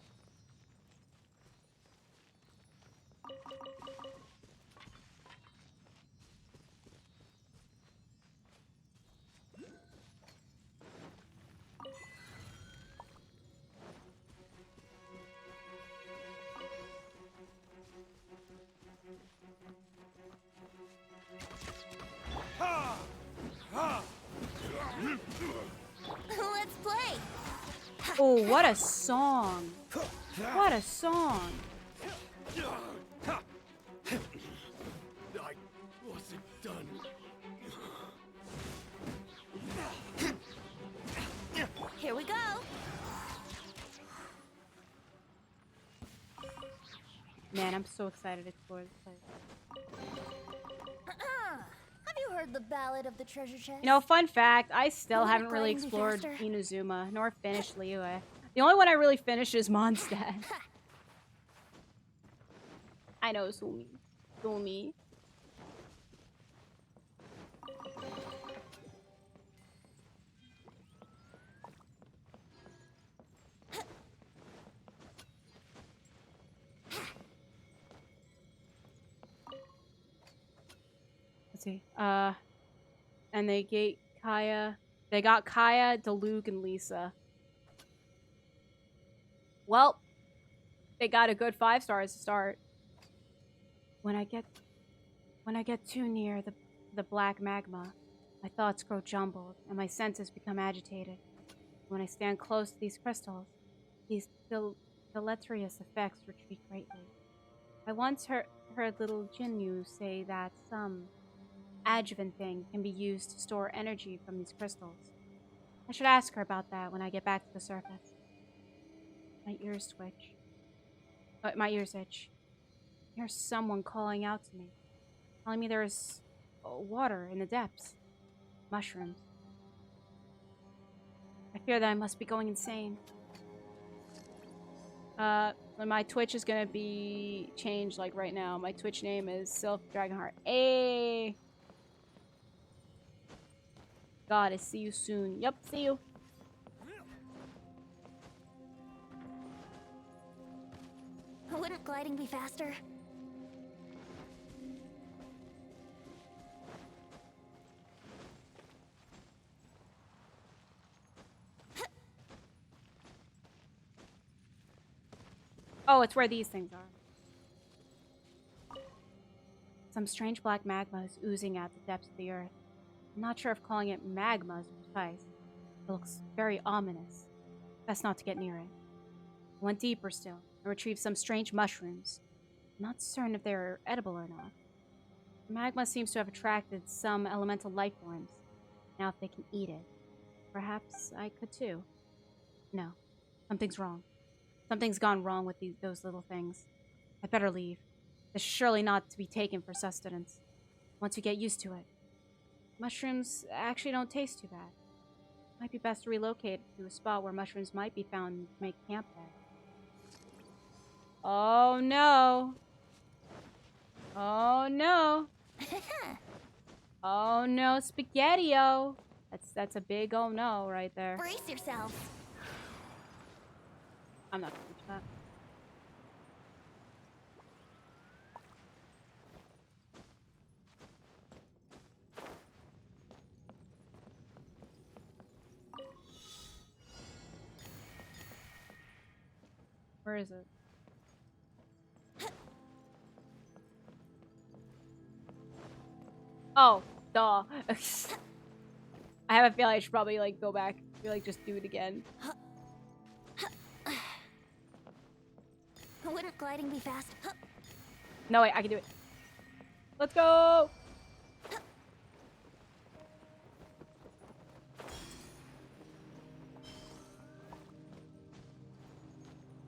Let's play. Oh, what a song. What a song. I wasn't done. Here we go. Man, I'm so excited to explore this place. Have you heard the Ballad of the Treasure Chest? You know, fun fact, I still Won't haven't it really grind me explored faster? Inazuma, nor finished Liyue. The only one I really finished is Mondstadt. I know, Sumi. Sumi. Let's see. And they get Kaya. They got Kaya, Diluc, and Lisa. Well, they got a good 5 stars to start. When I get too near the black magma, my thoughts grow jumbled and my senses become agitated. When I stand close to these crystals, these deleterious effects retreat greatly. I once heard little Jinyu say that some adjuvant thing can be used to store energy from these crystals. I should ask her about that when I get back to the surface. My ears twitch. My ears itch. I hear someone calling out to me, telling me there is water in the depths. Mushrooms. I fear that I must be going insane. My Twitch is gonna be changed like right now. My Twitch name is Sylph Dragonheart. Hey! Gotta see you soon. Yep, see you. Wouldn't gliding be faster? Oh, it's where these things are. Some strange black magma is oozing out the depths of the earth. I'm not sure if calling it magma is precise. It looks very ominous. Best not to get near it. I went deeper still and retrieved some strange mushrooms. I'm not certain if they're edible or not. The magma seems to have attracted some elemental life forms. Now if they can eat it, perhaps I could too. No, something's wrong. Something's gone wrong with those little things. I'd better leave. It's surely not to be taken for sustenance. Once you get used to it. Mushrooms actually don't taste too bad. Might be best to relocate to a spot where mushrooms might be found and make camp there. Oh no. Oh no. Oh no, Spaghetti-O. That's a big oh no right there. Brace yourself. I'm not gonna reach that. Where is it? Oh, duh. I have a feeling I should probably like go back. Like just do it again. Wouldn't gliding be fast? No, wait, I can do it. Let's go!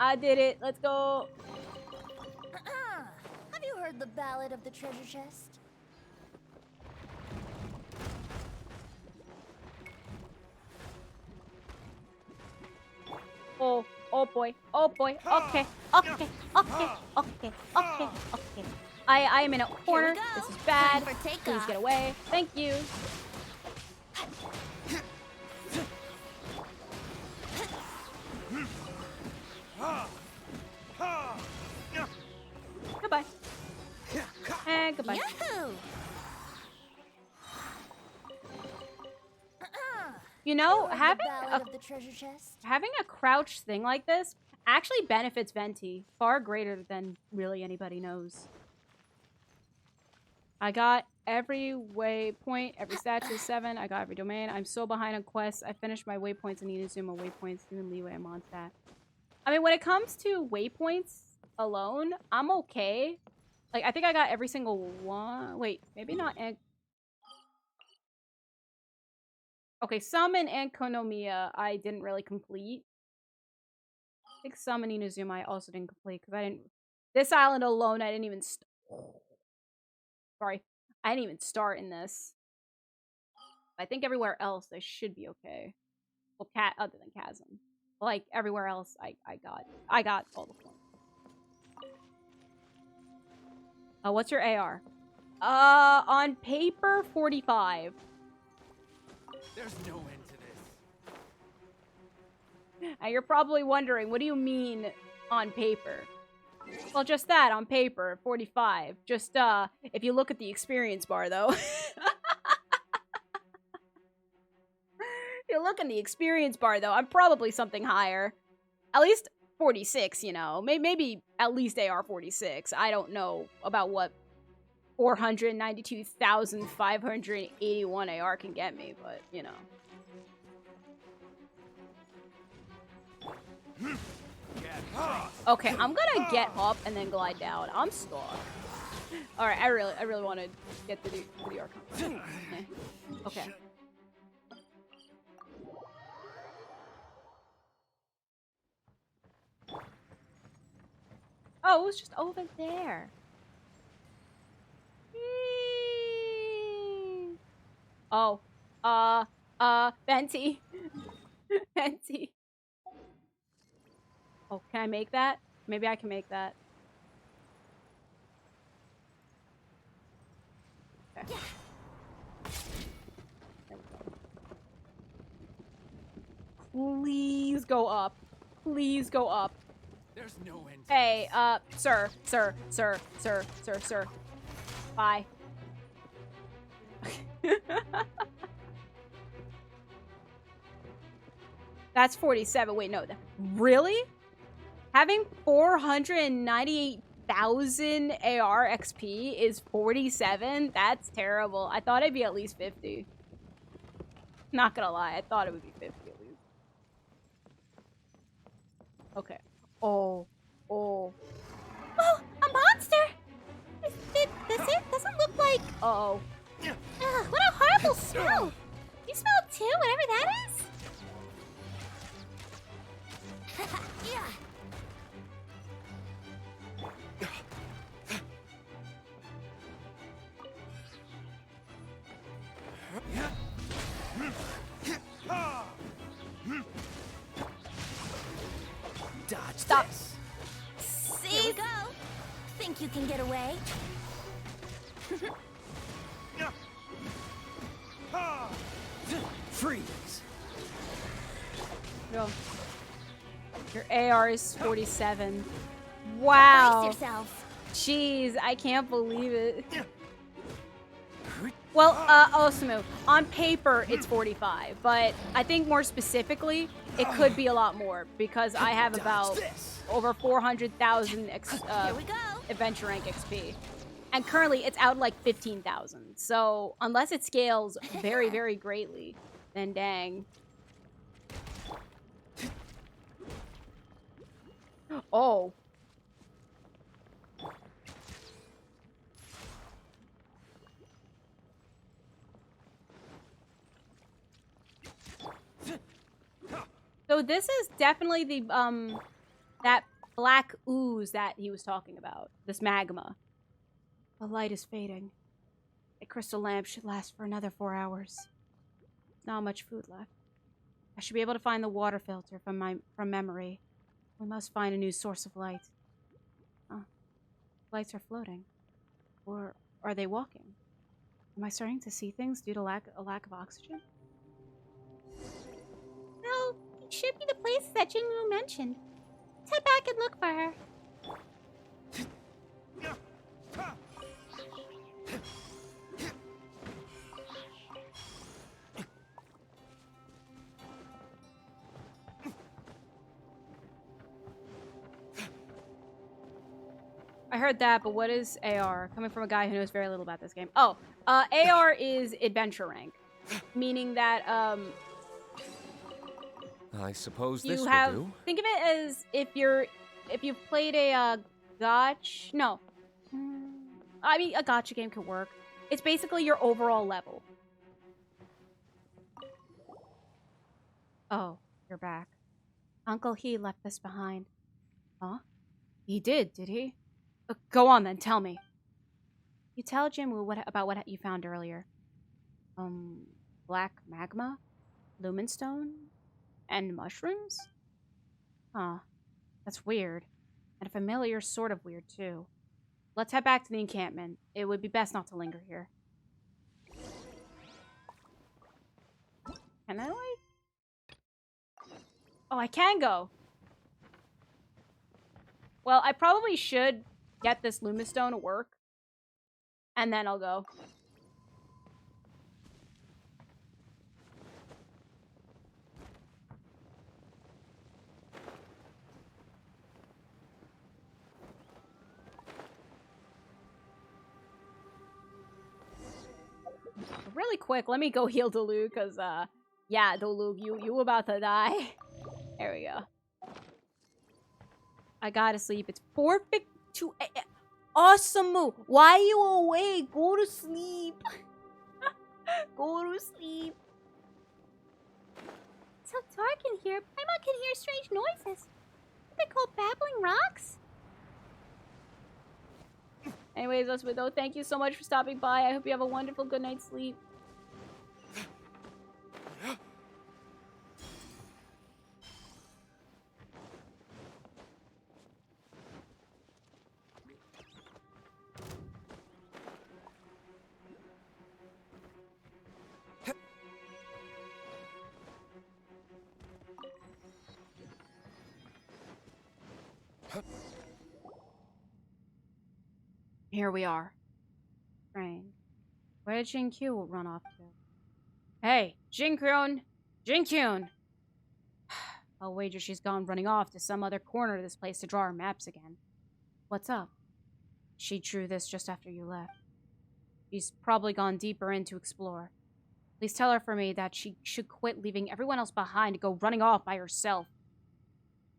I did it. Let's go. Have you heard the Ballad of the Treasure Chest? Oh boy. Oh boy. Okay. Okay. Okay. Okay. Okay. Okay. I am in a corner. go. This is bad. Time for takeoff. Please get away. Thank you. Goodbye. And goodbye. Yahoo! You know, having Ballad of the treasure chest. a crouch thing like this actually benefits Venti far greater than really anybody knows. I got every waypoint, every statue is 7. I got every domain. I'm so behind on quests. I finished my waypoints in Inazuma waypoints. Even Liyue, I'm on stat. I mean, when it comes to waypoints alone, I'm okay. Like, I think I got every single one. Wait, maybe not. Okay, some in Enkonomiya I didn't really complete. I think some in Inazuma I also didn't complete because I didn't. This island alone, I didn't even. Sorry, I didn't even start in this. I think everywhere else I should be okay. Well, other than Chasm, like everywhere else, I got all the points. What's your AR? On paper, 45. There's no end to this. And you're probably wondering, what do you mean on paper? Well, just that, on paper, 45. Just, if you look at the experience bar, though. If you look in the experience bar, though, I'm probably something higher. At least 46, you know. Maybe at least AR 46. I don't know about what 492,581 AR can get me, but, you know. Okay, I'm gonna get up and then glide down. I'm stuck. All right, I really want to get to the Archon. Okay. Oh, it was just over there. Oh, Venti. Venti. Oh, can I make that? Maybe I can make that. Okay. There we go. Please go up. Please go up. There's no end to Hey, this. sir. Bye. That's 47. Wait, no. Really? Having 498,000 AR XP is 47? That's terrible. I thought it'd be at least 50. Not gonna lie, I thought it would be 50 at least. Okay. Oh, a monster! Does it doesn't look like. Uh-oh. Ugh, what a horrible smell! You smell it too, whatever that is? Yeah. Dodge Stop. this. Here we go. Think you can get away? Freeze. Go. Your AR is 47. Wow. Brace yourself. Jeez, I can't believe it. Well, Osamu, on paper it's 45, but I think more specifically, it could be a lot more because I have about over 400,000 Here we go. adventure rank XP. And currently it's out like 15,000. So unless it scales very, very greatly, then dang. Oh. So this is definitely the that black ooze that he was talking about. This magma. The light is fading. A crystal lamp should last for another 4 hours. Not much food left. I should be able to find the water filter from memory. We must find a new source of light. Huh. Lights are floating. Or are they walking? Am I starting to see things due to a lack of oxygen? No, it should be the places that Jinwoo mentioned. Let's head back and look for her. I heard that, but what is AR? Coming from a guy who knows very little about this game. Oh, AR is adventure rank, meaning that I suppose you this have. will do. Think of it as if you've played a gotcha. No, I mean a gotcha game could work. It's basically your overall level. Oh, you're back. Uncle He left this behind. Huh? He did he? Go on then, tell me. You tell Jinwoo about what you found earlier. Black magma? Lumenstone? And mushrooms? Huh. That's weird. And a familiar sort of weird, too. Let's head back to the encampment. It would be best not to linger here. Can I, Oh, I can go. Well, I probably should get this Lumistone to work. And then I'll go. Really quick, let me go heal Dolu, because, yeah, Dolu, you about to die. There we go. I gotta sleep. It's 4:52 a.m. Awesome move. Why are you awake? Go to sleep. Go to sleep. It's so dark in here. Paimon can hear strange noises. Are they called babbling rocks? Anyways, that's it though. Thank you so much for stopping by. I hope you have a wonderful good night's sleep. Here we are. Train. Where did Jinkyun run off to? Hey, Jinkyun! Jinkyun! I'll wager she's gone running off to some other corner of this place to draw her maps again. What's up? She drew this just after you left. She's probably gone deeper in to explore. Please tell her for me that she should quit leaving everyone else behind to go running off by herself.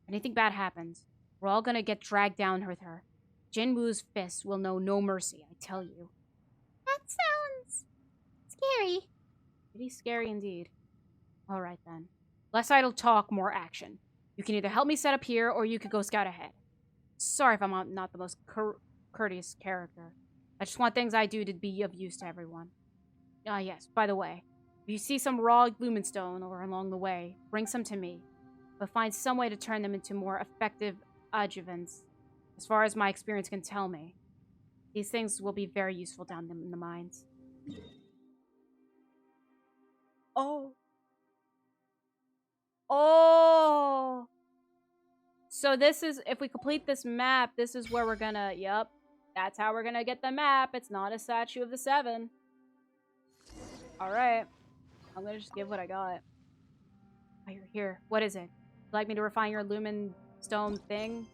If anything bad happens, we're all gonna get dragged down with her. Jinwoo's fists will know no mercy, I tell you. That sounds scary. Pretty scary indeed. Alright then. Less idle talk, more action. You can either help me set up here, or you could go scout ahead. Sorry if I'm not the most courteous character. I just want things I do to be of use to everyone. Yes, by the way, if you see some raw lumenstone or along the way, bring some to me. But find some way to turn them into more effective adjuvants. As far as my experience can tell me, these things will be very useful down in the mines. Oh. Oh. So this is, if we complete this map, this is where we're gonna, yep. That's how we're gonna get the map. It's not a statue of the 7. Alright. I'm gonna just give what I got. Oh, you're here. What is it? Would you like me to refine your lumen stone thing?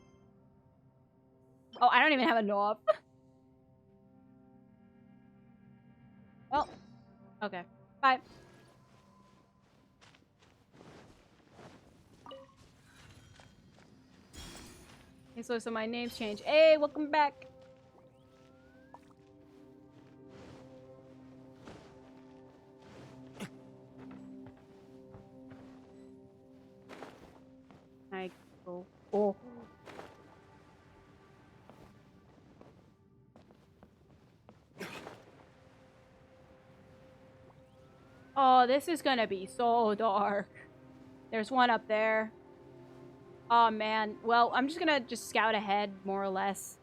Oh, I don't even have a knob. Well, okay. Bye. Okay, so my name's changed. Hey, welcome back. I go. Oh. Oh, this is gonna be so dark. There's one up there. Oh, man. Well, I'm just gonna scout ahead, more or less.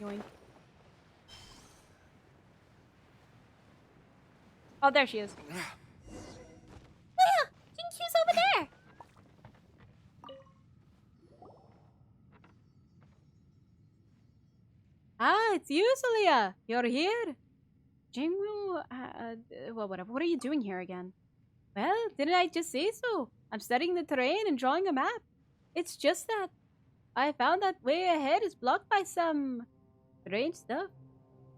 Yoink. Oh, there she is. Liyue! Jinkyu's over there! Ah, it's you, Liyue. You're here. Jingwoo, well, whatever. What are you doing here again? Well, didn't I just say so? I'm studying the terrain and drawing a map. It's just that I found that way ahead is blocked by some strange stuff.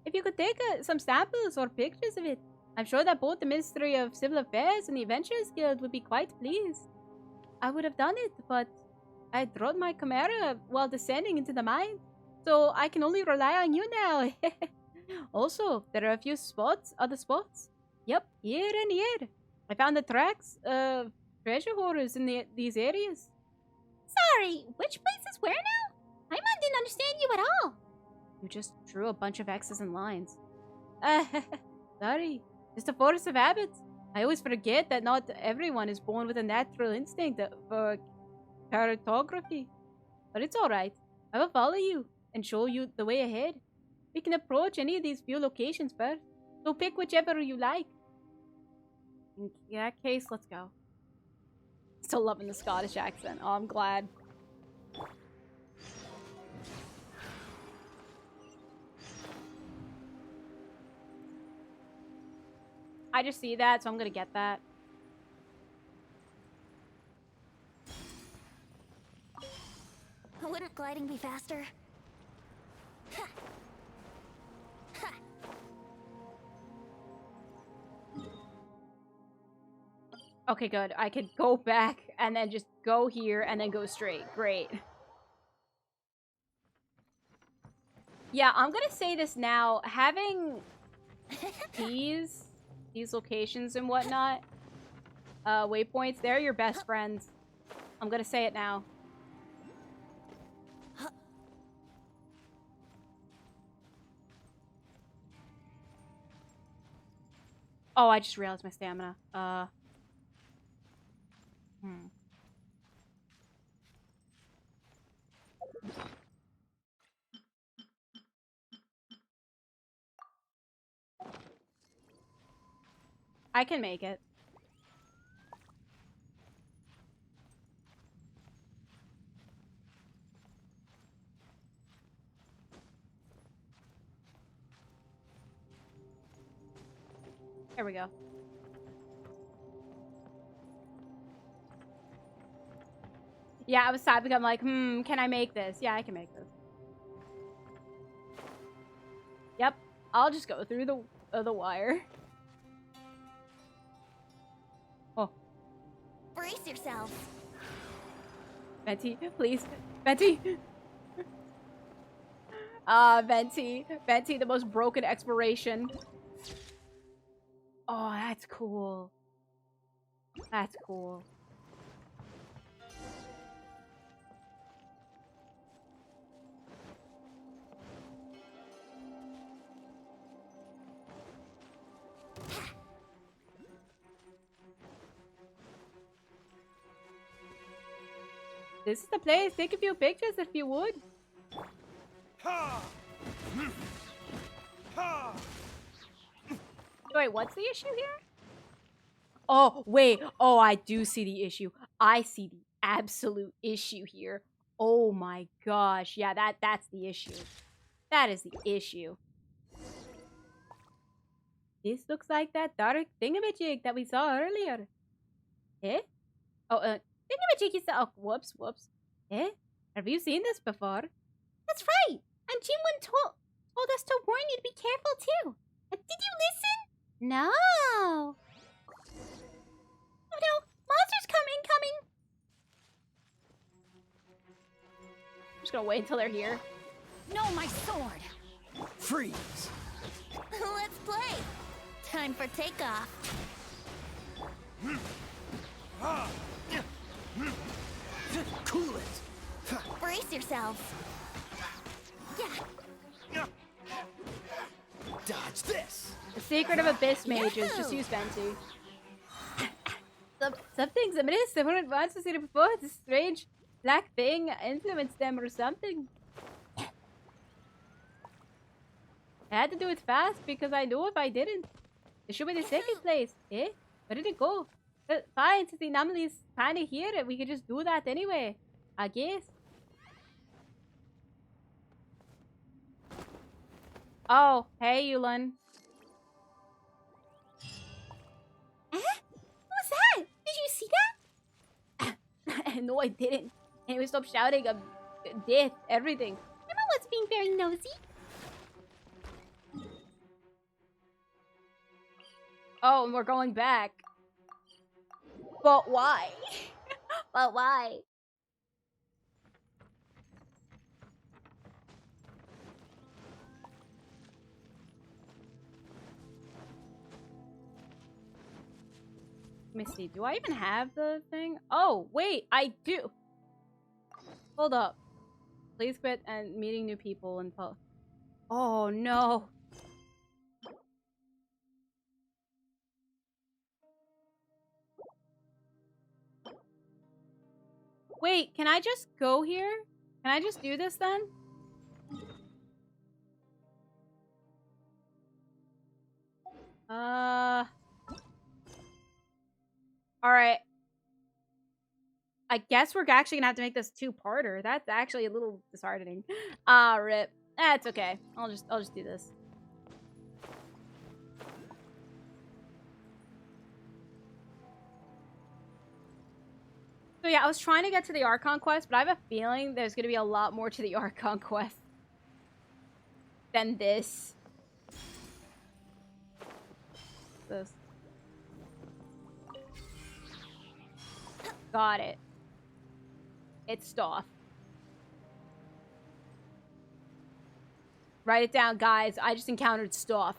If you could take some samples or pictures of it, I'm sure that both the Ministry of Civil Affairs and the Adventurers Guild would be quite pleased. I would have done it, but I dropped my camera while descending into the mine, so I can only rely on you now. Also, there are a few other spots. Yep, here and here. I found the tracks of treasure hoarders in these areas. Sorry, which place is where now? Paimon didn't understand you at all. You just drew a bunch of X's and lines. Sorry. Just a force of habit. I always forget that not everyone is born with a natural instinct for cartography. But it's alright. I will follow you and show you the way ahead. We can approach any of these few locations first, so pick whichever you like. In that case, let's go. Still loving the Scottish accent. Oh, I'm glad. I just see that, so I'm gonna get that. Wouldn't gliding be faster? Okay, good. I could go back and then just go here and then go straight. Great. Yeah, I'm gonna say this now. Having these locations and whatnot, waypoints, they're your best friends. I'm gonna say it now. Oh, I just realized my stamina. I can make it. Here we go. Yeah, I was typing. I'm like, can I make this? Yeah, I can make this. Yep, I'll just go through the wire. Oh. Brace yourself. Venti, please. Venti. Venti. Venti, the most broken exploration. Oh, that's cool. That's cool. This is the place. Take a few pictures if you would. Wait, what's the issue here? Oh, wait. Oh, I do see the issue. I see the absolute issue here. Oh my gosh. Yeah, that's the issue. That is the issue. This looks like that dark thingamajig that we saw earlier. Eh? Oh, thingamajig is the... Oh, whoops. Eh? Have you seen this before? That's right! And Jinwon told us to warn you to be careful too. Did you listen? No. Oh no! Monsters incoming! I'm just gonna wait until they're here. No, my sword! Freeze! Let's play! Time for takeoff. Cool it. Brace yourselves. Yeah. Dodge this. The secret of Abyss Mages. Just use Venti. Some things a minute they weren't once to see it before. This strange black thing influenced them or something. I had to do it fast because I knew if I didn't, it should be the second place. Eh? Where did it go? Fine, since the anomaly's kinda here, we could just do that anyway. I guess. Oh, hey, Yulin. What was that? Did you see that? No, I didn't. And we stopped shouting death, everything. Emma was being very nosy. Oh, and we're going back. But why? But why? Let me see. Do I even have the thing? Oh, wait, I do. Hold up. Please quit and meeting new people and oh no. Wait, can I just go here? Can I just do this then? Alright. I guess we're actually gonna have to make this two-parter. That's actually a little disheartening. Rip. That's okay. I'll just do this. So yeah, I was trying to get to the Archon quest, but I have a feeling there's gonna be a lot more to the Archon quest than this. This. Got it. It's Stoff. Write it down, guys. I just encountered Stoff.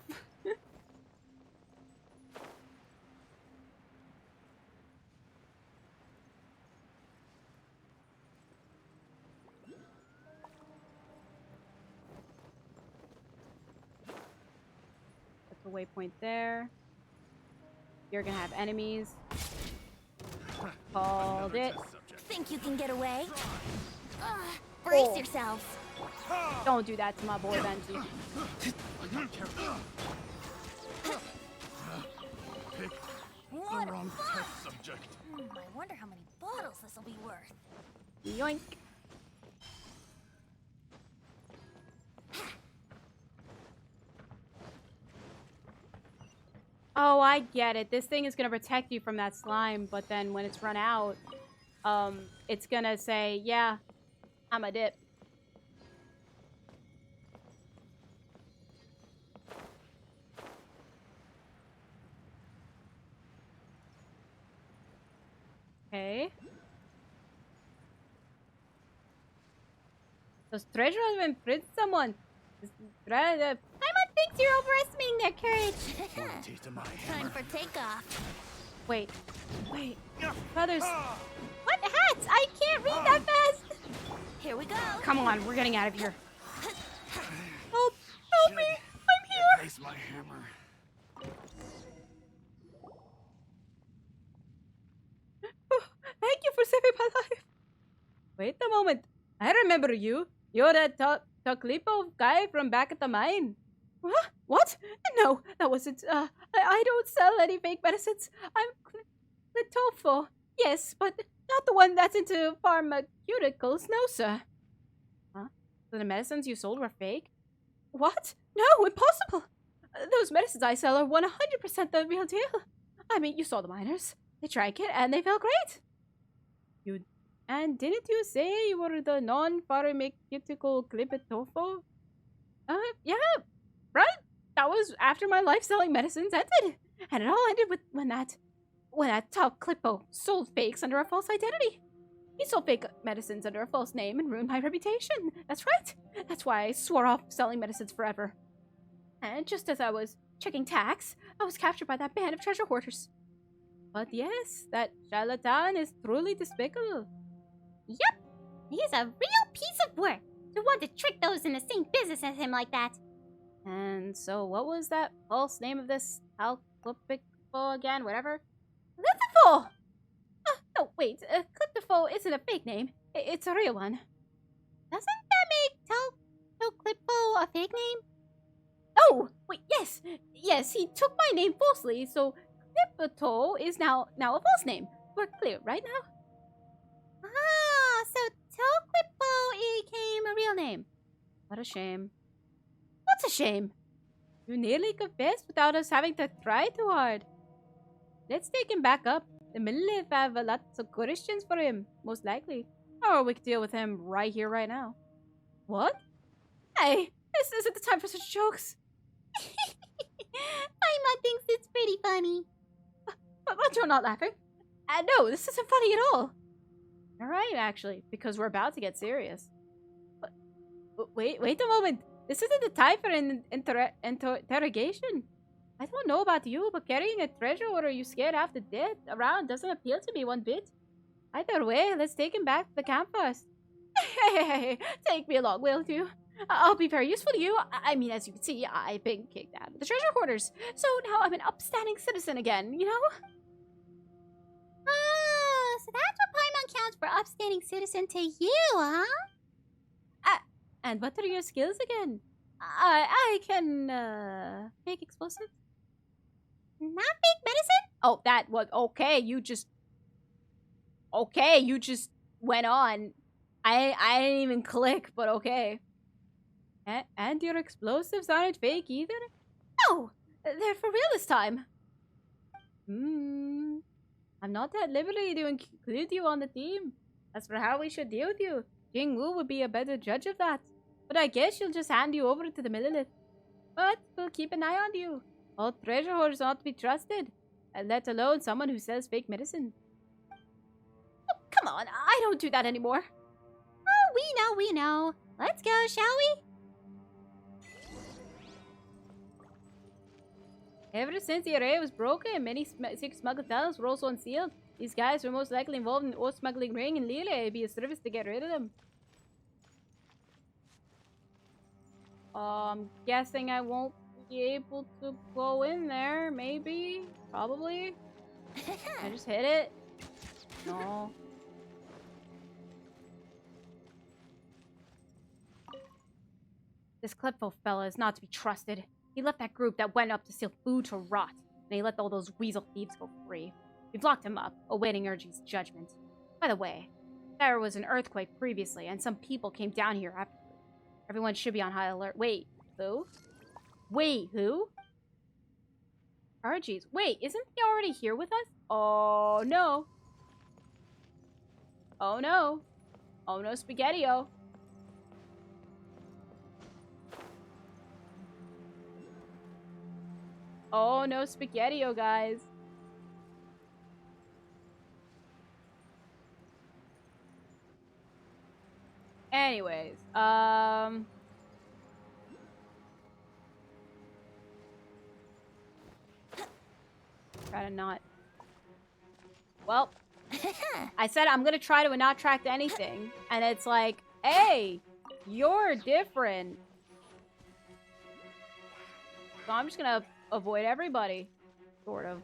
That's a waypoint there. You're gonna have enemies. Called it. Think you can get away? Brace Oh. yourselves. Don't do that to my boy Benji. What The wrong fun! test subject. I wonder how many bottles this will be worth. Yoink. Oh, I get it. This thing is gonna protect you from that slime, but then when it's run out, it's gonna say, yeah, I'm a dip. Okay. Those treasures have imprisoned someone. Paimon thinks you're overestimating their courage. Taste of my Time hammer. for takeoff. Wait. Brothers, What hats? I can't read that fast. Here we go. come on, we're getting out of here. Help! Help me! I'm here. Replace my hammer. Thank you for saving my life. Wait a moment. I remember you. You're that Toklipo guy from back at the mine. What? No, that wasn't. I don't sell any fake medicines. I'm Clitofo. Yes, but not the one that's into pharmaceuticals. No, sir. Huh? So the medicines you sold were fake? What? No, impossible. Those medicines I sell are 100% the real deal. I mean, you saw the miners. They drank it and they felt great. And didn't you say you were the non-pharmaceutical Clipetofo? Yeah, right? That was after my life selling medicines ended. And it all ended with when that top Clippo sold fakes under a false identity. He sold fake medicines under a false name and ruined my reputation. That's right. That's why I swore off selling medicines forever. And just as I was checking tax, I was captured by that band of treasure hoarders. But yes, that charlatan is truly despicable. Yup, he's a real piece of work to want to trick those in the same business as him like that. And so what was that false name of this Alclipico again? Whatever? Cliptiful! No, wait. Cliptifo isn't a fake name. It's a real one. Doesn't that make Clippo a fake name? Oh, wait, yes. Yes, he took my name falsely, so Clipito is now a false name. We're clear, right now? Ah, so Clippo became a real name. What a shame. What's a shame? You nearly confessed without us having to try too hard. Let's take him back up. The Millith have lots of questions for him, most likely. Or we could deal with him right here, right now. What? Hey, this isn't the time for such jokes. Paimon thinks it's pretty funny. But you're not laughing. No, this isn't funny at all. Alright, actually, because we're about to get serious. But wait a moment. This isn't the time for an interrogation. I don't know about you, but carrying a treasure hoarder you scared half to death around doesn't appeal to me one bit. Either way, let's take him back to the camp first. Hey, take me along, will you? I'll be very useful to you. I mean, as you can see, I've been kicked out of the treasure hoarders. So now I'm an upstanding citizen again, you know? Oh, so that's what Paimon counts for upstanding citizen to you, huh? And what are your skills again? I can, make explosives. Not fake medicine? Oh, that was okay. You just went on. I didn't even click, but okay. And your explosives aren't fake either? No, they're for real this time. I'm not at liberty to include you on the team. As for how we should deal with you, Jingwu would be a better judge of that. But I guess she'll just hand you over to the Millith. But we'll keep an eye on you. All treasure hoarders ought to be trusted, and let alone someone who sells fake medicine. Oh, come on, I don't do that anymore. Oh, we know. Let's go, shall we? Ever since the array was broken, many secret smuggled tunnels were also unsealed. These guys were most likely involved in the ore smuggling ring in Liyue. It'd be a service to get rid of them. I'm guessing I won't be able to go in there. Maybe. Probably. I just hit it. No. This Clippo fella is not to be trusted. He left that group that went up to steal food to rot, and he let all those weasel thieves go free. We've locked him up, awaiting Urgi's judgment. By the way, there was an earthquake previously, and some people came down here after. Everyone should be on high alert. Wait, who? Wait, who? Urgi's. Wait, isn't he already here with us? Oh, no. Oh, no. Oh, no, Spaghetti-O. Oh, no, Spaghetti-O, guys. Anyways, try to not. Well, I said I'm gonna try to not attract anything, and it's like, hey, you're different. So I'm just gonna avoid everybody, sort of.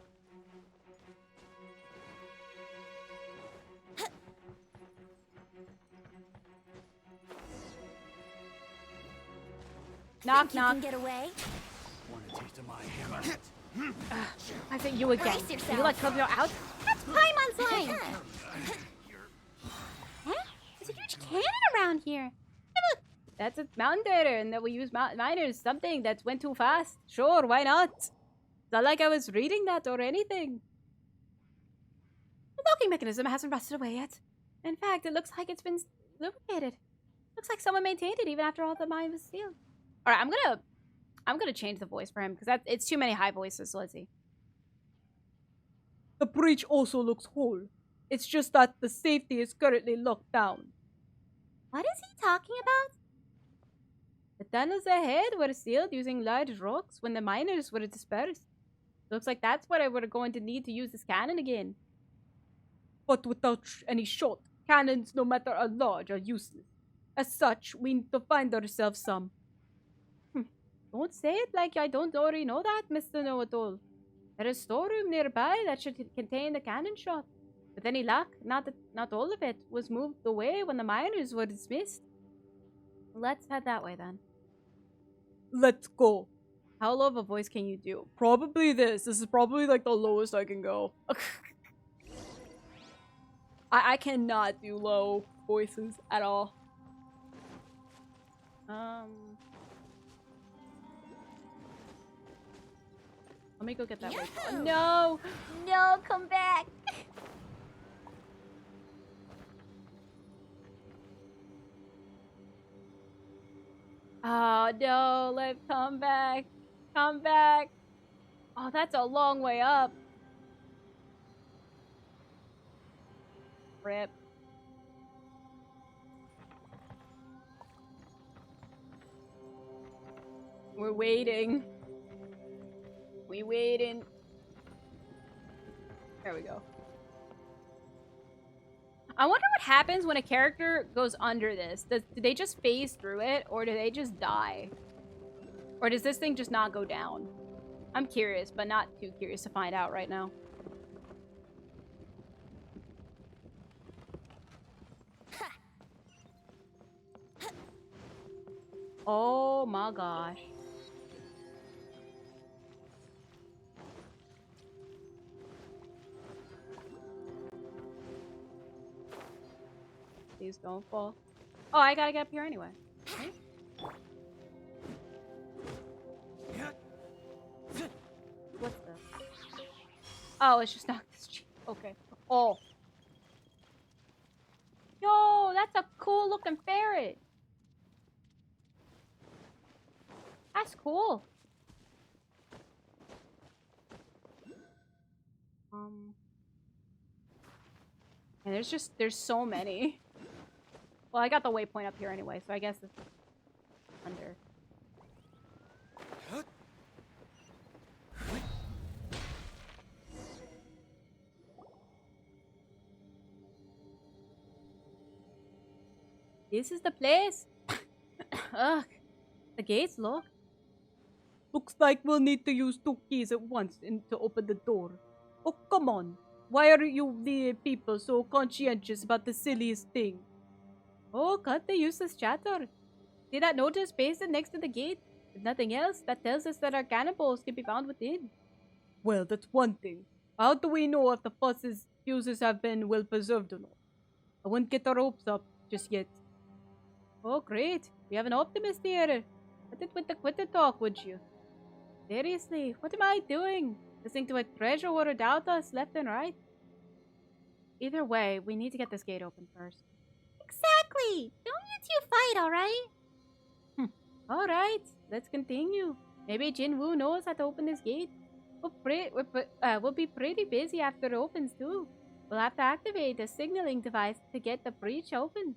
Knock, knock. You can get away? Want a taste of my hammer? I think you again. Brace yourself. You let Tokyo out? That's Paimon's line. Huh? There's a huge cannon around here. That's a mountain data, and that we use miners. Something that went too fast. Sure, why not? It's not like I was reading that or anything. The locking mechanism hasn't rusted away yet. In fact, it looks like it's been lubricated. Looks like someone maintained it even after all the mine was sealed. All right, I'm gonna change the voice for him because it's too many high voices. So let's see. The breach also looks whole. It's just that the safety is currently locked down. What is he talking about? The tunnels ahead were sealed using large rocks when the miners were dispersed. Looks like that's what we're going to need to use this cannon again. But without any shot, cannons, no matter how large, are useless. As such, we need to find ourselves some. Don't say it like I don't already know that, Mr. Know-It-All. There is a storeroom nearby that should contain the cannon shot. With any luck, not all of it was moved away when the miners were dismissed. Let's head that way then. Let's go. How low of a voice can you do? Probably this. This is probably like the lowest I can go. I cannot do low voices at all. Let me go get that way. Oh, no! No, come back! Oh no, let's come back. Come back. Oh, that's a long way up. Rip. We're waiting. We waiting. There we go. I wonder what happens when a character goes under this. Do they just phase through it, or do they just die? Or does this thing just not go down? I'm curious, but not too curious to find out right now. Oh my gosh. Please don't fall. Oh, I gotta get up here anyway. Right? What's this? Oh, it's just not this cheap. Okay. Oh. Yo, that's a cool looking ferret. That's cool. And there's so many. Well, I got the waypoint up here anyway, so I guess it's under. This is the place. Ugh. The gate's locked. Looks like we'll need to use 2 keys at once to open the door. Oh, come on. Why are you the people so conscientious about the silliest thing? Oh, cut the useless chatter. See that notice pasted next to the gate? If nothing else, that tells us that our cannonballs can be found within. Well, that's one thing. How do we know if the fuses have been well preserved or not? I wouldn't get our hopes up just yet. Oh, great. We have an optimist here. Quit the talk, would you? Seriously, what am I doing? Listening to a treasure hoarder doubt us left and right? Either way, we need to get this gate open first. Exactly! Don't you two fight, alright? Alright, let's continue. Maybe Jinwoo knows how to open this gate. We'll be pretty busy after it opens too. We'll have to activate a signaling device to get the breach open.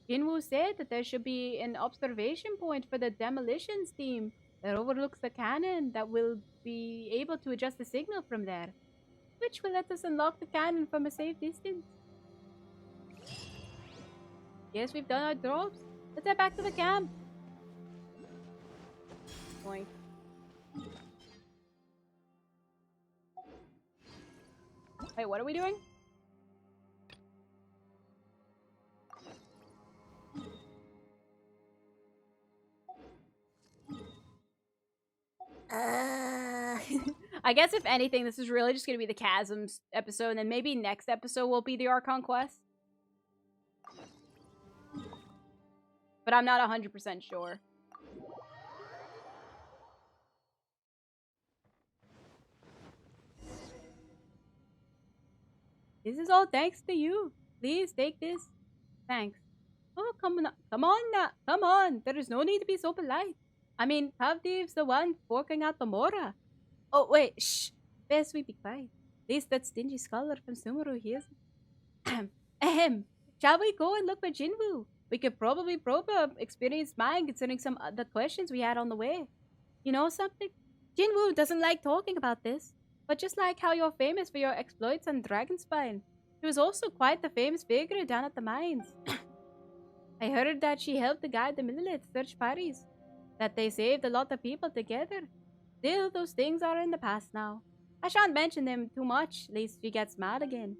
Jinwoo said that there should be an observation point for the demolitions team that overlooks the cannon that will be able to adjust the signal from there, which will let us unlock the cannon from a safe distance. Guess we've done our jobs. Let's head back to the camp. Boink. Wait, what are we doing? I guess if anything, this is really just going to be the Chasms episode, and then maybe next episode will be the Archon quest. But I'm not 100% sure. This is all thanks to you. Please take this. Thanks. Oh, come on now. Come on. There is no need to be so polite. I mean, Pavdiv's the one forking out the Mora. Oh, wait. Shh. Best we be quiet. At least that stingy scholar from Sumeru hears. Shall we go and look for Jinwoo? We could probably probe a experienced mind considering some of the questions we had on the way. You know something? Jinwoo doesn't like talking about this, but just like how you're famous for your exploits on Dragonspine, she was also quite the famous figure down at the mines. I heard that she helped guide the Millilith search parties, that they saved a lot of people together. Still, those things are in the past now. I shan't mention them too much, lest she gets mad again.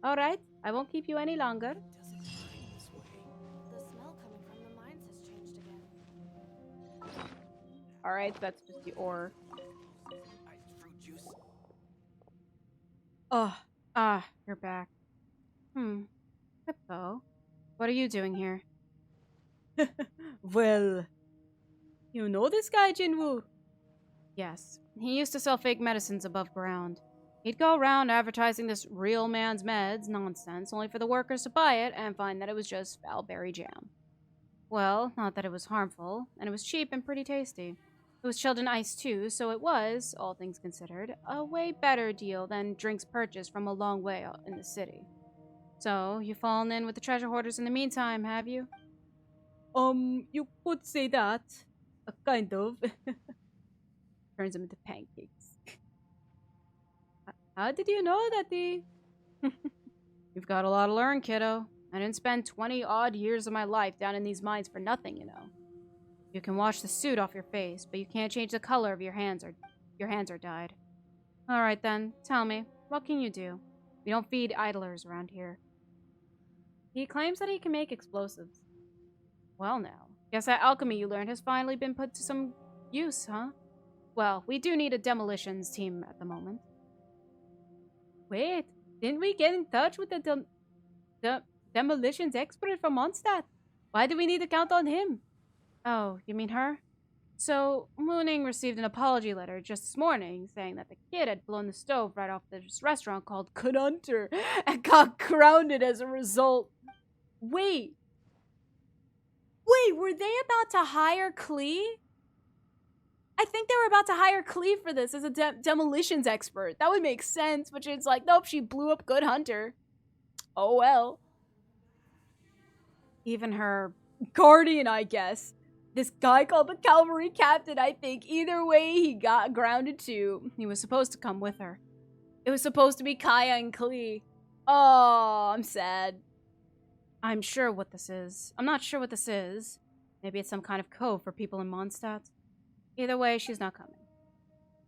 Alright, I won't keep you any longer. Doesn't shine this way. The smell coming from the mines has changed again. Alright, that's just the ore. Fruit juice. Oh, you're back. Hippo, what are you doing here? Well, you know this guy, Jinwoo? Yes, he used to sell fake medicines above ground. He'd go around advertising this real man's meds nonsense, only for the workers to buy it and find that it was just foul berry jam. Well, not that it was harmful, and it was cheap and pretty tasty. It was chilled in ice too, so it was, all things considered, a way better deal than drinks purchased from a long way out in the city. So, you've fallen in with the treasure hoarders in the meantime, have you? You could say that. Kind of. Turns them into pancakes. How did you know that, You've got a lot to learn, kiddo. I didn't spend 20-odd years of my life down in these mines for nothing, you know. You can wash the suit off your face, but you can't change the color of your hands or your hands are dyed. Alright then, tell me, what can you do? We don't feed idlers around here. He claims that he can make explosives. Well now, guess that alchemy you learned has finally been put to some use, huh? Well, we do need a demolitions team at the moment. Wait, didn't we get in touch with the demolitions expert from Mondstadt? Why do we need to count on him? Oh, you mean her? So, Mooning received an apology letter just this morning saying that the kid had blown the stove right off this restaurant called Cannonball and got grounded as a result. Wait, were they about to hire Klee? I think they were about to hire Klee for this as a demolitions expert. That would make sense, but it's like, nope, she blew up Good Hunter. Oh well. Even her guardian, I guess. This guy called the cavalry captain, I think. Either way, he got grounded too. He was supposed to come with her. It was supposed to be Kaya and Klee. Oh, I'm sad. I'm not sure what this is. Maybe it's some kind of code for people in Mondstadt. Either way, she's not coming.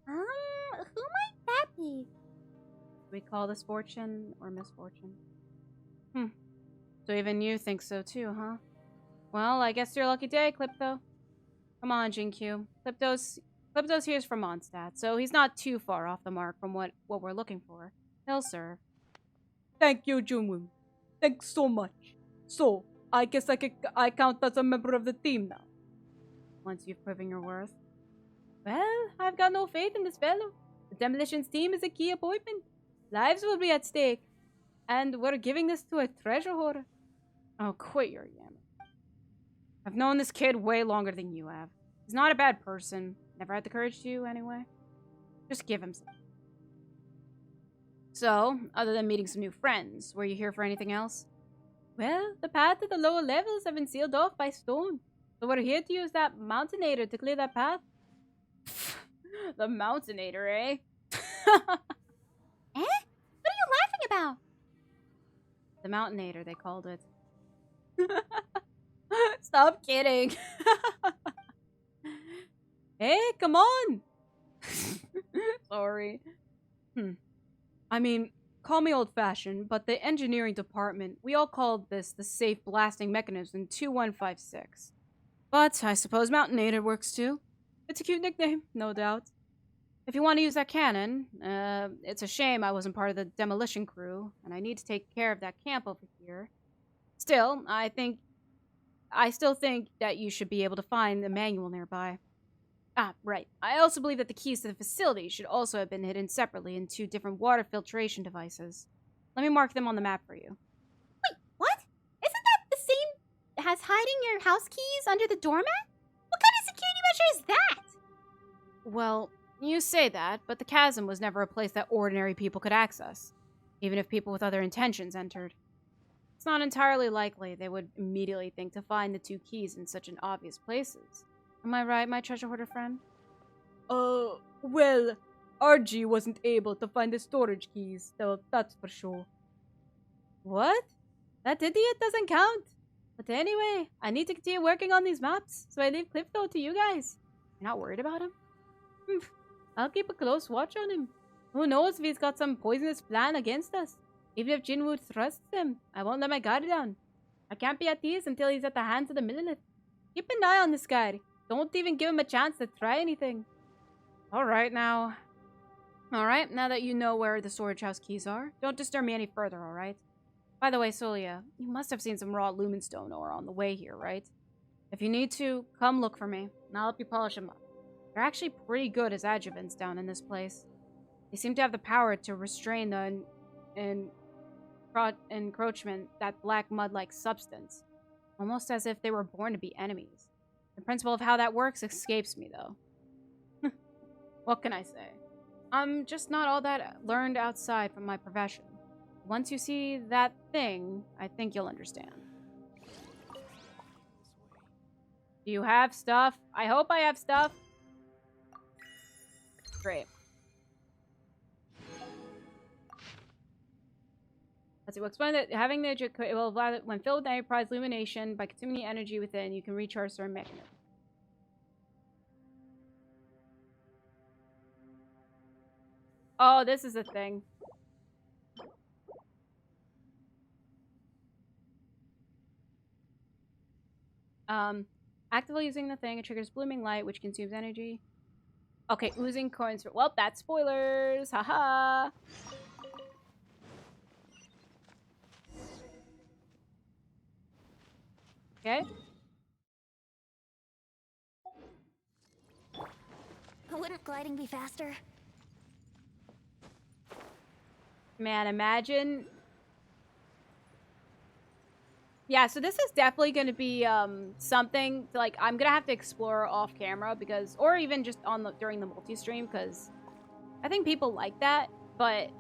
Who might that be? Do we call this fortune or misfortune? So even you think so too, huh? Well, I guess your lucky day, Clipto. Come on, Jinkyu. Clipto's here's from Mondstadt, so he's not too far off the mark from what we're looking for. He'll serve. Thank you, Junwoo. Thanks so much. So, I guess I count as a member of the team now. Once you've proven your worth. Well, I've got no faith in this fellow. The demolitions team is a key appointment. Lives will be at stake. And we're giving this to a treasure hoarder. Oh, quit your yammering. I've known this kid way longer than you have. He's not a bad person. Never had the courage to, anyway. Just give him some. So, other than meeting some new friends, were you here for anything else? Well, the path to the lower levels have been sealed off by stone. So we're here to use that Mountainator to clear that path. The Mountainator, eh? What are you laughing about? The Mountainator, they called it. Stop kidding. Hey, come on. Sorry. I mean, call me old-fashioned, but the engineering department, we all called this the Safe Blasting Mechanism 2156. But I suppose Mountainator works too. It's a cute nickname, no doubt. If you want to use that cannon, it's a shame I wasn't part of the demolition crew, and I need to take care of that camp over here. Still, I still think that you should be able to find the manual nearby. Ah, right. I also believe that the keys to the facility should also have been hidden separately in 2 different water filtration devices. Let me mark them on the map for you. Wait, what? Isn't that the same as hiding your house keys under the doormat? What kind of security measure is that? Well, you say that, but the Chasm was never a place that ordinary people could access, even if people with other intentions entered. It's not entirely likely they would immediately think to find the 2 keys in such an obvious places. Am I right, my treasure hoarder friend? Well, RG wasn't able to find the storage keys, though, that's for sure. What? That idiot doesn't count? But anyway, I need to continue working on these maps, so I leave Clifto to you guys. You're not worried about him? I'll keep a close watch on him. Who knows if he's got some poisonous plan against us? Even if Jinwoo trusts him, I won't let my guard down. I can't be at ease until he's at the hands of the Millilith. Keep an eye on this guy. Don't even give him a chance to try anything. Alright, now that you know where the storage house keys are, don't disturb me any further, alright? By the way, Solia, you must have seen some raw lumenstone ore on the way here, right? If you need to, come look for me, and I'll help you polish them up. They're actually pretty good as adjuvants down in this place. They seem to have the power to restrain the encroachment, that black mud-like substance, almost as if they were born to be enemies. The principle of how that works escapes me, though. What can I say? I'm just not all that learned outside from my profession. Once you see that thing, I think you'll understand. Do you have stuff? I hope I have stuff. Great. Let's see, we'll explain that having the it will allow that when filled with enterprise illumination by consuming the energy within, you can recharge certain mechanism. Oh, this is a thing. Actively using the thing, it triggers blooming light, which consumes energy. Okay, oozing coins. Well, that's spoilers. Haha. Okay. Wouldn't gliding be faster? Man, imagine. Yeah, so this is definitely going to be something like I'm going to have to explore off camera because, or even just on the during the multi-stream, because I think people like that, but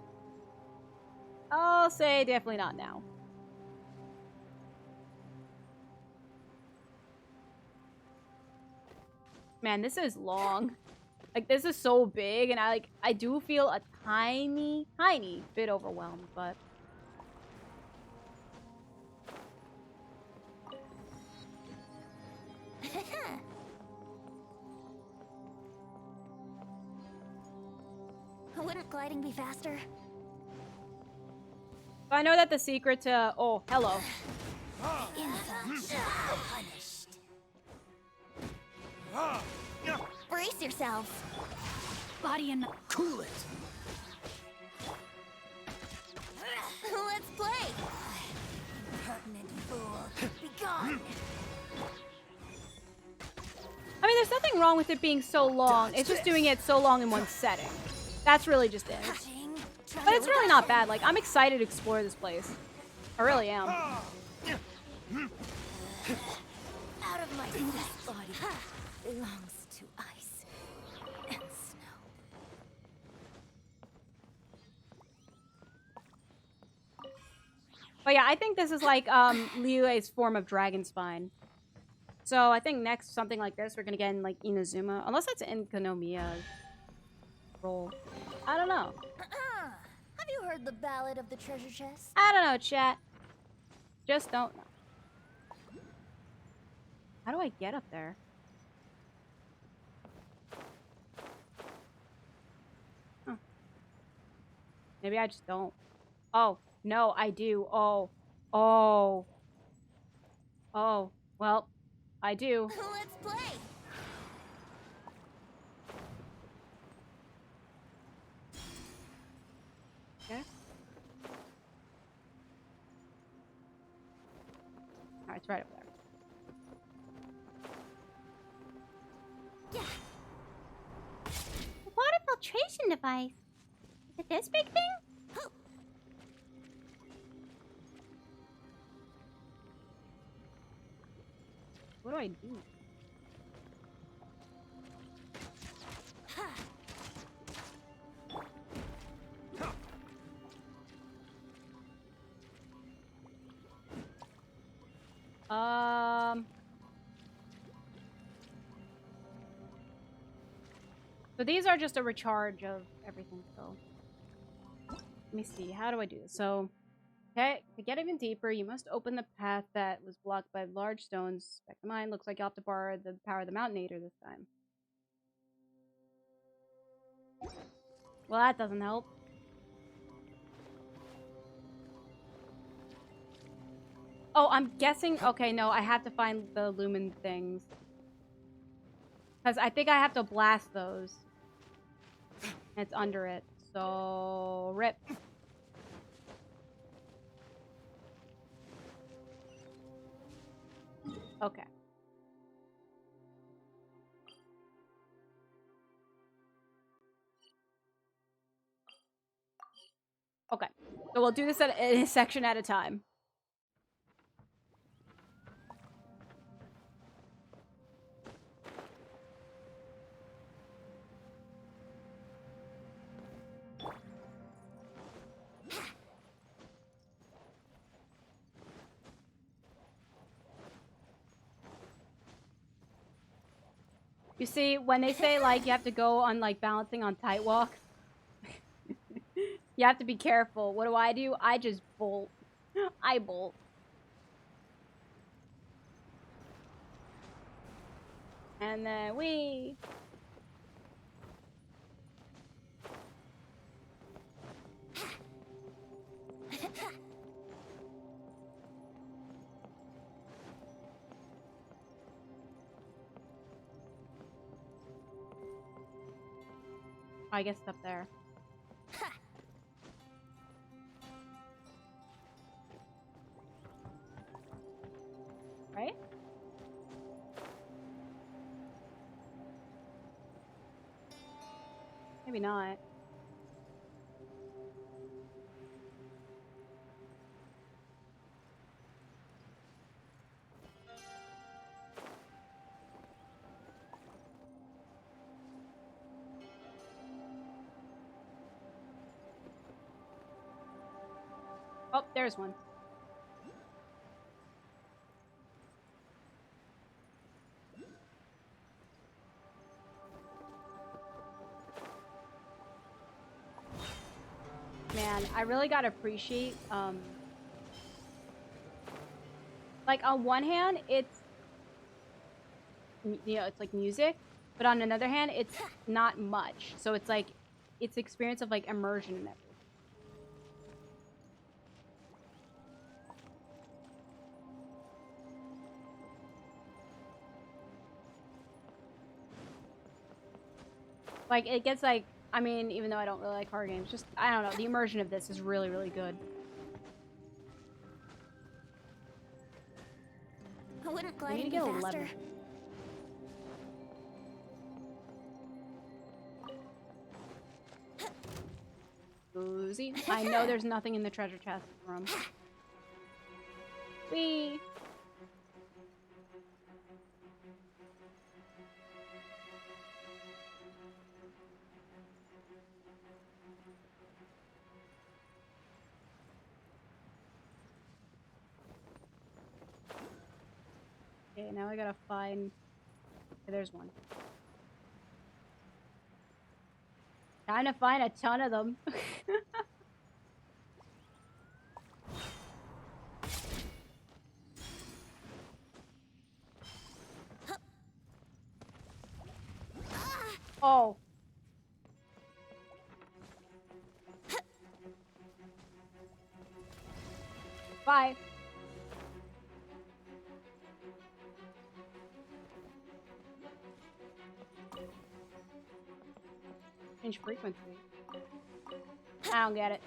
I'll say definitely not now. Man, this is long. Like, this is so big, and I do feel a tiny bit overwhelmed, but Wouldn't gliding be faster? I know that the secret to oh, hello. Brace yourselves. Body and Cool it. let's play. Impertinent fool, be gone. I mean, there's nothing wrong with it being so long. It's just doing it so long in one setting. That's really just it. But it's really not bad. Like, I'm excited to explore this place. I really am. Out of my this body belongs to ice and snow. But yeah, I think this is like Liyue's form of dragon spine. So I think next something like this we're gonna get in like Inazuma, unless that's in Konomiya's role. I don't know. Have you heard the Ballad of the Treasure Chest? I don't know, chat. Just don't know. How do I get up there? Huh. Maybe I just don't. Oh, no, I do. Oh. Oh. Oh. Well, I do. Let's play. Okay. Alright, it's right up there. Yeah. The water filtration device. Is it this big thing? What do I do? So these are just a recharge of everything, so... Let me see, how do I do this? So, okay, to get even deeper, you must open the path that was blocked by large stones. Back to mine, looks like you'll have to borrow the power of the Mountainator this time. Well, that doesn't help. Oh, I'm guessing... Okay, no, I have to find the Lumen things. Because I think I have to blast those. It's under it. So... Rip. Okay. Okay. So we'll do this in a section at a time. You see, when they say, like, you have to go on, like, balancing on tight walks, you have to be careful. What do? I just bolt. I bolt. And then we... I guess it's up there. Right? Maybe not. Oh, there's one. Man, I really gotta appreciate, like, on one hand, it's, you know, it's like music, but on another hand, it's not much. So it's like, it's experience of, like, immersion and everything. Like, it gets, like, I mean, even though I don't really like horror games, just, I don't know, the immersion of this is really, really good. Wouldn't I need to gliding get be 11. faster? Boozy. I know there's nothing in the treasure chest room. Whee! Okay, now I gotta find... Okay, there's one. Trying to find a ton of them. Oh. Bye. Change frequency. I don't get it.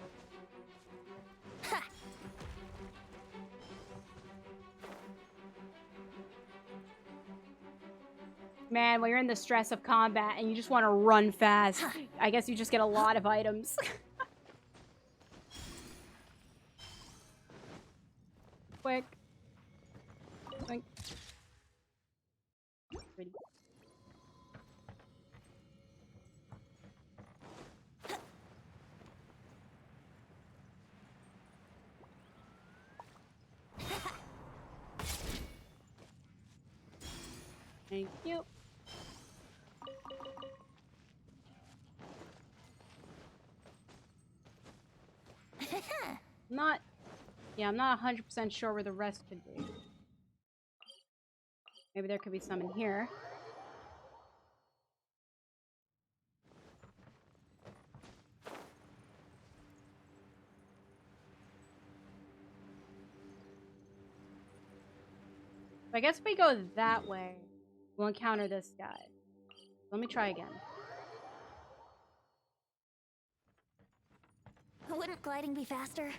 Man, when you're in the stress of combat and you just want to run fast, I guess you just get a lot of items. Quick. Quick. Pretty. Thank you. I'm not 100% sure where the rest could be. Maybe there could be some in here. So I guess if we go that way, we'll encounter this guy. Let me try again. Wouldn't gliding be faster?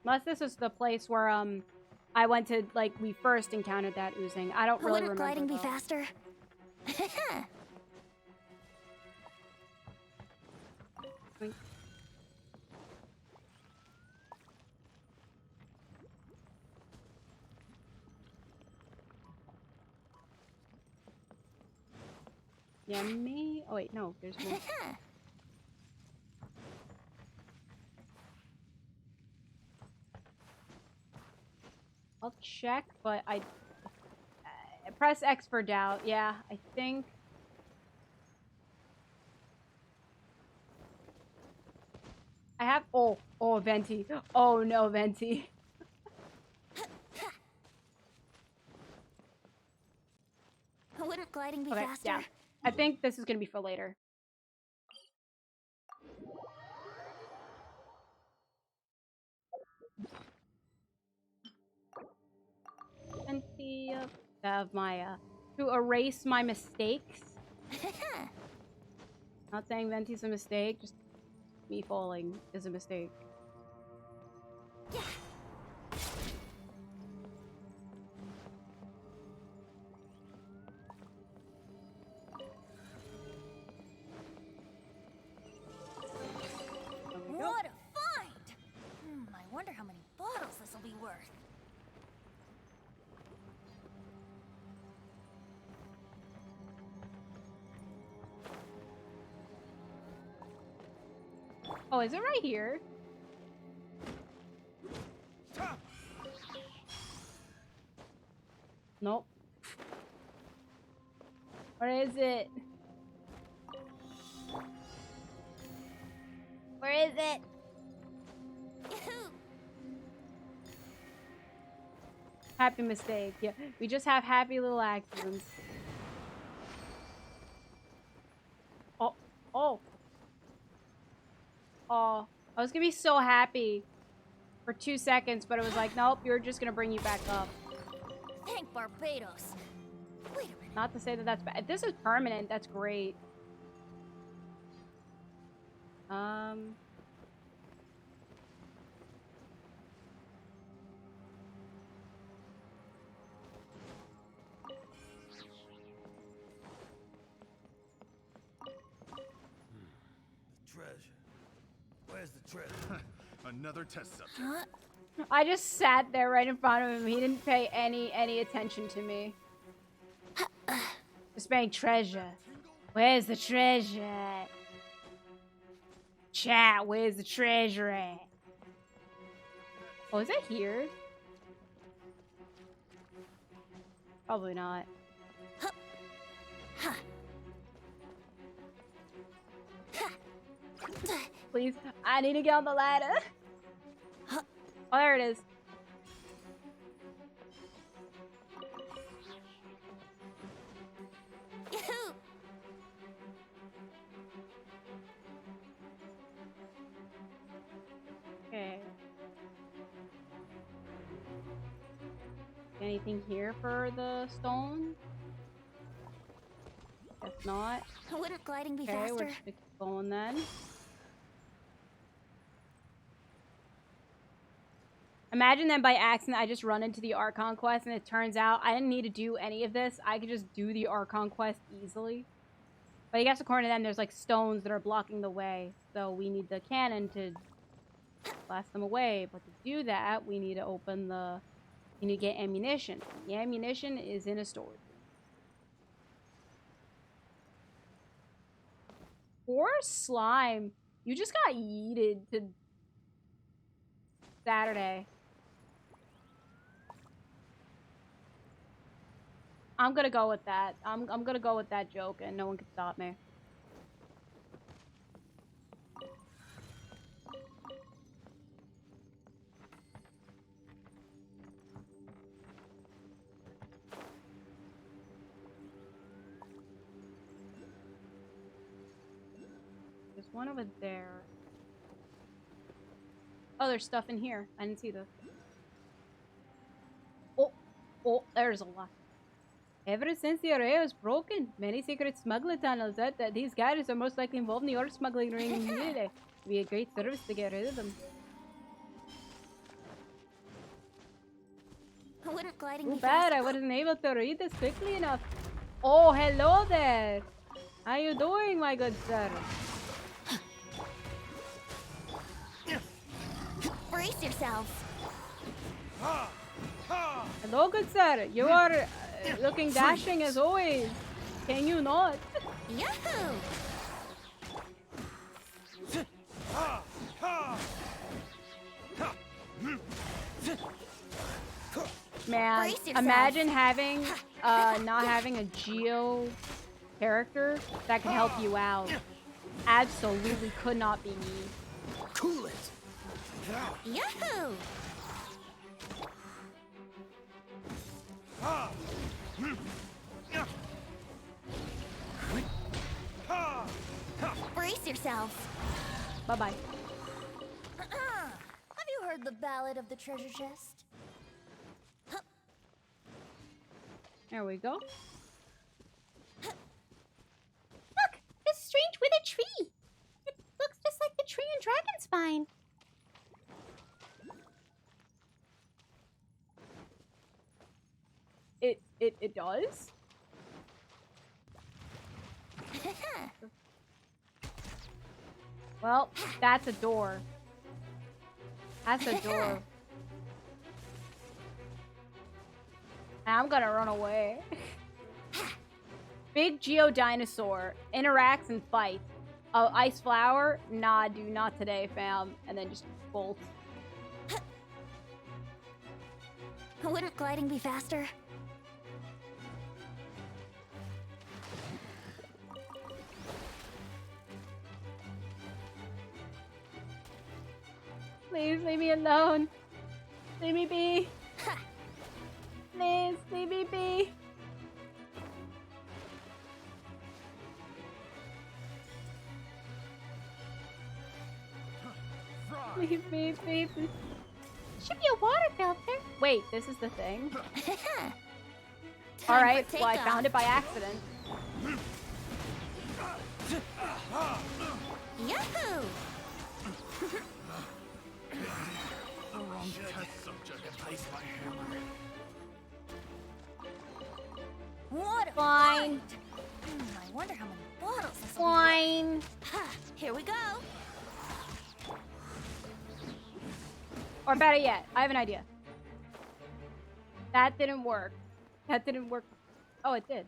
Unless this is the place where I went to, like, we first encountered that oozing. I don't really Wouldn't remember. gliding be faster? Boink. Yummy. Oh wait, no, there's more. I'll check, but I press X for doubt. Yeah, I think. I have. Oh, Venti. Oh no, Venti. Wouldn't gliding be Okay, faster? yeah. I think this is gonna be for later. Venti of my to erase my mistakes. Not saying Venti's a mistake, just me falling is a mistake. What a find! I wonder how many bottles this will be worth. Oh, is it right here? Nope. Where is it? Where is it? Happy mistake. Yeah, we just have happy little accidents. Oh, oh. Oh, I was gonna be so happy for 2 seconds, but it was like, nope, you're just gonna bring you back up. Thank Barbados. Wait a minute. Not to say that that's bad. If this is permanent, that's great. Treasure. Where's the treasure? Another test subject. Huh? I just sat there right in front of him. He didn't pay any attention to me. Just saying treasure. Where's the treasure at? Chat, where's the treasure at? Oh, is it here? Probably not. Please, I need to get on the ladder. Oh, there it is. Okay. Anything here for the stone? Guess not. Wouldn't gliding be Okay, faster? we're just gonna keep going then. Imagine that by accident I just run into the Archon quest and it turns out I didn't need to do any of this. I could just do the Archon quest easily. But I guess according to them, there's like stones that are blocking the way. So we need the cannon to blast them away. But to do that, we need to open the... You need to get ammunition. The ammunition is in a storage room. Poor slime. You just got yeeted to Saturday. I'm gonna go with that. I'm gonna go with that joke, and no one can stop me. There's one over there. Oh, there's stuff in here. I didn't see this. Oh, there's a lot. Ever since the array was broken, many secret smuggler tunnels said that these guys are most likely involved in the ore smuggling ring in Liyue. It'd be a great service to get rid of them. Wouldn't gliding Too be bad I faster? wasn't able to read this quickly enough. Oh, hello there. How you doing, my good sir? Brace yourselves. Hello, good sir. You are looking dashing as always. Can you not? Yahoo! Man, Brace yourself. imagine having, not having a Geo character that could help you out. Absolutely could not be me. Cool it. Yahoo! Brace yourselves. Bye-bye. Have you heard the Ballad of the Treasure Chest? There we go. Look! It's strange with a tree! It looks just like the tree in Dragon Spine. It does? Well, that's a door. That's a door. I'm gonna run away. Big Geo Dinosaur interacts and fights. Oh, Ice Flower? Nah, dude, not today, fam. And then just bolt. Wouldn't gliding be faster? Please leave me alone. Leave me be. Please leave me be. Leave me be. Should be a water filter. Wait, this is the thing? Time Alright, for well I takeoff. found it by accident. Yahoo! The wrong test subject placed my hammer. What a Fine. I wonder how many bottles this will be worth. Fine. Ha, here we go. Or better yet, I have an idea. That didn't work. That didn't work. Oh, it did.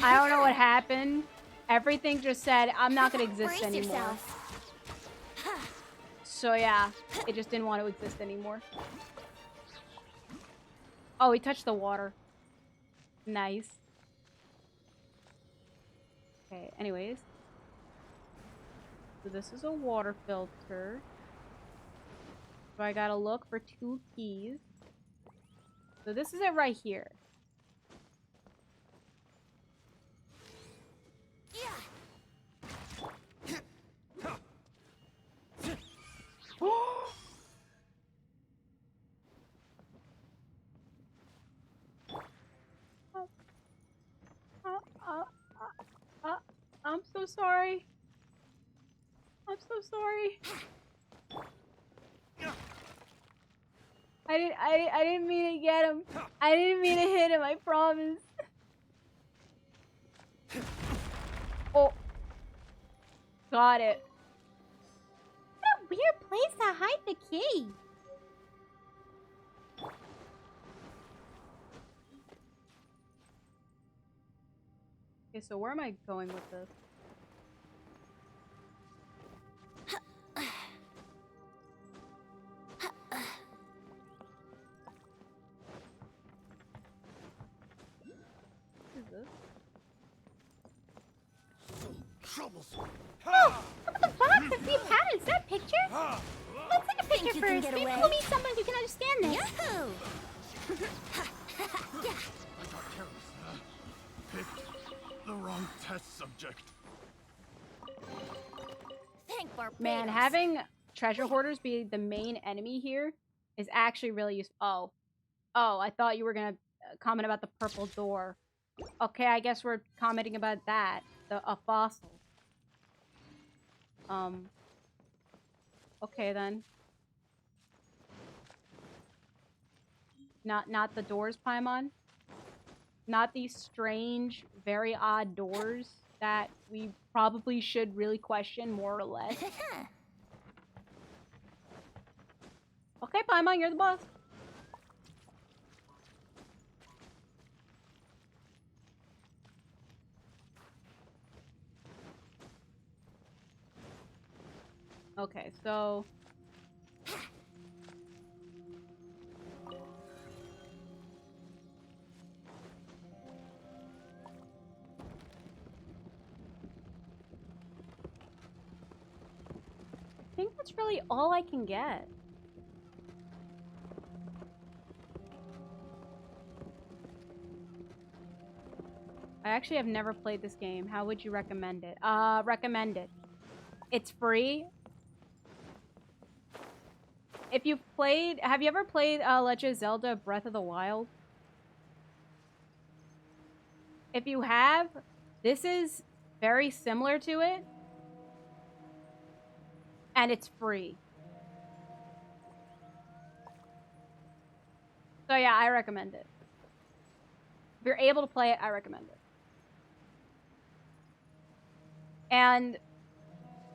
I don't know what happened. Everything just said, I'm not gonna exist Brace anymore. yourself. So yeah, it just didn't want to exist anymore. Oh, he touched the water. Nice. Okay, anyways. So this is a water filter. So I gotta look for 2 keys. So this is it right here. I'm so sorry. I'm so sorry. I didn't mean to get him. I didn't mean to hit him, I promise. Oh. Got it. What a weird place to hide the key. Okay, so where am I going with this? What is this? Troublesome. Oh, look at the box. I see a pattern. Is that a picture? Let's take a picture you can first. get Maybe away? we'll meet someone who can understand this. Yahoo! I got careless. Picked the wrong test subject. Thank Barbados. Man, having treasure hoarders be the main enemy here is actually really useful. Oh. Oh, I thought you were gonna comment about the purple door. Okay, I guess we're commenting about that. A fossil. Okay then. Not the doors, Paimon. Not these strange, very odd doors that we probably should really question more or less. Okay, Paimon, you're the boss. Okay, so... I think that's really all I can get. I actually have never played this game. How would you recommend it? Recommend it. It's free. If you've played... Have you ever played Legend of Zelda Breath of the Wild? If you have, this is very similar to it. And it's free. So yeah, I recommend it. If you're able to play it, I recommend it. And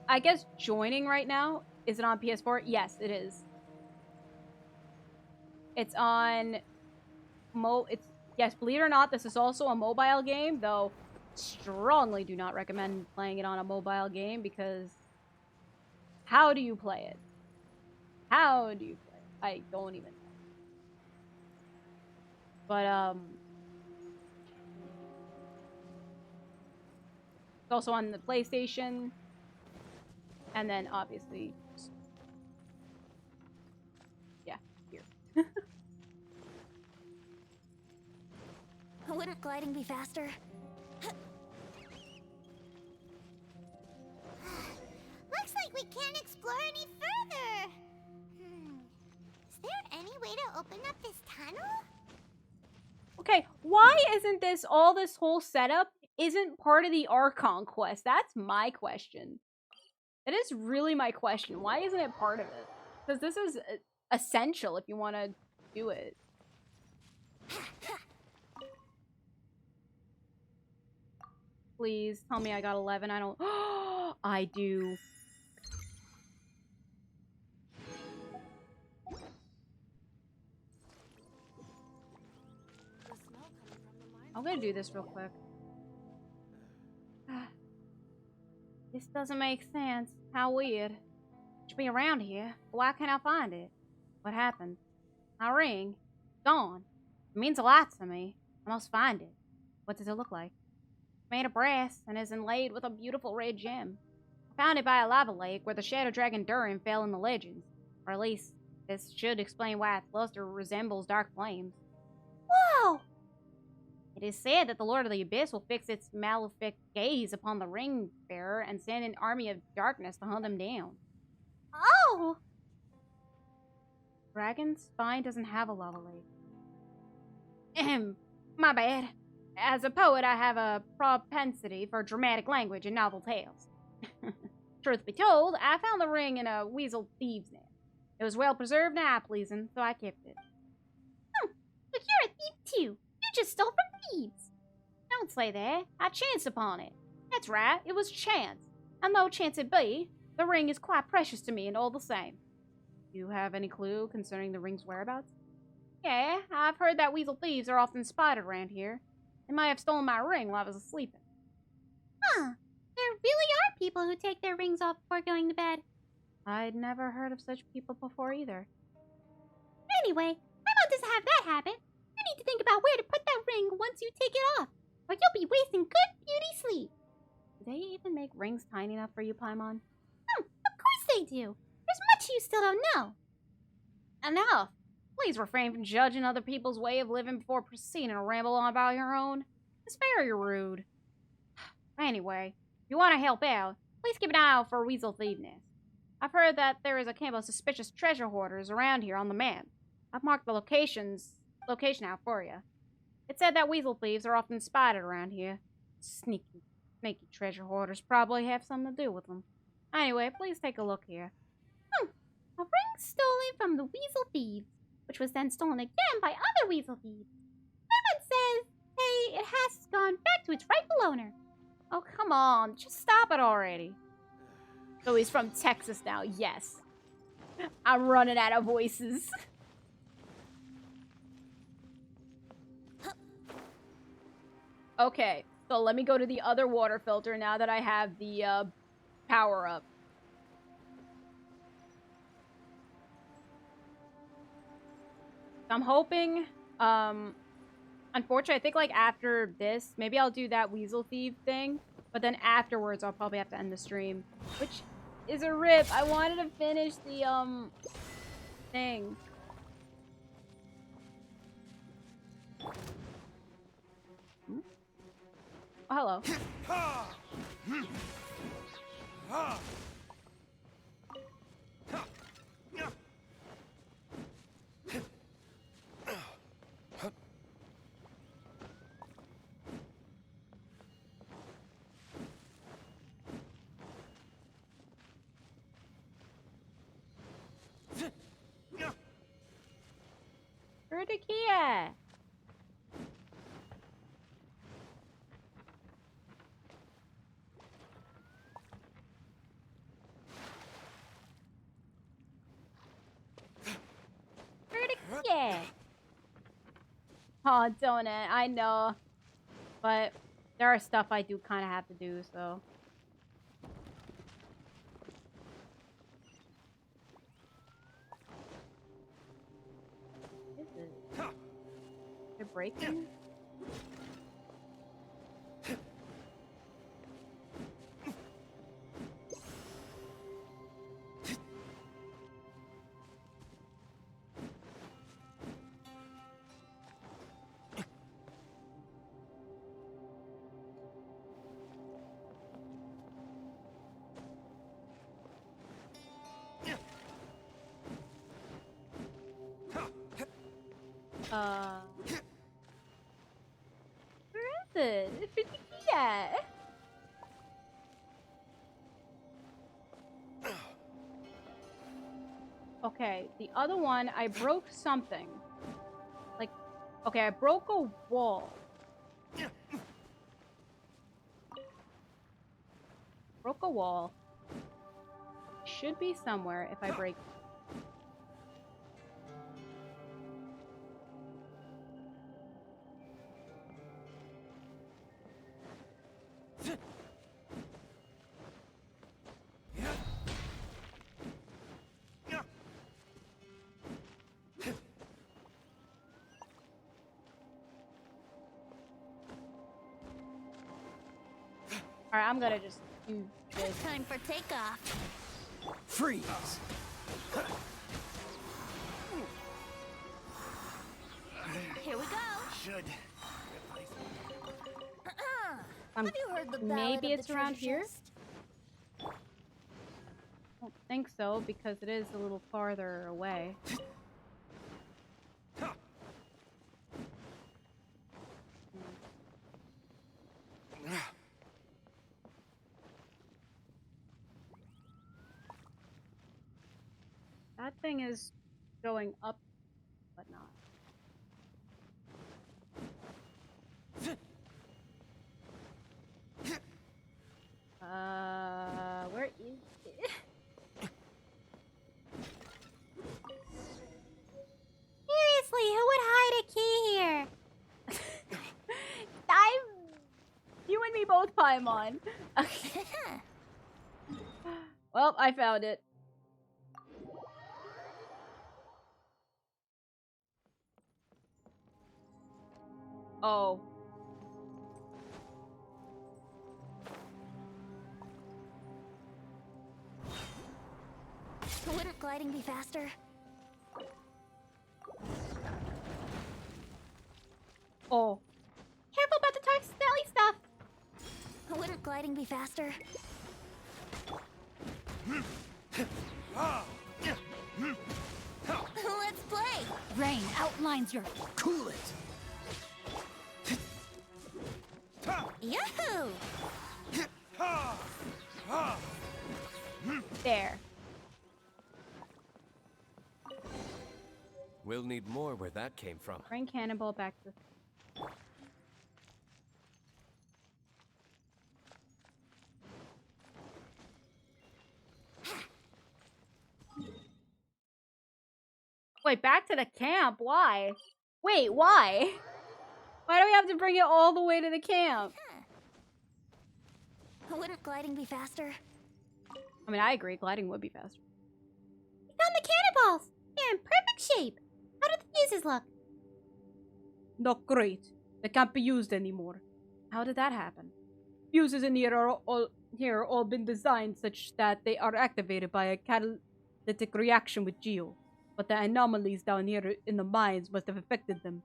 I guess joining right now, is it on PS4? Yes, it is. It's on yes, believe it or not, this is also a mobile game, though strongly do not recommend playing it on a mobile game because how do you play it? How do you play it? I don't even know. But it's also on the PlayStation. And then obviously yeah, here. Wouldn't gliding be faster? Looks like we can't explore any further. Is there any way to open up this tunnel? Okay, why isn't this whole setup isn't part of the Archon quest? That's my question. That is really my question. Why isn't it part of it? Because this is essential if you want to do it. Please tell me I got 11. I don't. I do. I'm gonna do this real quick. This doesn't make sense. How weird. It should be around here. Why can't I find it? What happened? My ring. Gone. It means a lot to me. I must find it. What does it look like? It's made of brass and is inlaid with a beautiful red gem. I found it by a lava lake where the shadow dragon Durin fell in the legends. Or at least, this should explain why its luster resembles dark flames. Whoa! It is said that the Lord of the Abyss will fix its malefic gaze upon the ring bearer and send an army of darkness to hunt him down. Oh! Dragon's spine doesn't have a lava lake. My bad. As a poet, I have a propensity for dramatic language and novel tales. Truth be told, I found the ring in a weasel thieves' nest. It was well preserved and eye-pleasing, so I kept it. But you're a thief too. You just stole from thieves. Don't say that. I chanced upon it. That's right, it was chance. And though chance it be, the ring is quite precious to me and all the same. Do you have any clue concerning the ring's whereabouts? Yeah, I've heard that weasel thieves are often spotted around here. They might have stolen my ring while I was asleep. Huh. There really are people who take their rings off before going to bed. I'd never heard of such people before either. Anyway, my mom doesn't have that habit. You need to think about where to put that ring once you take it off, or you'll be wasting good beauty sleep. Do they even make rings tiny enough for you, Paimon? Of course they do. There's much you still don't know. Enough! Please refrain from judging other people's way of living before proceeding to ramble on about your own. It's very rude. Anyway, if you want to help out, please keep an eye out for weasel thieves. I've heard that there is a camp of suspicious treasure hoarders around here on the map. I've marked the location out for you. It said that weasel thieves are often spotted around here. Sneaky treasure hoarders probably have something to do with them. Anyway, please take a look here. A ring stolen from the weasel thieves, which was then stolen again by other weasel thieves. Someone says, hey, it has gone back to its rightful owner. Oh, come on. Just stop it already. So he's from Texas now. Yes. I'm running out of voices. Okay. So let me go to the other water filter now that I have the power up. I'm hoping, unfortunately, I think, like, after this, maybe I'll do that Weasel Thief thing, but then afterwards, I'll probably have to end the stream, which is a rip. I wanted to finish the, thing. Hmm? Oh, hello. Rudikia! Rudikia! Oh, don't it? I know. But there are stuff I do kind of have to do, so. What is it? They're breaking? Where is it? Yeah. Okay, the other one, I broke something. Like, okay, I broke a wall. Broke a wall. Should be somewhere if I break. Alright, I'm gonna just do this. Time for takeoff. Freeze! Here we go. Should. Um, Have you heard the ballad maybe of it's the around treasure here? chest? I don't think so, because it is a little farther away. That thing is going up, but not. Where is it? Seriously, who would hide a key here? You and me me both, Paimon. Okay. Well, I found it. Oh. Wouldn't gliding be faster? Oh. Careful about the dark smelly stuff. Wouldn't gliding be faster? Let's play! Rain outlines your... Cool it. Yahoo! There. We'll need more where that came from. Bring Cannonball back to... Wait, back to the camp? Why? Wait, why? Why do we have to bring it all the way to the camp? Wouldn't gliding be faster? I mean, I agree. Gliding would be faster. We found the cannonballs. They're in perfect shape. How do the fuses look? Not great. They can't be used anymore. How did that happen? Fuses in here are all been designed such that they are activated by a catalytic reaction with Geo, but the anomalies down here in the mines must have affected them.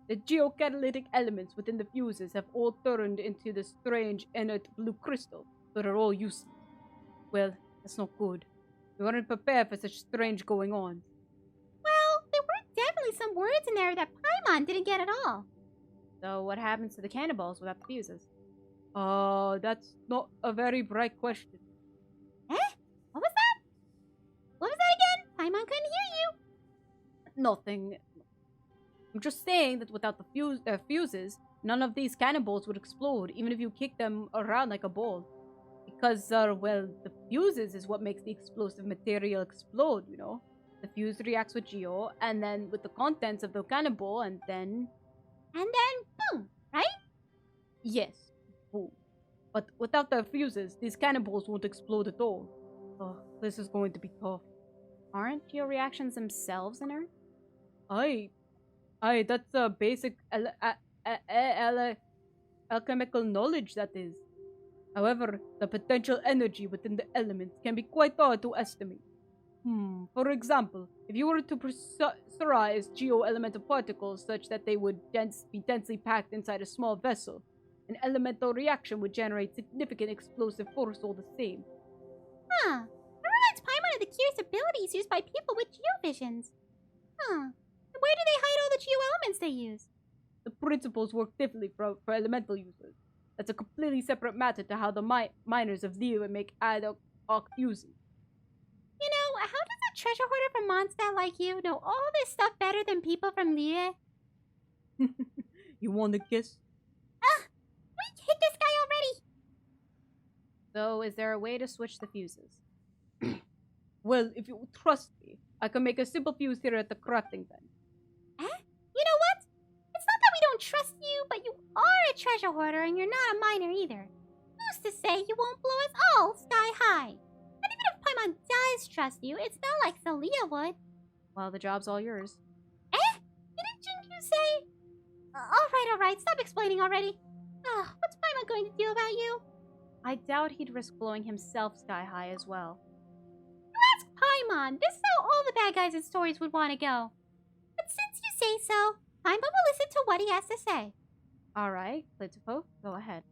The geocatalytic elements within the fuses have all turned into the strange inert blue crystal, so they're all useless. Well, that's not good. We weren't prepared for such strange going on. Well, there were definitely some words in there that Paimon didn't get at all. So what happens to the cannonballs without the fuses? That's not a very bright question. Eh? What was that? What was that again? Paimon couldn't hear you. Nothing. I'm just saying that without the fuses, none of these cannonballs would explode, even if you kick them around like a ball. Because, well, the fuses is what makes the explosive material explode, you know? The fuse reacts with Geo, and then with the contents of the cannonball, and then... And then, boom, right? Yes, boom. But without the fuses, these cannonballs won't explode at all. Oh, this is going to be tough. Aren't Geo reactions themselves inert? Aye, that's a basic alchemical knowledge, that is. However, the potential energy within the elements can be quite hard to estimate. For example, if you were to pressurize geo-elemental particles such that they would be densely packed inside a small vessel, an elemental reaction would generate significant explosive force all the same. Huh. That reminds Paimon of the curious abilities used by people with geovisions. Huh. And where do they hide all the geo-elements they use? The principles work differently for elemental users. That's a completely separate matter to how the miners of Liyue make ad hoc fuses. You know, how does a treasure hoarder from Mondstadt like you know all this stuff better than people from Liyue? You want to guess? We hit this guy already! So, is there a way to switch the fuses? Well, if you trust me, I can make a simple fuse here at the crafting bench. Eh? You know what? It's not that we don't trust you, but you are a treasure hoarder and you're not a miner either. Who's to say you won't blow us all sky high? And even if Paimon does trust you, it's not like Celia would. Well, the job's all yours. Eh? Didn't Jinku say? Alright, stop explaining already. What's Paimon going to do about you? I doubt he'd risk blowing himself sky high as well. You ask Paimon. This is how all the bad guys in stories would want to go. But since you say so, Paimon will listen to what he has to say. Alright, Klitsuko, go ahead.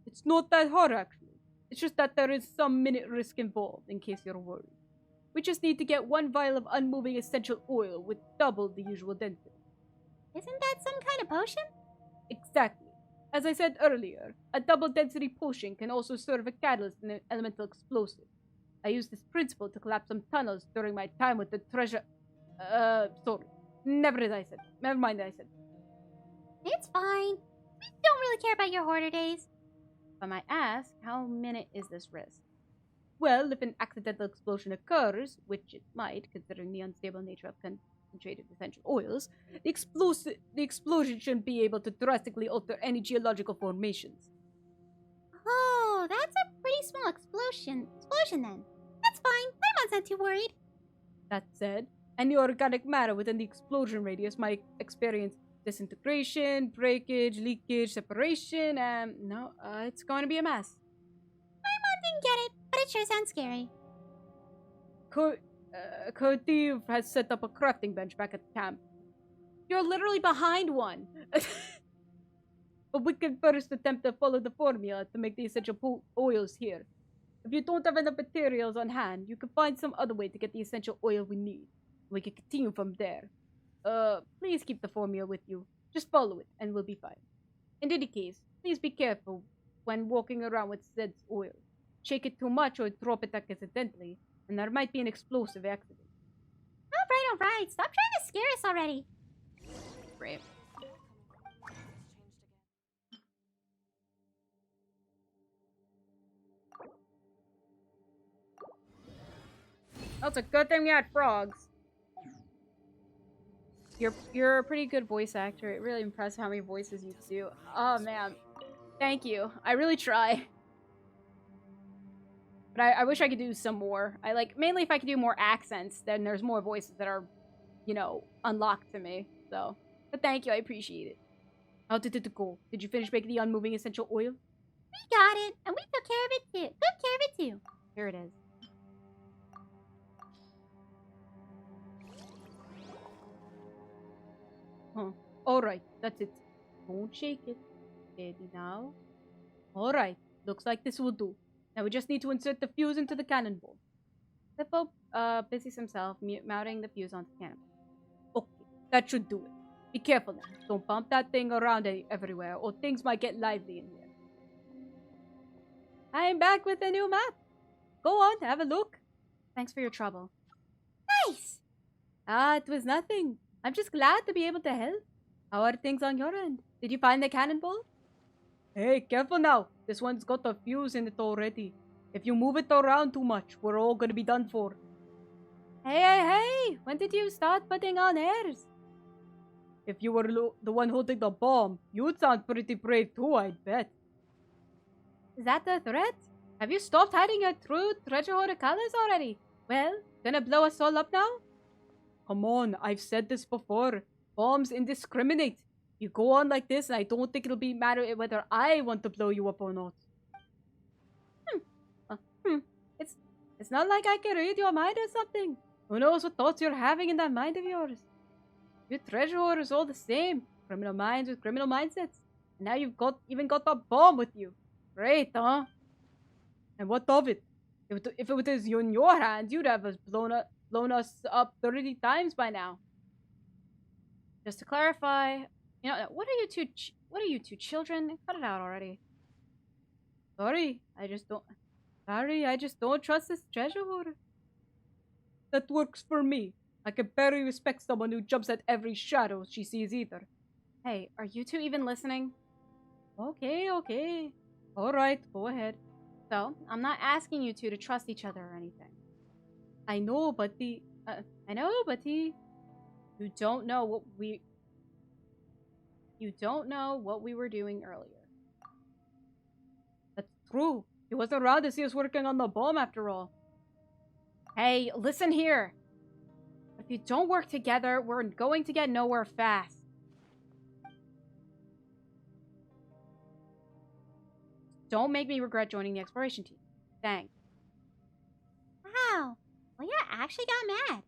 It's not that hard, actually. It's just that there is some minute risk involved, in case you're worried. We just need to get 1 vial of unmoving essential oil with double the usual density. Isn't that some kind of potion? Exactly. As I said earlier, a double density potion can also serve a catalyst in an elemental explosive. I used this principle to collapse some tunnels during my time with the treasure... sorry. Never mind I said. It's fine. We don't really care about your hoarder days. If I might ask, how minute is this risk? Well, if an accidental explosion occurs, which it might, considering the unstable nature of concentrated essential oils, the explosion shouldn't be able to drastically alter any geological formations. Oh, that's a pretty small explosion then. That's fine. Paimon's not too worried. That said, any organic matter within the explosion radius might experience disintegration, breakage, leakage, separation, and it's going to be a mess. Paimon didn't get it, but it sure sounds scary. Kotiv has set up a crafting bench back at the camp. You're literally behind one. But we can first attempt to follow the formula to make the essential oils here. If you don't have enough materials on hand, you can find some other way to get the essential oil we need. We can continue from there. Please keep the formula with you. Just follow it, and we'll be fine. In any case, please be careful when walking around with said oil. Shake it too much or drop it accidentally, and there might be an explosive accident. Alright. Stop trying to scare us already. Great. That's a good thing we had frogs. You're a pretty good voice actor. It really impressed how many voices you do. Oh man. Thank you. I really try. But I wish I could do some more. Mainly if I could do more accents, then there's more voices that are, unlocked to me. So, but thank you, I appreciate it. How did it go? Did you finish making the unmoving essential oil? We got it, and we took care of it too. Good care of it too. Here it is. Huh. Alright, that's it. Don't shake it. Steady now. Alright, looks like this will do. Now we just need to insert the fuse into the cannonball. Zeppo busies himself mounting the fuse onto the cannonball. Okay, that should do it. Be careful now. Don't bump that thing around everywhere, or things might get lively in here. I'm back with a new map. Go on, have a look. Thanks for your trouble. Nice! It was nothing. I'm just glad to be able to help. How are things on your end? Did you find the cannonball? Hey, careful now. This one's got a fuse in it already. If you move it around too much, we're all gonna be done for. Hey! When did you start putting on airs? If you were the one holding the bomb, you'd sound pretty brave too, I'd bet. Is that the threat? Have you stopped hiding your true treasure hoarder colors already? Well, gonna blow us all up now? Come on, I've said this before. Bombs indiscriminate. You go on like this, and I don't think it'll be matter whether I want to blow you up or not. It's not like I can read your mind or something. Who knows what thoughts you're having in that mind of yours? Your treasure hoarders all the same. Criminal minds with criminal mindsets. And now you've even got the bomb with you. Great, huh? And what of it? If it was in your hands, you'd have blown us up 30 times by now. Just to clarify, what are you two children? Cut it out already. Sorry, I just don't trust this treasure hoarder. That works for me. I can barely respect someone who jumps at every shadow she sees either. Hey, are you two even listening? Okay. Alright, go ahead. So, I'm not asking you two to trust each other or anything. I know, but you don't know what we were doing earlier. That's true. He wasn't around to see us working on the bomb after all. Hey, listen here. If you don't work together, we're going to get nowhere fast. Don't make me regret joining the exploration team. Thanks. Wow. Well, yeah, actually got mad.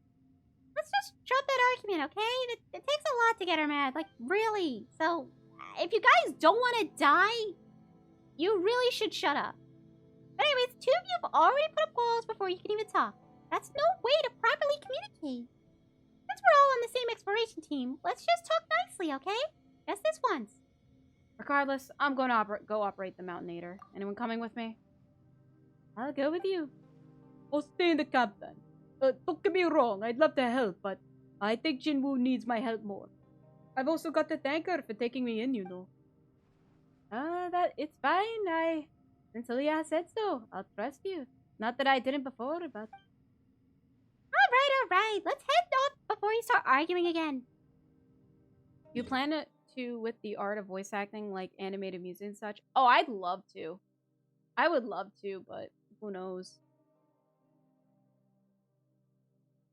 Let's just drop that argument, okay? It takes a lot to get her mad. Like, really. So, if you guys don't want to die, you really should shut up. But anyways, two of you have already put up walls before you can even talk. That's no way to properly communicate. Since we're all on the same exploration team, let's just talk nicely, okay? Just this once. Regardless, I'm going to go operate the Mountainator. Anyone coming with me? I'll go with you. I'll stay in the camp then. Don't get me wrong, I'd love to help, but I think Jinwoo needs my help more. I've also got to thank her for taking me in, it's fine. Since Leah said so, I'll trust you. Not that I didn't before, but... Alright. Let's head off before you start arguing again. You plan to with the art of voice acting, like animated music and such? Oh, I'd love to. I would love to, but who knows?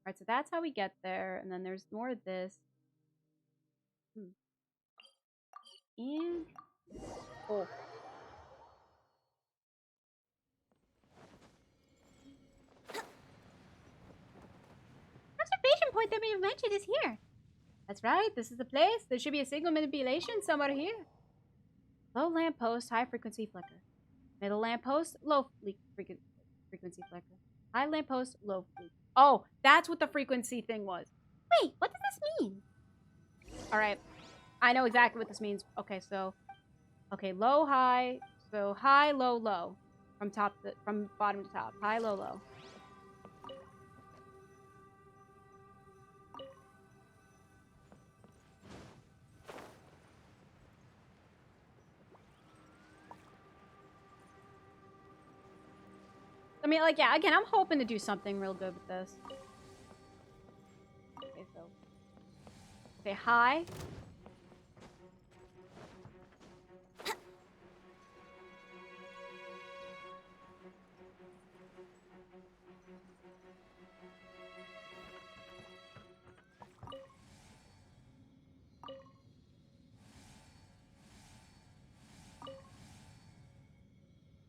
Alright, so that's how we get there, and then there's more of this. And... oh. Observation point that we mentioned is here. That's right, this is the place. There should be a signal manipulation somewhere here. Low lamppost, high frequency flicker. Middle lamppost, low frequency flicker. High lamppost, low frequency. Oh, that's what the frequency thing was. Wait, what does this mean? Alright, I know exactly what this means. Okay, so... okay, low, high. So high, low, low. From bottom to top. High, low, low. I mean, like, yeah, again, I'm hoping to do something real good with this. Okay, so... okay, high.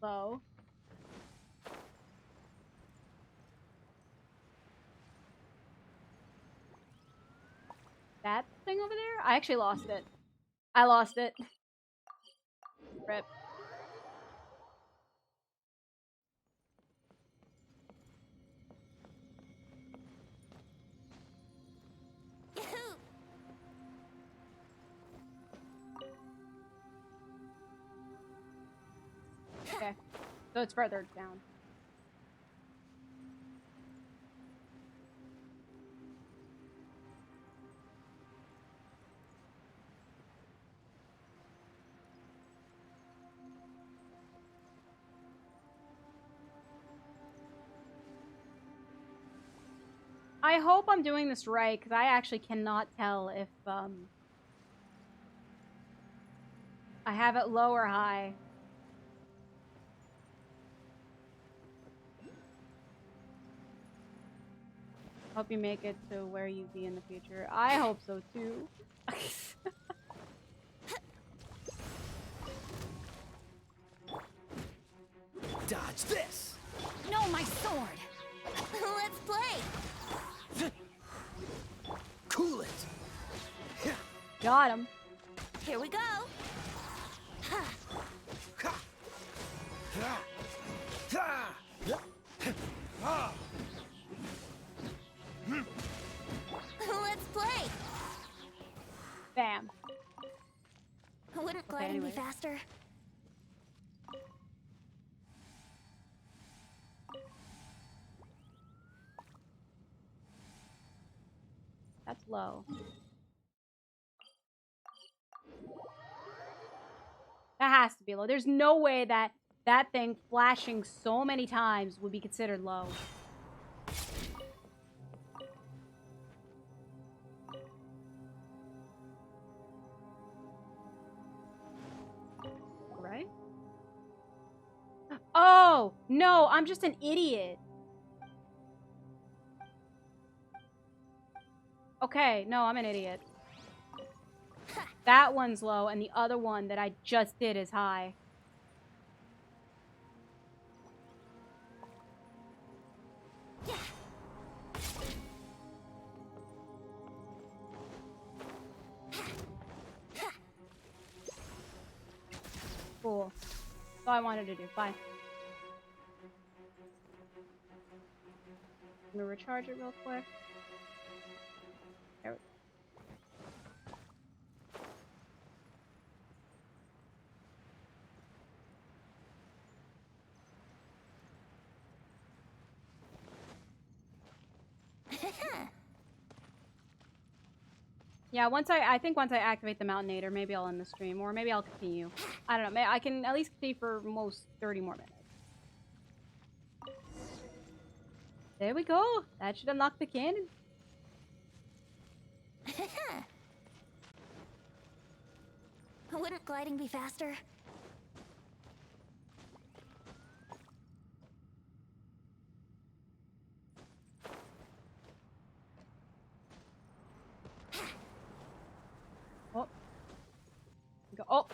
Low. That thing over there? I actually lost it. I lost it. Rip. Okay. So it's further down. I hope I'm doing this right, because I actually cannot tell if, I have it low or high. Hope you make it to where you be in the future. I hope so, too. Dodge this! No, my sword! Let's play! Cool it! Got him. Here we go! Let's play! Bam. Wouldn't gliding anyways. be faster? That's low. That has to be low. There's no way that that thing flashing so many times would be considered low. Right? Oh, no, I'm just an idiot. Okay, no, I'm an idiot. That one's low, and the other one that I just did is high. Cool. That's all I wanted to do. Bye. Let me recharge it real quick. There we go. Yeah, I think once I activate the Mountainator, maybe I'll end the stream, or maybe I'll continue. I don't know. I can at least continue for most 30 more minutes. There we go. That should unlock the cannon. Wouldn't gliding be faster?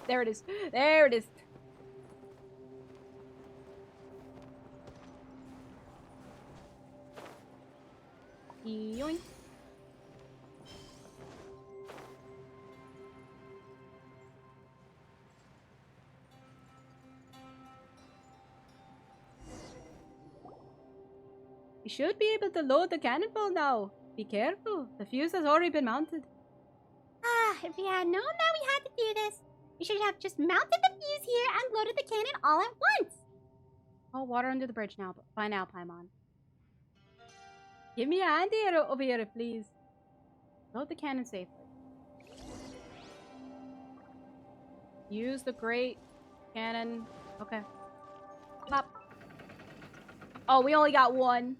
There it is. There it is. Yoink. You should be able to load the cannonball now. Be careful. The fuse has already been mounted. Ah, if we had known that we had to do this, we should have just mounted the fuse here and loaded the cannon all at once. Oh, water under the bridge now. By now, Paimon. Give me a hand here over here, please. Load the cannon safely. Use the great cannon. Okay. Pop. Oh, we only got one.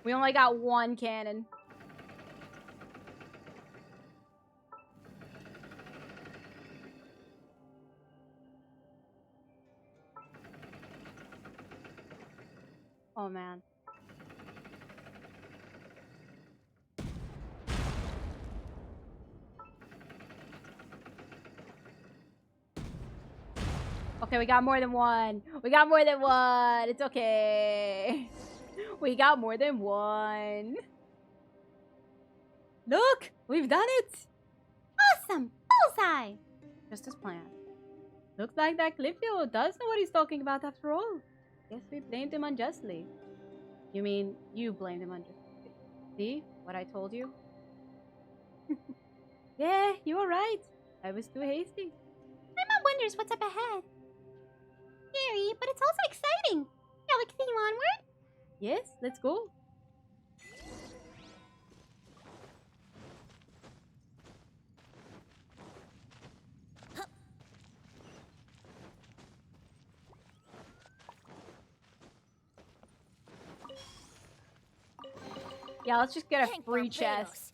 We only got one cannon. Oh, man. Okay, we got more than one. We got more than one. It's okay. We got more than one. Look! We've done it! Awesome! Bullseye! Just as planned. Looks like that Cliffio does know what he's talking about after all. Guess we blamed him unjustly. You mean you blamed him unjustly? See what I told you? Yeah, you were right. I was too hasty. Paimon wonders what's up ahead. Scary, but it's also exciting. Shall we continue onward? Yes, let's go. Yeah, let's just get a free chest.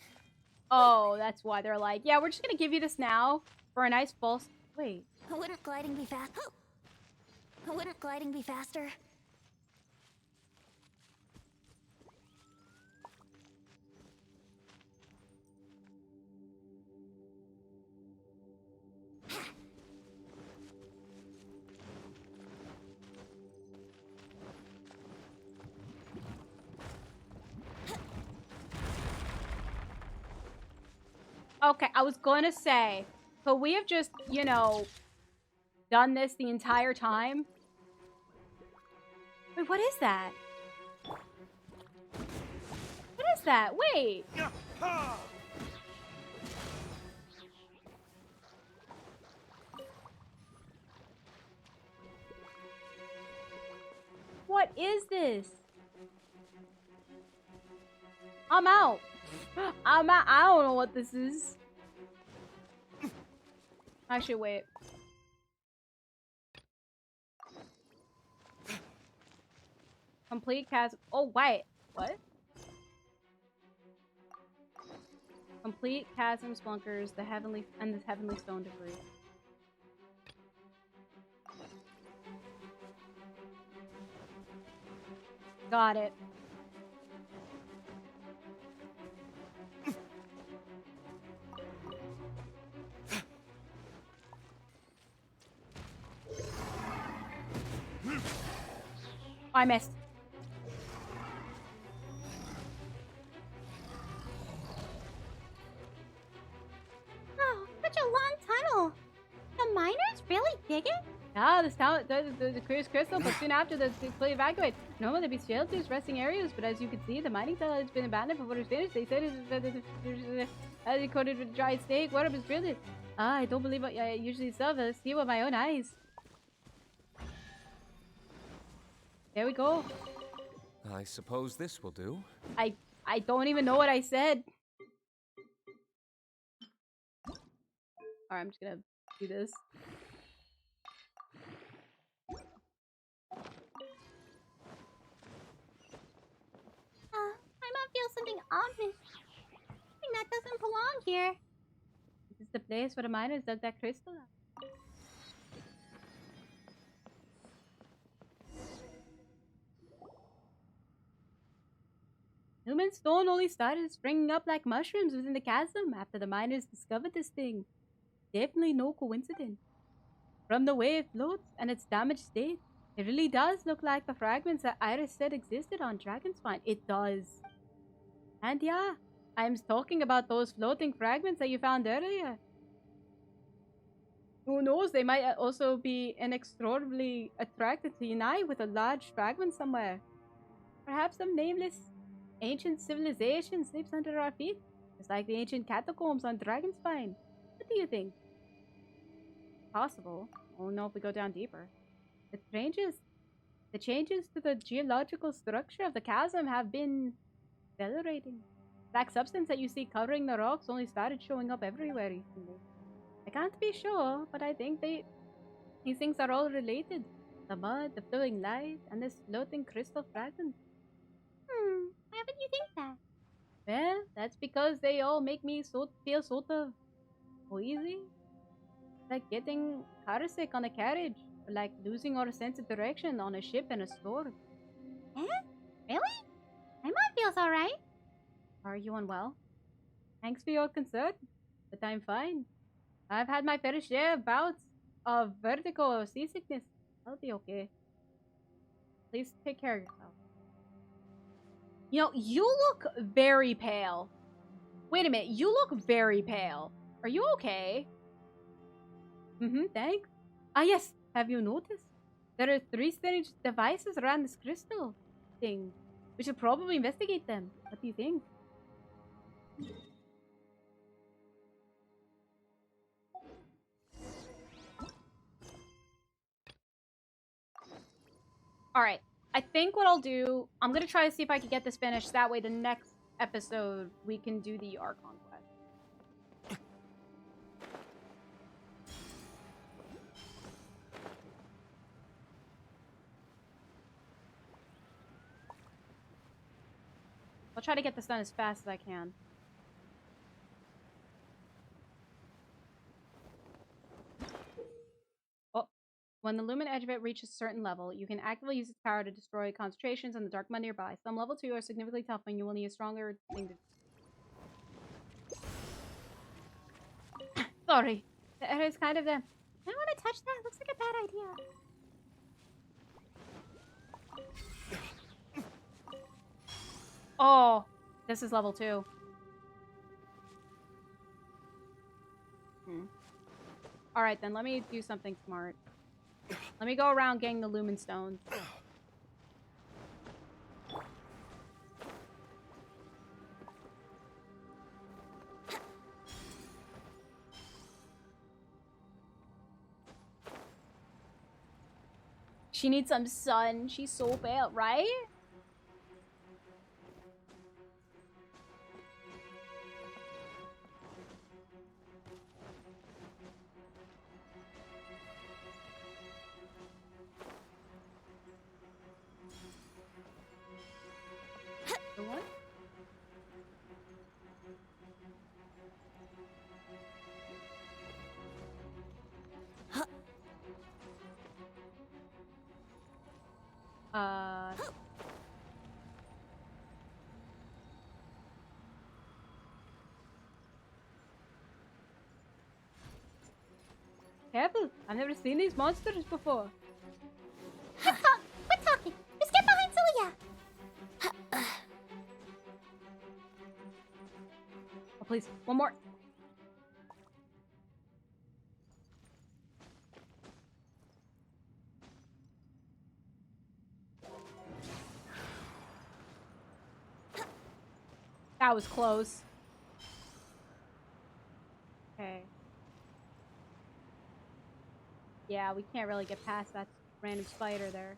Oh, that's why they're like, yeah, we're just gonna give you this now for a nice false. Wait. Wouldn't gliding be fast? Wouldn't gliding be faster? Okay, I was gonna say, but we have just, you know, done this the entire time. Wait, what is that? What is that? Wait. What is this? I'm out. I'm out. I don't know what this is. Actually, wait. Complete chasm. Oh, wait. What? Complete chasm bunkers, the heavenly stone debris. Got it. I missed. Oh, such a long tunnel. The miners really dig it? Ah, the curious crystal, but soon after the fully evacuate. Normally there'd be shelters, resting areas, but as you can see, the mining tunnel has been abandoned before it's finished. They said as it coated with dried snake, water was drilled. Ah, I don't believe what I usually saw. I see with my own eyes. There we go. I suppose this will do. I don't even know what I said. Alright, I'm just gonna do this. I might feel something ominous. I think that doesn't belong here. This is the place where the miners dug that crystal out. Human stone only started springing up like mushrooms within the chasm after the miners discovered this thing. Definitely no coincidence. From the way it floats and its damaged state, it really does look like the fragments that Iris said existed on Dragonspine. It does. And yeah, I'm talking about those floating fragments that you found earlier. Who knows, they might also be inexorably attracted to unite with a large fragment somewhere. Perhaps some nameless ancient civilization sleeps under our feet, just like the ancient catacombs on Dragonspine. What do you think? Possible. We'll know if we go down deeper. The changes to the geological structure of the chasm have been accelerating. Black substance that you see covering the rocks only started showing up everywhere recently. I can't be sure, but I think these things are all related. The mud, the flowing light, and this floating crystal fragment. Why would you think that? Well, that's because they all make me feel sort of queasy. Like getting car sick on a carriage, or like losing our sense of direction on a ship in a storm. Huh? Really? My mom feels alright. Are you unwell? Thanks for your concern, but I'm fine. I've had my fair share of bouts of vertigo or seasickness. I'll be okay. Please take care of yourself. You know, you look very pale. Wait a minute, you look very pale. Are you okay? Thanks. Ah, yes, have you noticed? There are 3 strange devices around this crystal thing. We should probably investigate them. What do you think? Alright, I think what I'll do, I'm gonna try to see if I can get this finished. That way the next episode, we can do the Archon quest. I'll try to get this done as fast as I can. Oh, when the lumen edge of it reaches a certain level, you can actively use its power to destroy concentrations in the dark mud nearby. Some level 2 are significantly tough and you will need a stronger thing to... Sorry. It is kind of them. I don't want to touch that. Looks like a bad idea. Oh, this is level 2. Alright then, let me do something smart. Let me go around getting the lumen stones. She needs some sun. She's so pale, right? The what? Careful! I've never seen these monsters before. Quit talking. Just get behind Zulia. Oh, please. One more. That was close. Okay. Yeah, we can't really get past that random spider there.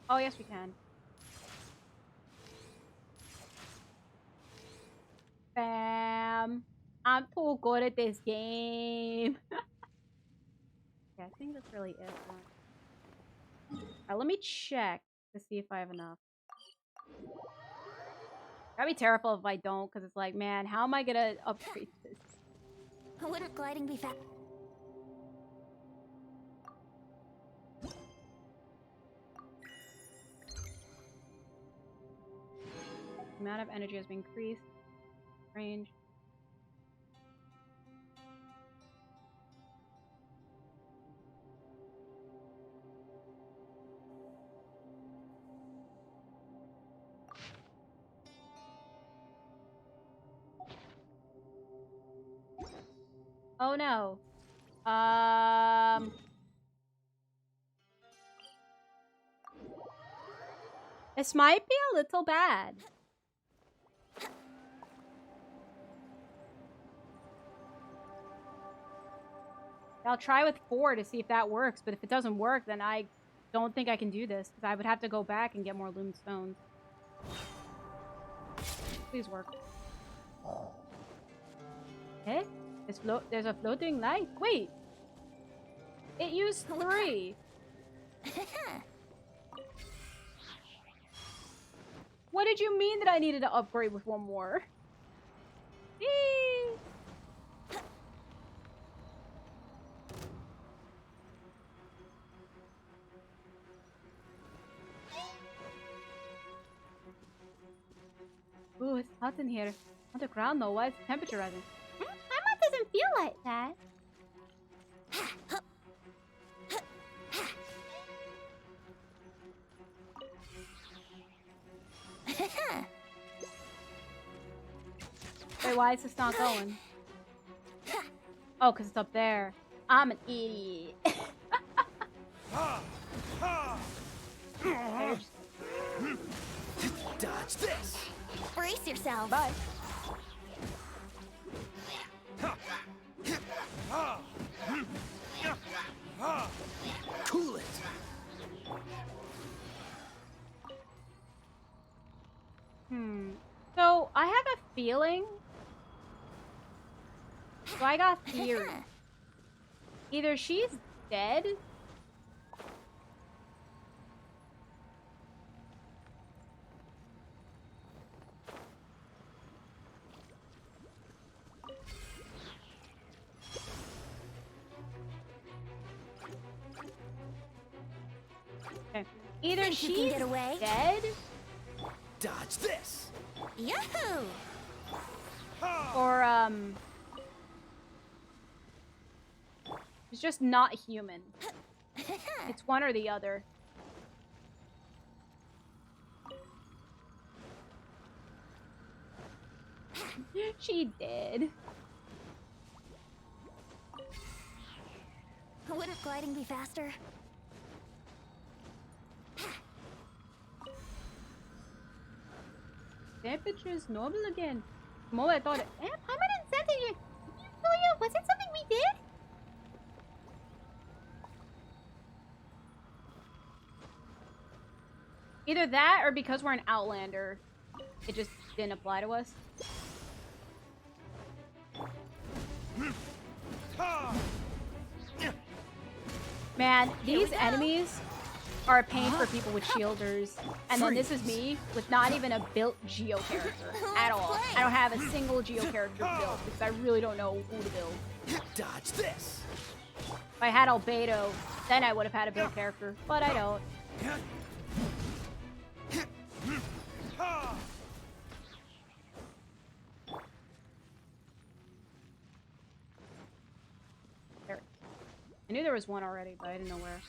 Oh, yes, we can. Bam. I'm too good at this game. Yeah, I think that's really it. Alright, let me check to see if I have enough. I'd be terrible if I don't, because it's like, man, how am I gonna upgrade this? Wouldn't gliding be fast? amount of energy has been increased. Range. Oh no. This might be a little bad. I'll try with 4 to see if that works, but if it doesn't work, then I don't think I can do this, because I would have to go back and get more loomed stones. Please work. Eh? There's a floating light. Wait! It used 3! What did you mean that I needed to upgrade with 1 more? Eee! Ooh, it's hot in here. On the ground though, why is the temperature rising? My mouth doesn't feel like that. Wait, why is this not going? Oh, because it's up there. I'm an idiot. Dodge this. Brace yourself. Bye. Cool it. So, I have a feeling. So I got theory. Either she's dead. Okay. Either Think you can she's get away? dead. Dodge this. Yahoo! Or, it's just not human. It's one or the other. She did. Wouldn't gliding be faster? Temperature is normal again. The moment I thought it. How many centimeters? Liyue, was it something we did? Either that or because we're an Outlander, it just didn't apply to us. Man, these enemies are a pain for people with shielders. And then this is me with not even a built Geo character at all. I don't have a single Geo character built because I really don't know who to build. Dodge this. If I had Albedo, then I would have had a built character, but I don't. There. I knew there was one already, but I didn't know where.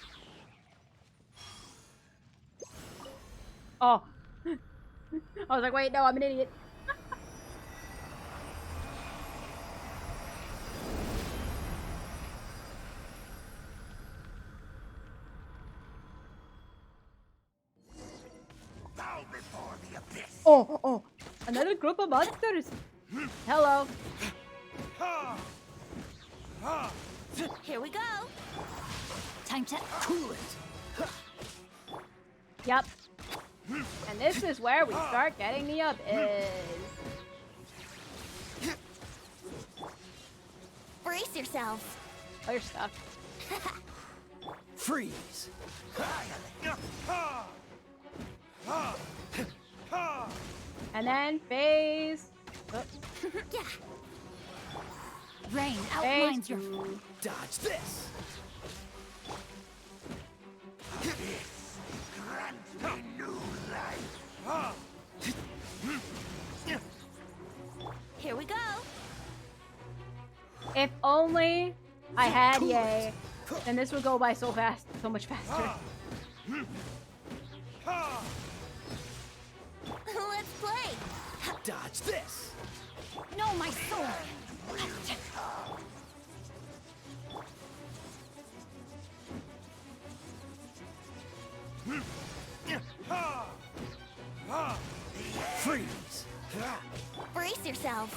Oh. I was like, wait, no, I'm an idiot. Bow before the abyss. Oh, another group of monsters. Hello. Here we go. Time to Cool it. Yep. And this is where we start getting the abyss. brace yourself. Oh, you're stuck. Freeze. And then phase. Oh, Yeah. Rain phase outlines your. 2. Dodge this. Grant me new life. Here we go. If only I had Yay, then this would go by so fast, so much faster. Let's play. Dodge this. No, my sword. Freeze. Brace yourself.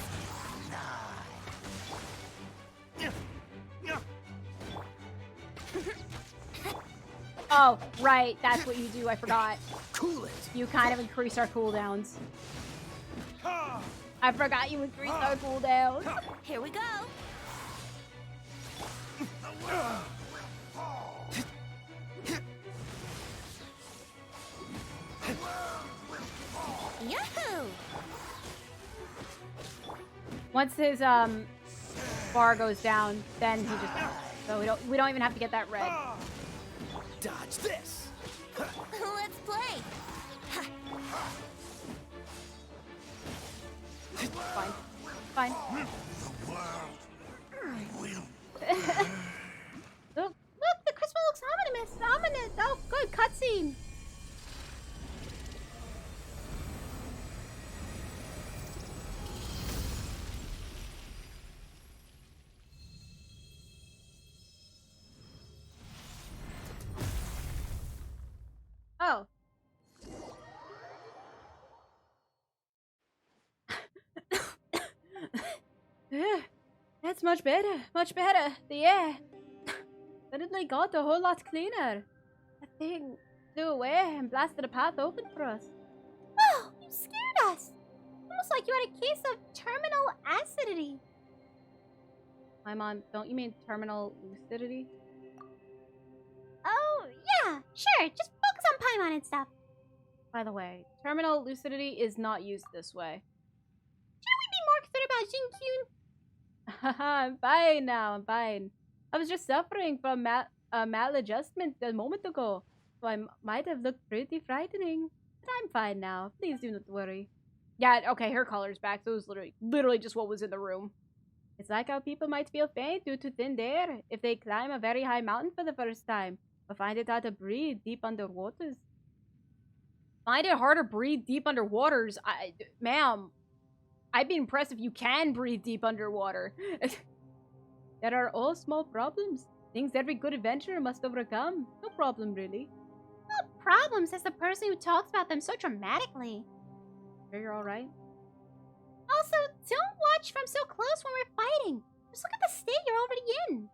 Oh, right, that's what you do, I forgot. Cool it. You kind of increase our cooldowns. I forgot you increased our cooldowns. Here we go. Yahoo! Once his bar goes down, then he just dies. So we don't even have to get that red. Dodge this. Let's play. Fine. Fine. Look, the crystal looks ominous. Oh, good cutscene. Oh. Yeah, that's much better. Much better. The air suddenly got a whole lot cleaner. That thing flew away and blasted a path open for us. Oh, you scared us. Almost like you had a case of terminal acidity. My mom, don't you mean terminal lucidity? Oh, yeah, sure. Just focus on Paimon and stuff. By the way, terminal lucidity is not used this way. Shouldn't we be more concerned about Jinkyun? I'm fine now, I'm fine. I was just suffering from maladjustment a moment ago, so I might have looked pretty frightening. But I'm fine now, please do not worry. Yeah, okay, her color's back, so it was literally just what was in the room. It's like how people might feel faint due to thin air if they climb a very high mountain for the first time, or find it hard to breathe deep underwaters. Find it hard to breathe deep underwaters? Ma'am, I'd be impressed if you can breathe deep underwater. There are all small problems. Things every good adventurer must overcome. No problem, really. No problem, says the person who talks about them so dramatically. Sure you're alright? Also, don't watch from so close when we're fighting. Just look at the state you're already in.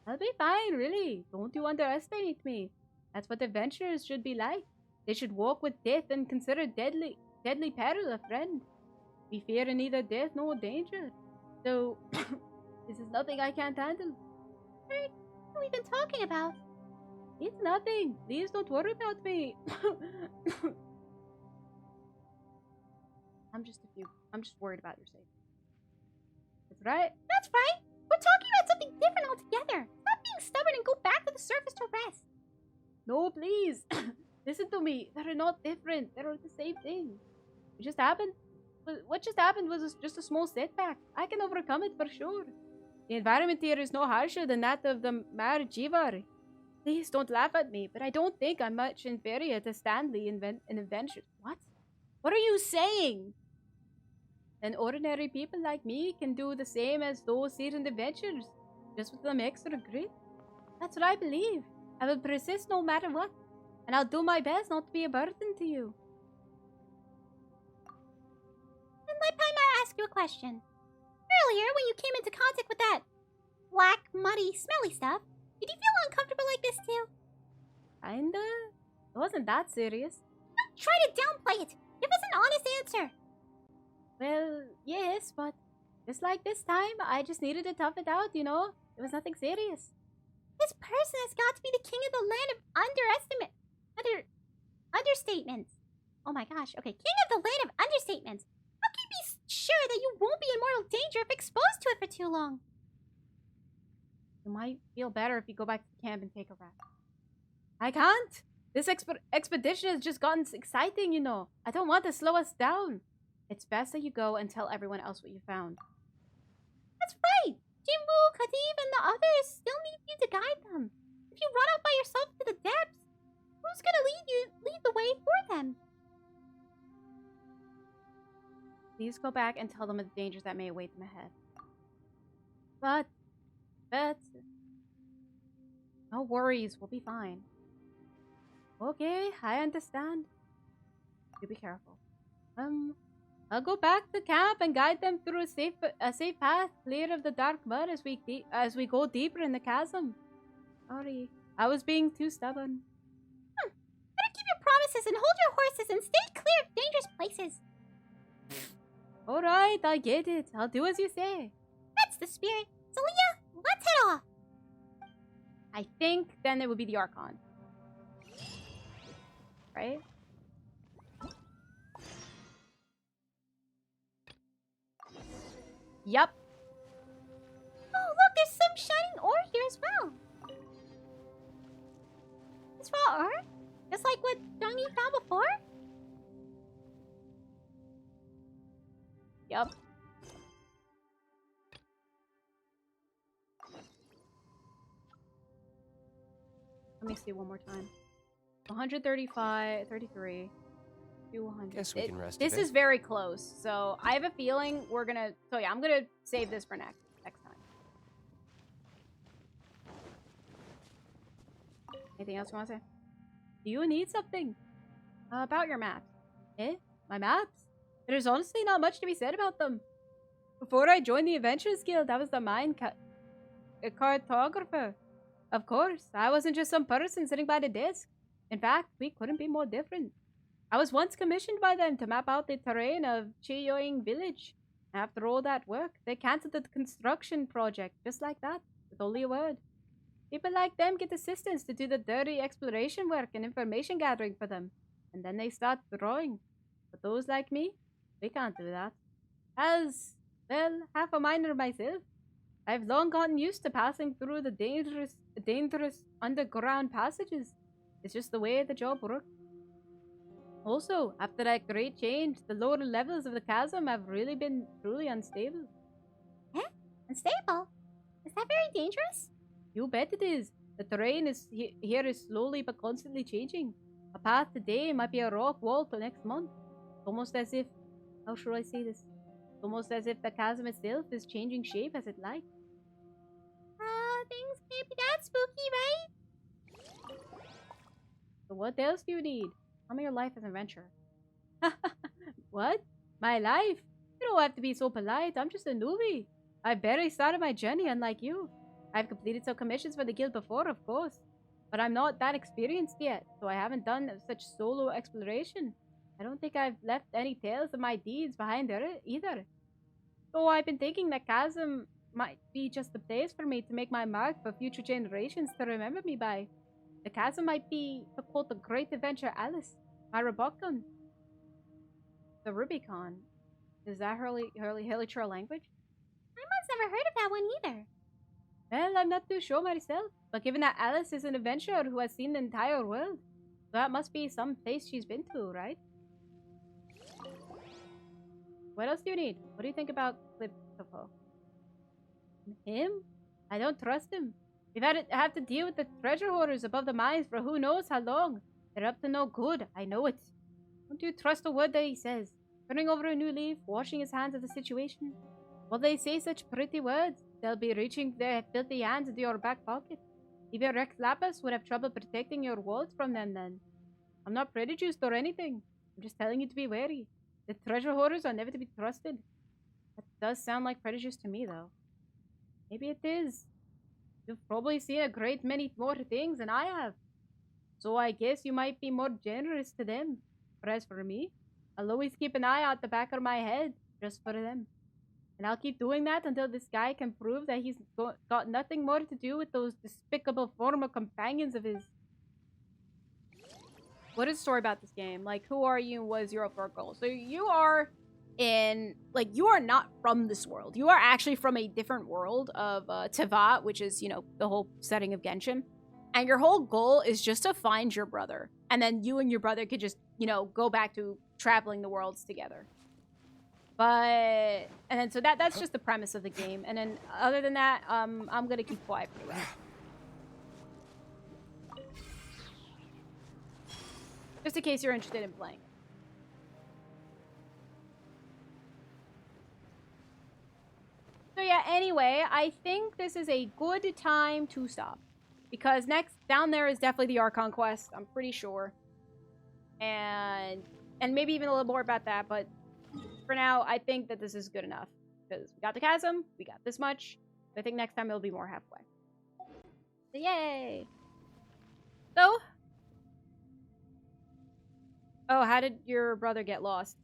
I'll be fine, really. Don't you underestimate me. That's what adventurers should be like. They should walk with death and consider deadly peril a friend. We fear neither death nor danger. So, this is nothing I can't handle. What have we been talking about? It's nothing. Please don't worry about me. I'm just worried about your safety. That's right. That's right. We're talking about something different altogether. Stop being stubborn and go back to the surface to rest. No, please. Listen to me. They're not different. They're the same thing. It just happened. What just happened was just a small setback. I can overcome it for sure. The environment here is no harsher than that of the Mar Jivar. Please don't laugh at me, but I don't think I'm much inferior to Stanley in adventures. What? What are you saying? And ordinary people like me can do the same as those seasoned adventurers, just with some extra grit. That's what I believe. I will persist no matter what, and I'll do my best not to be a burden to you. Then let Paimon ask you a question. Earlier, when you came into contact with that black, muddy, smelly stuff, did you feel uncomfortable like this too? Kinda. It wasn't that serious. Don't try to downplay it. Give us an honest answer. Well, yes, but just like this time, I just needed to tough it out, you know? It was nothing serious. This person has got to be the king of the land of understatements. Oh my gosh. Okay, king of the land of understatements. How can you be sure that you won't be in mortal danger if exposed to it for too long? You might feel better if you go back to the camp and take a rest. I can't. This expedition has just gotten exciting, you know. I don't want to slow us down. It's best that you go and tell everyone else what you found. That's right! Jinwoo, Kadib, and the others still need you to guide them. If you run off by yourself to the depths, who's gonna lead the way for them? Please go back and tell them of the dangers that may await them ahead. But, no worries, we'll be fine. Okay, I understand. You be careful. I'll go back to camp and guide them through a safe path, clear of the dark mud as we go deeper in the chasm. Sorry, I was being too stubborn. Better keep your promises and hold your horses and stay clear of dangerous places. Alright, I get it. I'll do as you say. That's the spirit. So Liyue, let's head off. I think then it would be the Archon. Right? Yep. Oh, look, there's some shining ore here as well. It's raw ore? Just like what Dongi found before? Yep. Let me see one more time. 135, 33, 200. Guess we can rest a This bit. is very close, so I have a feeling we're gonna... So yeah, I'm gonna save this for next time. Anything else you want to say? Do you need something? About your maps. Eh? My maps? There's honestly not much to be said about them. Before I joined the Adventurers Guild, I was the mine cartographer. Of course, I wasn't just some person sitting by the desk. In fact, we couldn't be more different. I was once commissioned by them to map out the terrain of Chiyoing village. After all that work, they cancelled the construction project, just like that, with only a word. People like them get assistants to do the dirty exploration work and information gathering for them, and then they start drawing. But those like me, we can't do that. As, well, half a miner myself, I've long gotten used to passing through the dangerous underground passages. It's just the way the job works. Also, after that great change, the lower levels of the chasm have really been truly unstable. Eh? Unstable? Is that very dangerous? You bet it is. The terrain here is slowly but constantly changing. A path today might be a rock wall till next month. It's almost as if... How should I say this? It's almost as if the chasm itself is changing shape as it likes. Things can't be that spooky, right? So what else do you need? Tell me your life as an adventurer. What? My life? You don't have to be so polite. I'm just a newbie. I barely started my journey, unlike you. I've completed some commissions for the guild before, of course. But I'm not that experienced yet, so I haven't done such solo exploration. I don't think I've left any tales of my deeds behind there either. So I've been thinking that Chasm might be just the place for me to make my mark for future generations to remember me by. The chasm might be, to quote the great adventurer Alice, my Rubicon. The Rubicon. Is that her literal language? I've never heard of that one either. Well, I'm not too sure myself, but given that Alice is an adventurer who has seen the entire world, that must be some place she's been to, right? What else do you need? What do you think about Cliptopo? Him? I don't trust him. We've have to deal with the treasure hoarders above the mines for who knows how long. They're up to no good, I know it. Don't you trust a word that he says? Turning over a new leaf, washing his hands of the situation. While they say such pretty words, they'll be reaching their filthy hands into your back pocket. Even Rex Lapis would have trouble protecting your walls from them then. I'm not prejudiced or anything. I'm just telling you to be wary. The treasure hoarders are never to be trusted. That does sound like prejudice to me, though. Maybe it is. You've probably seen a great many more things than I have. So I guess you might be more generous to them. But as for me, I'll always keep an eye out the back of my head, just for them. And I'll keep doing that until this guy can prove that he's got nothing more to do with those despicable former companions of his. What is the story about this game? Like, who are you? What is your goal? So you are you are not from this world. You are actually from a different world of Tevat, which is, the whole setting of Genshin. And your whole goal is just to find your brother. And then you and your brother could just, go back to traveling the worlds together. But and then so that's just the premise of the game. And then other than that, I'm gonna keep quiet for the rest. Just in case you're interested in playing. So yeah, anyway, I think this is a good time to stop. Because next, down there is definitely the Archon quest, I'm pretty sure. And maybe even a little more about that, but for now, I think that this is good enough. Because we got the Chasm, we got this much. I think next time it'll be more halfway. So yay! So... Oh, how did your brother get lost?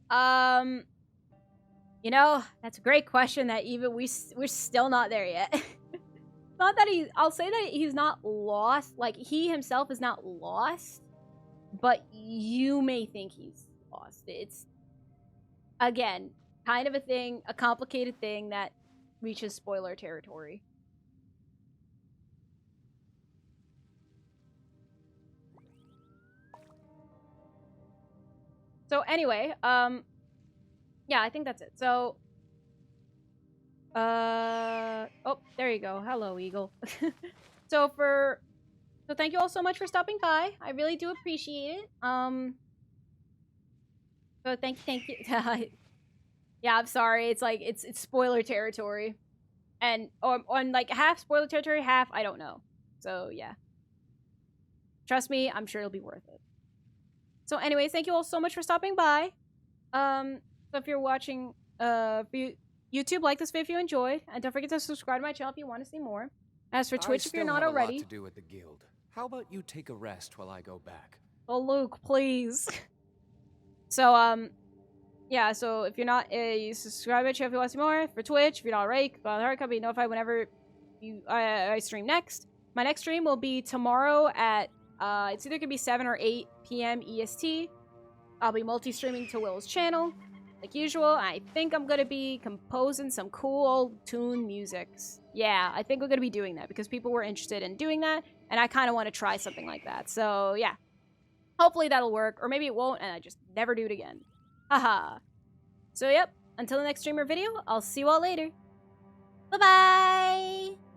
You know, that's a great question that even we're still not there yet. Not that I'll say that he's not lost. Like, he himself is not lost. But you may think he's lost. It's, again, kind of a thing, a complicated thing that reaches spoiler territory. So anyway, yeah, I think that's it. So, oh, there you go. Hello, Eagle. So thank you all so much for stopping by. I really do appreciate it. So thank you. Yeah, I'm sorry. It's like, it's spoiler territory. And on like half spoiler territory, half I don't know. So yeah. Trust me, I'm sure it'll be worth it. So anyways, thank you all so much for stopping by. So if you're watching YouTube, like this video if you enjoyed, and don't forget to subscribe to my channel if you want to see more. As for Twitch, if you're not already, I still have a lot to do with the guild. How about you take a rest while I go back? Oh, Luke, please. So yeah. So if you're not, you subscribe to my channel if you want to see more. For Twitch, if you're not already, be notified whenever I stream next. My next stream will be tomorrow at it's either gonna be 7 or 8 PM EST. I'll be multi-streaming to Will's channel, like usual. I think I'm gonna be composing some cool old tune musics. Yeah, I think we're gonna be doing that because people were interested in doing that, and I kind of want to try something like that. So yeah, hopefully that'll work, or maybe it won't, and I just never do it again. Haha. So yep, until the next stream or video, I'll see you all later. Bye-bye!